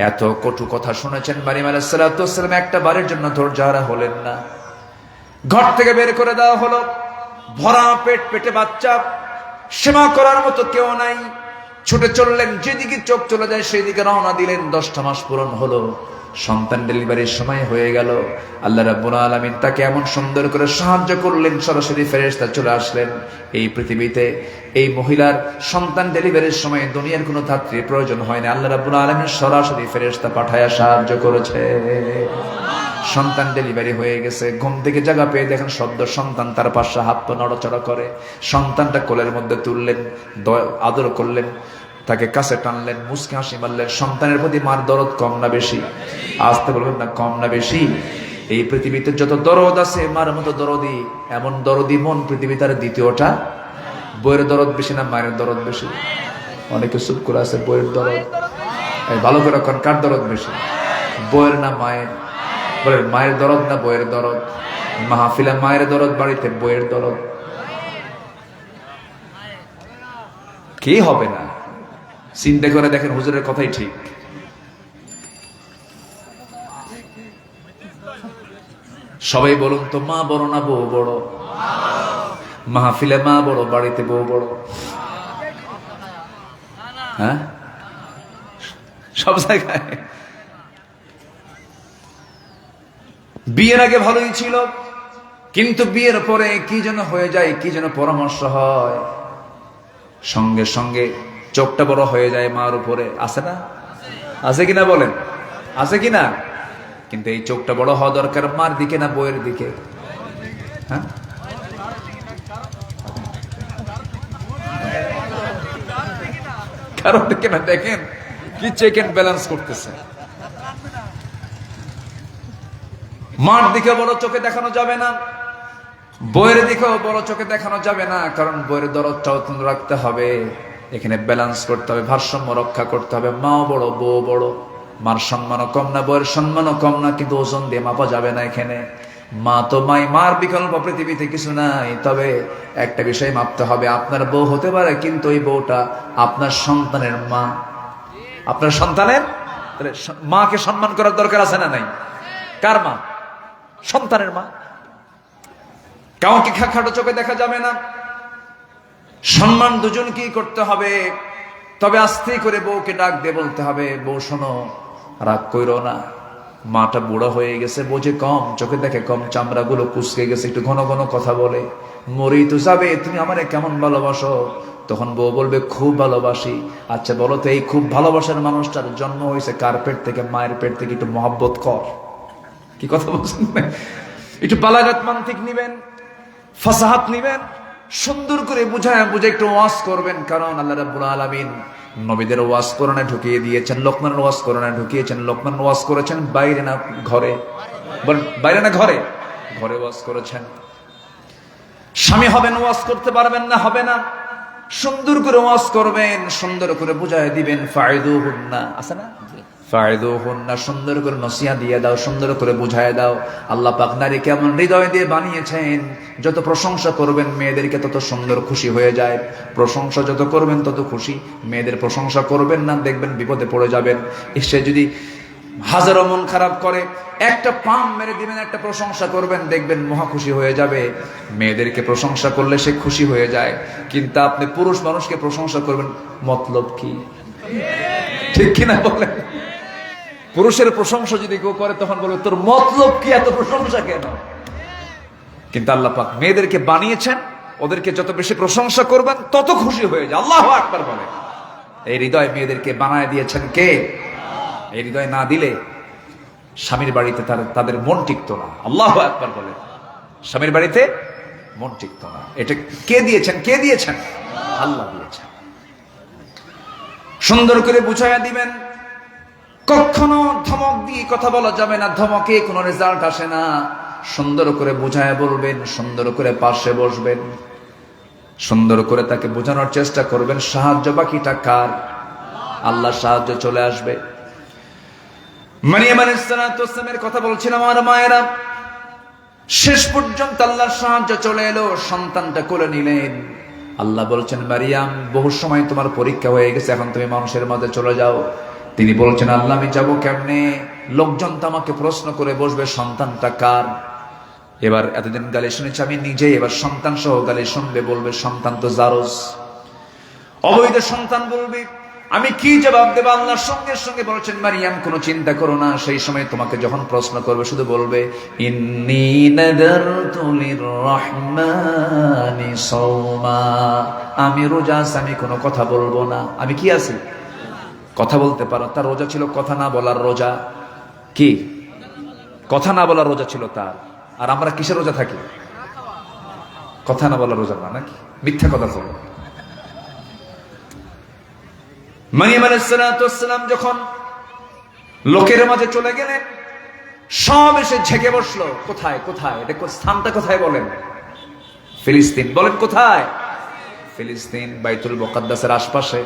এত কটু কথা শুনেছেন, মারিয়াম আলাইহিস সালাতু ওয়াস সালাম একটা বারের জন্য ধৈর্যহারা হলেন না। ঘর থেকে বের করে দেওয়া হলো, ভরা পেট, পেটে বাচ্চা, সেবা করার মতো কেউ নাই। ছুটে চললেন, যেদিকে চোখ চলে যায় সেই দিকে রওনা দিলেন। 10টা মাস পূরণ হলো, সন্তান ডেলিভারির সময় হয়ে গেল। আল্লাহ রাব্বুল আলামিন তাকে এমন সুন্দর করে সাহায্য করলেন, সরাসরি ফেরেশতা চলে আসলেন এই পৃথিবীতে। এই মহিলার সন্তান ডেলিভারির সময় দুনিয়ার কোনো ধাত্রীর প্রয়োজন হয় না। আল্লাহ রাব্বুল আলামিন সরাসরি ফেরেশতা পাঠায়া সাহায্য করেছে। সন্তান ডেলিভারি হয়ে গেছে, ঘুম থেকে জায়গা পেয়ে দেখেন সদ্য সন্তান তার পাশে হাত পা নড়াচড়া করে। সন্তানটা কোলের মধ্যে তুললেন, আদর করলেন, তাকে কাছে টানলেন, মুচকি হাসি মারলেন। সন্তানের প্রতি মার দরদ কম না বেশি? আসতে বলবেন না, কম না বেশি? এই পৃথিবীতে যত দরদ আছে মার মতো দরদি, এমন দরদি মন পৃথিবীতে আর দ্বিতীয়টা। বইয়ের দরদ বেশি না মায়ের দরদ বেশি? অনেকে চুপ করে আছে। বইয়ের দরদ, ভালো করে এখন কার দরদ বেশি, বইয়ের না মায়ের? বলেন মায়ের দরদ না বইয়ের দরদ? মাহফিলে মায়ের দরদ, বাড়িতে বইয়ের দরদ। কি হবে না? চিন্তা করে দেখেন, হুজুরের কথাই ঠিক। সবাই বলুন তো, মা বড় না বউ বড়? মাহফিলে মা বড়, বাড়িতে বউ বড়? হ্যাঁ, সব জায়গায়। বিয়ের আগে ভালোই ছিল, কিন্তু বিয়ের পরে কি যেন হয়ে যায়, কি যেন পরামর্শ হয়, সঙ্গে সঙ্গে চোখটা বড় হয়ে যায় মার উপরে। আছে না? আছে কিনা বলেন, আছে কিনা? কিন্তু এই চোখটা বড় হওয়া দরকার মার দিকে না বইয়ের দিকে? হ্যাঁ, কারণ দিকে না। দেখেন কি চেক এন্ড ব্যালেন্স করতেছে। মার দিকে বড় চোখে দেখানো যাবে না, বইয়ের দিকেও বড় চোখে দেখানো যাবে না, কারণ বইয়ের দরদটাও রাখতে হবে। এখানে ব্যালেন্স করতে হবে, ভারসাম্য রক্ষা করতে হবে। মাও বড়, বউ বড়, মার সম্মানও কম না, বইয়ের সম্মানও কম না, কিন্তু ওজন দিয়ে মাপা যাবে না এখানে। মা তো মাই, মার বিকল্প পৃথিবীতে কিছু নাই। তবে একটা বিষয় মাপতে হবে, আপনার বউ হতে পারে, কিন্তু ওই বউটা আপনার সন্তানের মা, আপনার সন্তানের। তাহলে মাকে সম্মান করার দরকার আছে না নাই? কার মা? সন্তানের মা। কাউকে খাটো চোখে দেখা যাবে না, সম্মান দুজনকেই করতে হবে। তবে আস্তে করে বউকে ডাক দিয়ে বলতে হবে, বউ শোনো, রাগ কইরো না, মাটা বুড়ো হয়ে গেছে, বোঝে কম, চোখে দেখে কম, চামড়াগুলো কুচকে গেছে, একটু ঘন ঘন কথা বলে, মরেই তো যাবে, তুমি আমারে কেমন ভালোবাসো? তখন বউ বলবে, খুব ভালোবাসি। আচ্ছা বলো তো, এই খুব ভালোবাসার মানুষটার জন্ম হয়েছে কার পেট থেকে? মায়ের পেট থেকে। একটু মহব্বত কর। কি কথা বলছেন? একটু বালাগাত মান্তিক নিবেন, ফাসাহাত নিবেন, সুন্দর করে বুঝায় একটু ওয়াজ করবেন। কারণ আল্লাহ রাব্বুল আলামিন নবীদের ওয়াজ কোরআনে ঢুকিয়ে দিয়েছেন, লোকমানের ওয়াজ কোরআনে ঢুকিয়েছেন। লোকমান ওয়াজ করেছেন বাইরে না ঘরে? বাইরে না ঘরে? ঘরে ওয়াজ করেছেন। স্বামী হবেন, ওয়াজ করতে পারবেন না, হবে না। সুন্দর করে ওয়াজ করবেন, সুন্দর করে বুঝায় দিবেন। ফায়দুহুন্না আছে না? ফায়দুহুন্না, সুন্দর করে নসিহত দিয়ে দাও, সুন্দর করে বুঝায় দাও। আল্লাহ পাক নারীকে এমন হৃদয় দিয়ে বানিয়েছেন, যত প্রশংসা করবেন মেয়েদেরকে তত সুন্দর খুশি হয়ে যায়। প্রশংসা যত করবেন তত খুশি। মেয়েদের প্রশংসা করবেন না, দেখবেন বিপদে পড়ে যাবেন। সে যদি হাজারো মন খারাপ করে, একটা পাম মেরে দিবেন, একটা প্রশংসা করবেন, দেখবেন মহা খুশি হয়ে যাবে। মেয়েদেরকে প্রশংসা করলে সে খুশি হয়ে যায়, কিন্তু আপনি পুরুষ মানুষকে প্রশংসা করবেন, মতলব কি? ঠিক কিনা বলেন? পুরুষের প্রশংসা যদি কেউ করে, তখন বলবে, তোর মতলব কি, এত প্রশংসা কেন? কিন্তু আল্লাহ পাক মেয়েদেরকে বানিয়েছেন, ওদেরকে যত বেশি প্রশংসা করবেন তত খুশি হয়ে যায়। আল্লাহু আকবার বলে। এই হৃদয় মেয়েদেরকে বানায় দিয়েছেন কে? এই হৃদয় না দিলে স্বামীর বাড়িতে তাদের মন টিকতো না। আল্লাহু আকবার বলে। স্বামীর বাড়িতে মন টিকতো না। এটা কে দিয়েছেন? কে দিয়েছেন? আল্লাহ দিয়েছেন। সুন্দর করে বুঝাইয়া দিবেন। কখনো ধমক দিয়ে কথা বলা যাবে না, ধমকে কোনো রেজাল্ট আসে না। সুন্দর করে বুঝায় বলবেন, সুন্দর করে পাশে বসবেন, সুন্দর করে তাকে বোঝানোর চেষ্টা করবেন। সাহায্য বাকিটা কার? আল্লাহ সাহায্য চলে আসবে। মারিয়াম আলাইহিস সালাতু ওয়াস সালামের কথা বলছিলাম, আমার মায়েরা, শেষ পর্যন্ত আল্লাহর সাহায্য চলে এলো, সন্তানটা কোলে নিলেন। আল্লাহ বলছেন, মারিয়াম, বহু সময় তোমার পরীক্ষা হয়ে গেছে, এখন তুমি মানুষের মাঝে চলে যাও। তিনি বলছেন, আল্লাহ আমি যাবো কেমনে? লোকজন তো আমাকে প্রশ্ন করে বসবে, সন্তানটা কার? এবার এতদিন গালি শুনেছি আমি নিজে, এবার সন্তান সহ গালি শুনবে, বলবে সন্তান তো জারজ, অবৈধ সন্তান বলবে। আমি কি জবাব দেব? আল্লাহর সঙ্গে সঙ্গে বলছেন, মারিয়াম কোনো চিন্তা করো না, সেই সময় তোমাকে যখন প্রশ্ন করবে শুধু বলবে, ইন্নী নাযারতু লিররহমানি সাওমা, আমি রোজা আছি, আমি কোনো কথা বলবো না। আমি কি আছি? কথা বলতে পারো। তার রোজা ছিল কথা না বলার রোজা। কি কথা না বলার রোজা ছিল তার। আর আমরা কিসের রোজা থাকি? কথা না বলার রোজা না, নাকি মিথ্যা কথা বলো। মারিয়াম আলাইহিস সালাতু ওয়াস সালাম যখন লোকের মাঝে চলে গেলেন, সব এসে ঝেঁকে বসলো। কোথায় কোথায়, এটা স্থানটা কোথায় বলেন? ফিলিস্তিন। বলেন কোথায়? ফিলিস্তিন, বাইতুল মুকাদ্দাসের আশপাশে।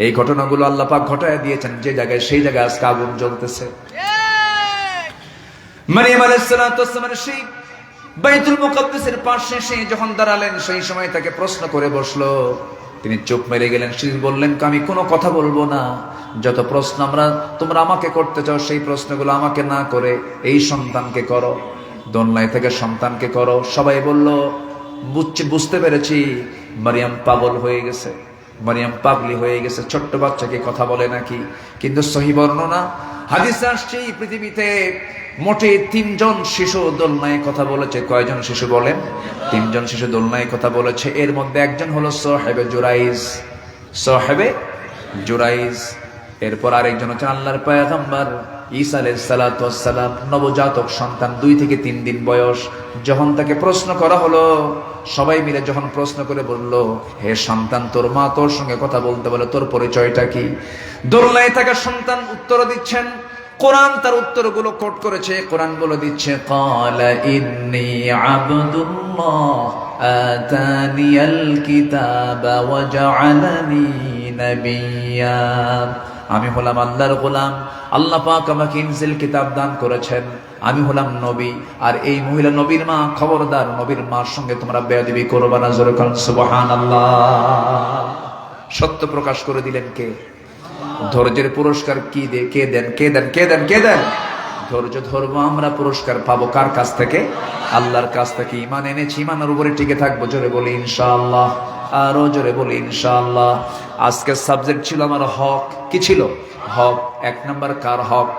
এই ঘটনাগুলো আল্লাহ পাক ঘটায় দিয়েছেন যে জায়গায়, সেই জায়গায় আজকে আগুন জ্বলতেছে। মারিয়াম আলাইহিস সালাতু ওয়াস সালাম সেই বাইতুল মুকাদ্দাসের পাশে সে যখন দাঁড়ালেন, সেই সময় তাকে প্রশ্ন করে বসলো। তিনি চুপ মেরে গেলেন। সে বললেন, আমি কোনো কথা বলবো না, যত প্রশ্ন তোমরা আমাকে করতে চাও সেই প্রশ্নগুলো আমাকে না করে এই সন্তানকে করো, দোলনায় থেকে সন্তানকে করো। সবাই বলল, বুঝতে পেরেছি, মারিয়াম পাগল হয়ে গেছে, মারিয়াম পাগলি হয়ে গেছে, ছোট্ট বাচ্চাকে কথা বলে নাকি। কিন্তু সহিহ বর্ণনা হাদিসে আসছে, পৃথিবীতে মোটে 3 জন শিশু দোলনায় কথা বলেছে। কয়জন শিশু বলেন? 3 জন শিশু দোলনায় কথা বলেছে। এর মধ্যে একজন হলো সাহেবে জুরাইজ, সাহেবে জুরাইজ। এরপর আরেকজন হচ্ছে আল্লাহর পয়গম্বর ঈসা আলাইহিস সালাতু ওয়াস সালাম, নবজাতক সন্তান, 2 থেকে 3 দিন বয়স। যখন তাকে প্রশ্ন করা হলো, সবাই মিলে যখন প্রশ্ন করে বলল, হে সন্তান, তোর মা তোর সঙ্গে কথা বলতে বলে, তোর পরিচয়টা কি? দোলনায় থাকা সন্তান উত্তর দিচ্ছেন। কোরআন তার উত্তরগুলো কোট করেছে। কোরআন বলে দিচ্ছে, ক্বালা ইন্নী আবদুল্লাহ আতানিয়াল কিতাবা ওয়া জাআলানি নাবিয়্যা। আমি হলাম আল্লাহর গোলাম, আল্লাহ পাক আমাকে ইনজিল কিতাব দান করেছেন, আমি হলাম নবী। আর এই মহিলা নবীর মা, খবরদার নবীর মার সঙ্গে তোমরা বেয়াদবি করবে না। জোরে বলুন সুবহানাল্লাহ। সত্য প্রকাশ করে দিলেন কে? ধৈর্যের পুরস্কার কি দে? কে দেন? কে দেন? কে দেন? কে দেন? ধৈর্য ধরবো আমরা, পুরস্কার পাবো কার কাছ থেকে? আল্লাহর কাছ থেকে। ঈমান এনেছি, ঈমানের উপরে টিকে থাকবো। জোরে বলি ইনশাআল্লাহ। আরো জোরে বলি ইনশাআল্লাহ। আজকের সাবজেক্ট ছিল আমার হক। কি ছিল? হক। 1 নাম্বার কার হক?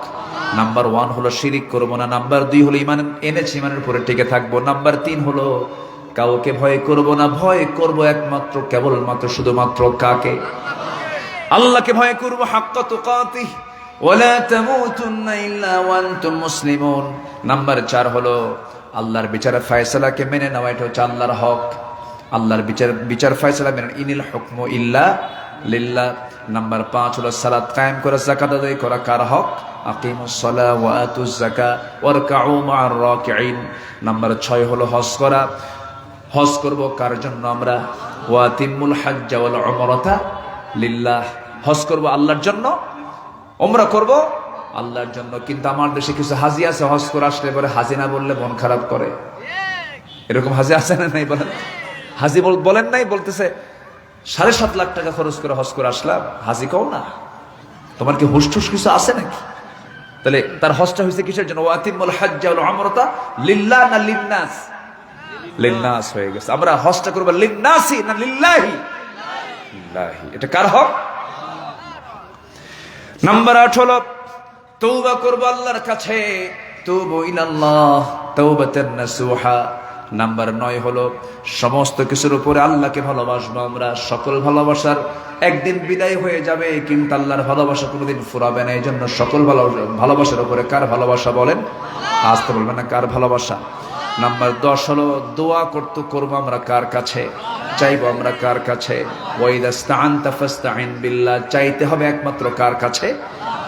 নাম্বার 1 হলো শিরিক করবো না। নাম্বার 2 হলো ঈমান এনেছি, ঈমানের উপরে টিকে থাকবো। নাম্বার 3 হলো কাউকে ভয় করব না, ভয় করব একমাত্র কেবলমাত্র শুধুমাত্র কাকে? আল্লাহকে ভয় করব। হাক্কা তুকাতিহ ওয়ালা তামুতুন্না ইল্লা ওয়া আনতুম মুসলিমুন। নাম্বার 4 হলো আল্লাহর বিচার ফয়সালাকে মেনে নেওয়া। এটা হচ্ছে আল্লাহর হক। আল্লাহর বিচার ফয়সালা মেনে, ইনিল হুকমু ইল্লা লিল্লাহ। নাম্বার 5 হলো সালাত কায়েম করা, যাকাত আদায় করা। কার হক? আকিমুস সালাহ ওয়া আতুজ যাকাত ওয়ারকাউ মা'আর রাকিঈন। নাম্বার 6 হলো হজ করা। হজ করব কার জন্য? আমরা। ওয়া তিমুল হজ্জ ওয়াল উমরাতা লিল্লাহ। হজ করব আল্লাহর জন্য, উমরা করব আল্লাহর জন্য। কিন্তু আমার দেশে কিছু হাজি আছে, হজ করে আসলে পরে হাজি না বললে মন খারাপ করে। এরকম হাজি আছে না নাই বলেন? হাজি বলেন নাই, বলতেছে 7.5 লাখ টাকা খরচ করে হজ করে আসলাম। হাজি কও না, তোমার কি হুশ ঠুস কিছু আছে নাকি? তাহলে তার হজটা হয়েছে কিসের জন্য? ওয়া তিমুল হজ্জ ওয়াল উমরাতা লিল্লাহ না লিন্নাস? লিন্নাস হয়ে গেছে। আমরা হজটা করব লিন্নাসি না লিল্লাহি? লিল্লাহি। এটা কার হক? নাম্বার 8 হলো তওবা করব আল্লাহর কাছে। তুবু ইলাল্লাহ তাওবাতান নাসুহা। নাম্বার 9 হলো সমস্ত কিছুর উপরে আল্লাহকে ভালোবাসবো আমরা। সকল ভালোবাসার একদিন বিদায় হয়ে যাবে, কিন্তু আল্লাহর ভালোবাসা কোনোদিন ফুরাবে না। এই জন্য সকল ভালোবাসার উপরে কার ভালোবাসা বলেন? আসতে বলবেন না, কার ভালোবাসা? নাম্বার 10 হলো দোয়া করবো আমরা কার কাছে? চাইবো আমরা কার কাছে? ওয়াইদা ইসতাআনতা ফাসতাইন বিল্লাহ। চাইতে হবে একমাত্র কার কাছে?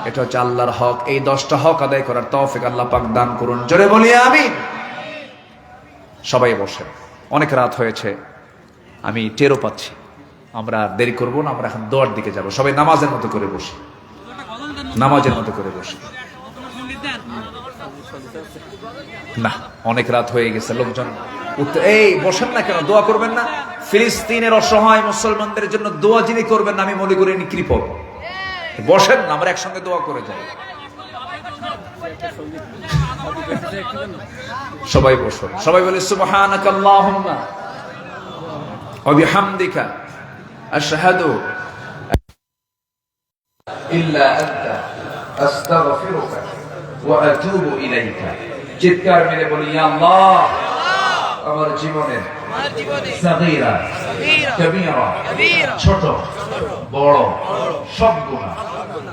এটা হচ্ছে আল্লাহর হক। এই 10টা হক আদায় করার তৌফিক আল্লাহ পাক দান করুন। জোরে বলি আমিন। সবাই বসে, অনেক রাত হয়েছে, আমি টেরও পাচ্ছি। আমরা দেরি করবো না, আমরা এখন দোয়ার দিকে যাব। সবাই নামাজের মতো করে বসি, নামাজের মতো করে বসি। না, অনেক রাত হয়ে গেছে, লোকজন উঠতে। এই বসেন না কেন? দোয়া করবেন না? ফিলিস্তিনের অসহায় মুসলমানদের জন্য দোয়া যিনি করবেন না, আমি মনে করি ইনি কৃপণ। বসেন না, আমরা একসঙ্গে দোয়া করে যাই। সবাই বসুন, সবাই বলে সুবহানাকা আল্লাহুম্মা ওয়া বিহামদিকা আশহাদু ইল্লা আনতা আস্তাগফিরুকা ওয়া আতুবু ইলাইকা। চিৎকার মেরে বলি, ইয়া আল্লাহ, আমার জীবনের সাগীরা কবীরা, ছোট বড় সব গুনাহ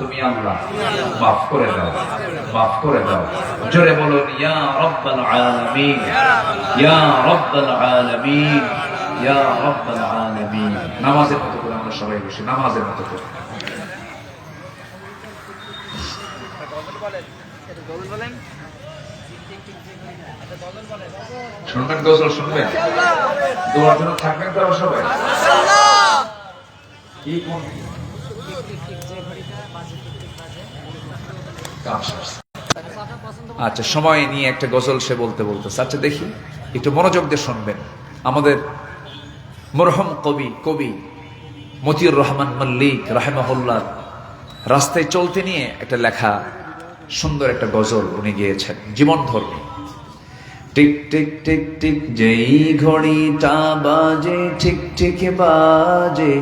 তুমি আল্লাহ, মাফ করে দাও, মাফ করে দাও। জোরে বলুন ইয়া রাব্বাল আলামিন, ইয়া রাব্বাল আলামিন, ইয়া রাব্বাল আলামিন। নামাজের মতো করে আমরা সবাই বসে, নামাজের মতো করে। শুনবেন গজল, শুনবেন, দোয়ার জন্য থাকবেন তো সবাই। কি কোন আচ্ছা, সময় নিয়ে একটা গজল সে বলতে বলতে, আচ্ছা দেখি একটু মনোযোগ দিয়ে শুনবেন। আমাদের মরহুম কবি মতিউর রহমান মল্লিক রাহিমাহুল্লাহ রাস্তায় চলতে নিয়ে একটা লেখা সুন্দর একটা গজল উনি গেয়েছেন, জীবন ধর্মী। টিক টিক টিক টিক যেই ঘড়িটা বাজে, ঠিক ঠিক বাজে,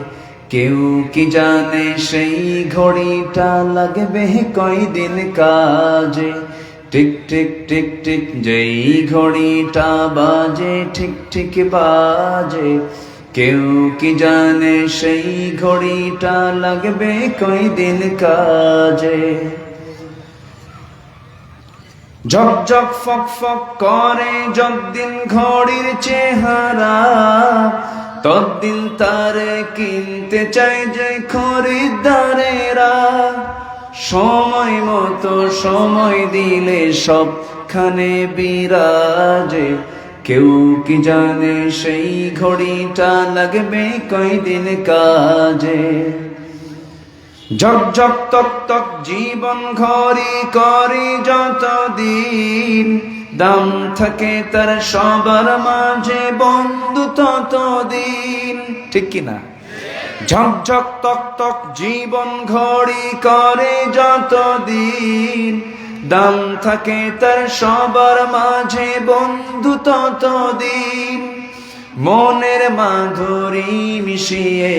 কেউ কি জানে সেই ঘড়িটা লাগবে কয়দিন কাজে। টিক টিক টিক টিক যেই ঘড়িটা বাজে, ঠিক ঠিক বাজে, কেউ কি জানে সেই ঘড়িটা লাগবে কয়দিন কাজে। ঝক ঝক ফক ফক করে যতদিন ঘড়ির চেহারা, ততদিন তারে কিনতে চাই যে খরিদ্দারেরা। সময় মতো সময় দিলে সবখানে বিরাজে, কেউ কি জানে সেই ঘড়িটা লাগবে কয়দিন কাজে। ঝক ঝক তক তক জীবন ঘড়ি করে যতদিন, দাম থাকে তার সবার মাঝে বন্ধু ততদিন। ঠিক কিনা? ঝক ঝক তক তক জীবন ঘড়ি করে যতদিন, দাম থাকে তার সবার মাঝে বন্ধু ততদিন। মনের মাধুরী মিশিয়ে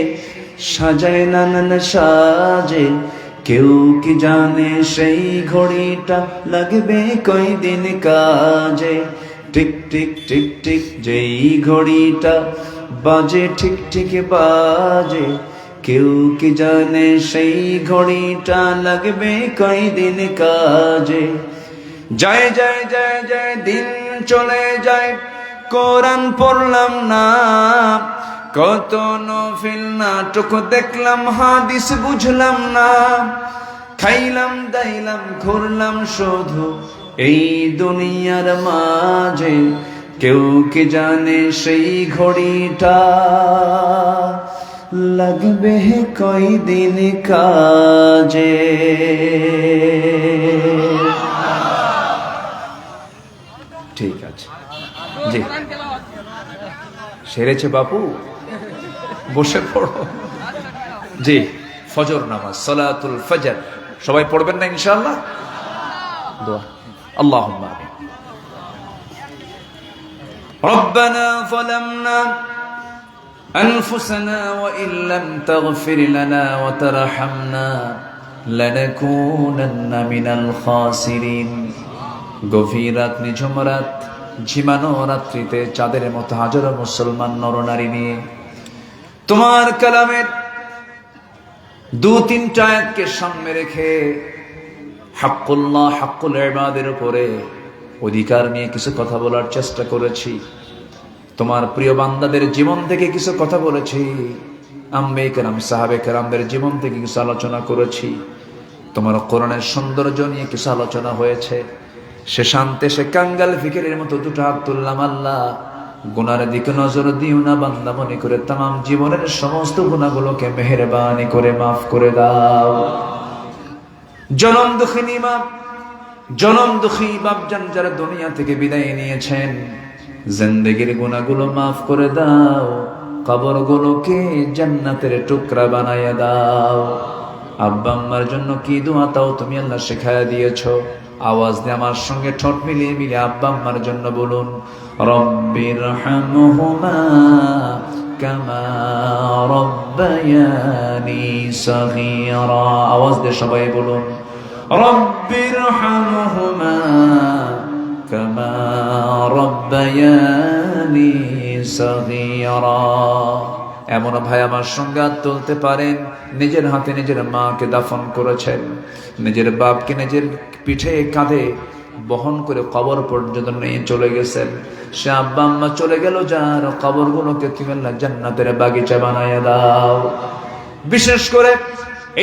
সাজায় নানান সাজে, কেউ কি জানে সেই ঘড়িটা লাগবে কয়দিন কাজে। টিক টিক টিক টিক যেই ঘড়িটা বাজে, ঠিক ঠিক বাজে, কেউ কি জানে সেই ঘড়িটা লাগবে কয়দিন কাজে। যায় যায় যায় যায় দিন চলে যায়, কোরআন পড়লাম না, কত নফিল নাটক দেখলাম, হাদিস বুঝলাম না। খাইলাম দাইলাম ঘুরলাম শুধু এই দুনিয়ার মাঝে, কেউ কি জানে সেই ঘড়িটা লাগবে কয়দিন কাজে। ঠিক আছে জি, সেরেছে বাপু, বসে পড়ো। জি, ফজর নামাজ, সালাতুল ফজর সবাই পড়বেন না ইনশাআল্লাহ? দোয়া, আল্লাহুম্মা আমিন। ربنا ظلمنا أنفسنا وإن لم تغفر لنا وترحمنا لنكونن من الخاسرين। গভীর রাত, নিঝুম রাত, ঝিমানো রাত্রিতে চাঁদের মতো হাজারো মুসলমান নরনারী নিয়ে তোমার কালামের দু তিনটা আয়াতকে সামনে রেখে হাক্কুল্লাহ, হাক্কুল ইবাদের উপরে অধিকার নিয়ে কিছু কথা বলার চেষ্টা করেছি। তোমার প্রিয় বান্দাদের জীবন থেকে কিছু কথা বলেছি, আম্বে কেরাম, সাহাবে কেরামদের জীবন থেকে কিছু আলোচনা করেছি। তোমার কোরআনের সৌন্দর্য নিয়ে কিছু আলোচনা হয়েছে। সে শান্তে সে কাঙ্গাল ফিকিরের মতো দুটো হাত তুললাম। আল্লাহ, গুনার দিকে নজর দিও না, বান্দা মনে করে তামাম জীবনের সমস্ত গুনাহগুলোকে মেহেরবানি করে মাফ করে দাও। জনম দুঃখিনী মা, জনম দুঃখী বাপজান যারা দুনিয়া থেকে বিদায় নিয়েছেন, জিন্দেগির গুনাহগুলো মাফ করে দাও, কবরগুলোকে জান্নাতের টুকরা বানায়া দাও। আব্বা আম্মার জন্য কি দোয়া তাও তুমি আল্লাহ শেখায়া দিয়েছো। আওয়াজ দিয়ে আমার সঙ্গে ঠোঁট মিলিয়ে মিলিয়ে আব্বা আম্মার জন্য বলুন, রব্বিরহামহুমা কামা রব্বায়ানি সগীরা। আওয়াজ দিয়ে সবাই বলুন, রব্বিরহামহুমা কামা রব্বায়ানি সগীরা। এমন ভাই আমার সঙ্গে হাত তুলতে পারেন নিজের হাতে নিজের মাকে দাফন করেছেন, নিজের বাপকে নিজের পিঠে কাঁধে বহন করে কবর পর্যন্ত নিয়ে চলে গেছেন। সে আব্বা আম্মা চলে গেল, যার কবরগুলোকে তুমি আল্লাহ জান্নাতের বাগিচা বানাইয়া দাও। বিশেষ করে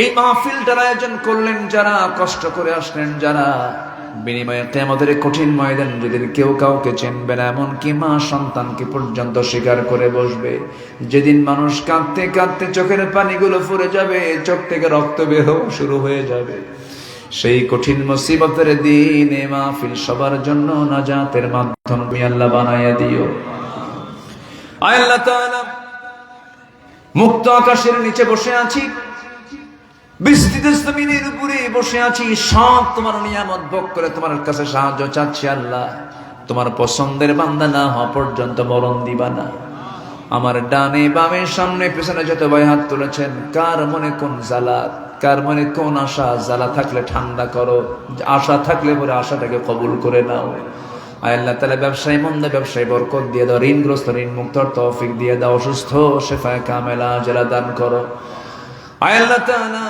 এই মাহফিলটার আয়োজন করলেন যারা, কষ্ট করে আসলেন যারা, বিনিময়ে কিয়ামতের কঠিন ময়দান যেদিন কেউ কাউকে চিনবে না, এমনকি মা সন্তানকে পর্যন্ত স্বীকার করে বসবে, যেদিন মানুষ কাঁদতে কাঁদতে চোখের পানিগুলো ফুরে যাবে, চোখ থেকে রক্ত বের হওয়া শুরু হয়ে যাবে, সেই কঠিন মুসিবতের দিন এ মাহফিল সবার জন্য নাজাতের মাধ্যম তুমি আল্লাহ বানাইয়া দিও। আয় আল্লাহ তাআলা, মুক্ত আকাশের নিচে বসে আছি, বিস্তৃত জমিনের উপরে বসে আছি, সব তোমার নিয়ামত ভোগ করে তোমার কাছে সাহায্য চাচ্ছি। আল্লাহ, তোমার পছন্দের বান্দা না হওয়া পর্যন্ত মরণ দিবা না। আমার ডানে বামে সামনে পেছনে যত ভাই হাত তুলেছেন, কার মনে কোন জ্বালা, কার মনে কোন আশা, জ্বালা থাকলে ঠান্ডা করো, আশা থাকলে পরে আশাটাকে কবুল করে নাও। আয় আল্লাহ তাআলা, ব্যবসায়ী মন্দা ব্যবসায়ী বরকত দিয়ে দাও, ঋণগ্রস্ত ঋণ মুক্তর তৌফিক দিয়ে দাও, অসুস্থ শেফায়ে কামেলা আজলা দান করো। আয় আল্লাহ তাআলা,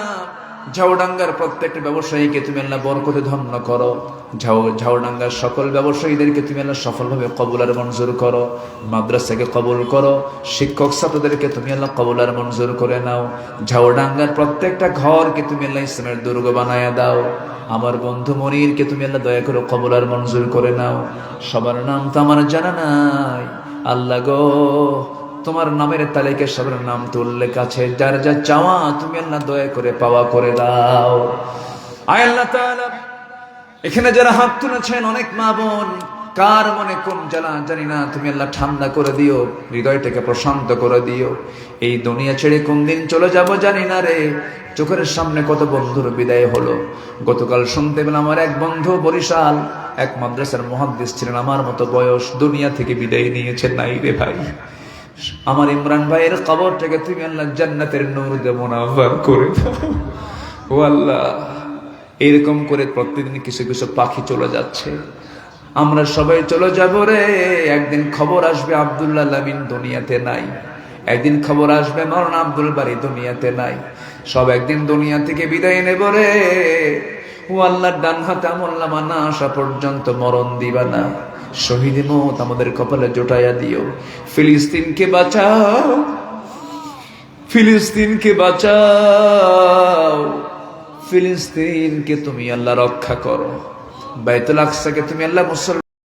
ঝাউডাঙ্গার প্রত্যেকটা ব্যবসায়ীকে তুমি আল্লাহ বরকতে ধন্য করো, ঝাউডাঙ্গার সকল ব্যবসায়ীদেরকে তুমি আল্লাহ সফলভাবে কবুল আর মঞ্জুর করো, মাদ্রাসাকে কবুল করো, শিক্ষক ছাত্রদেরকে তুমি আল্লাহ কবুল আর মঞ্জুর করে নাও। ঝাউডাঙ্গার প্রত্যেকটা ঘরকে তুমি আল্লাহ ইসলামের দুর্গ বানায়া দাও। আমার বন্ধু মনিরকে তুমি আল্লাহ দয়া করে কবুল আর মঞ্জুর করে নাও। সবার নাম তো আমার জানা নাই আল্লাহ গো, তোমার নামের তালিকায় সবার নাম তো উল্লেখ আছে, যার যা চাওয়া তুমি আল্লাহ দয়া করে পাওয়া করে দাও। আয় আল্লাহ তাআলা, এখানে যারা হাত তুলেছেন অনেক মা বোন, কার মনে কোন জ্বালা জানি না, তুমি আল্লাহ ঠান্ডা করে দিও, হৃদয়টাকে প্রশান্ত করে দিও। এই দুনিয়া ছেড়ে কোন দিন চলে যাব জানি না রে, চোখের সামনে কত বন্ধুর বিদায় হলো। গতকাল শুনতে পেলাম আমার এক বন্ধু বরিশাল এক মাদ্রাসার মুহাদ্দিস ছিলেন, আমার মতো বয়স, দুনিয়া থেকে বিদায় নিয়েছে। নাই রে ভাই, আমার ইমরান ভাইয়ের কবরটাকে তুমি আল্লাহ জান্নাতের নূর দিয়ে মুনাফার করে দাও। ও আল্লাহ, এরকম করে প্রতিদিন কিছু কিছু পাখি চলে যাচ্ছে, আমরা সবাই চলে যাব রে। একদিন খবর আসবে আব্দুল্লাহ লামিন দুনিয়াতে নাই, একদিন খবর আসবে মাওলানা আব্দুল বারী দুনিয়াতে নাই, সব একদিন দুনিয়া থেকে বিদায় নেব রে। ও আল্লাহ, ডান হাতে আমলনামা না আসা পর্যন্ত মরণ দিবা না, শহীদ মওত আমাদের কপালে জোটাইয়া দিও। ফিলিস্তিনকে বাঁচাও, ফিলিস্তিনকে বাঁচাও, ফিলিস্তিনকে তুমি আল্লাহ রক্ষা করো, বাইতুল আকসাকে তুমি আল্লাহ মুসলমান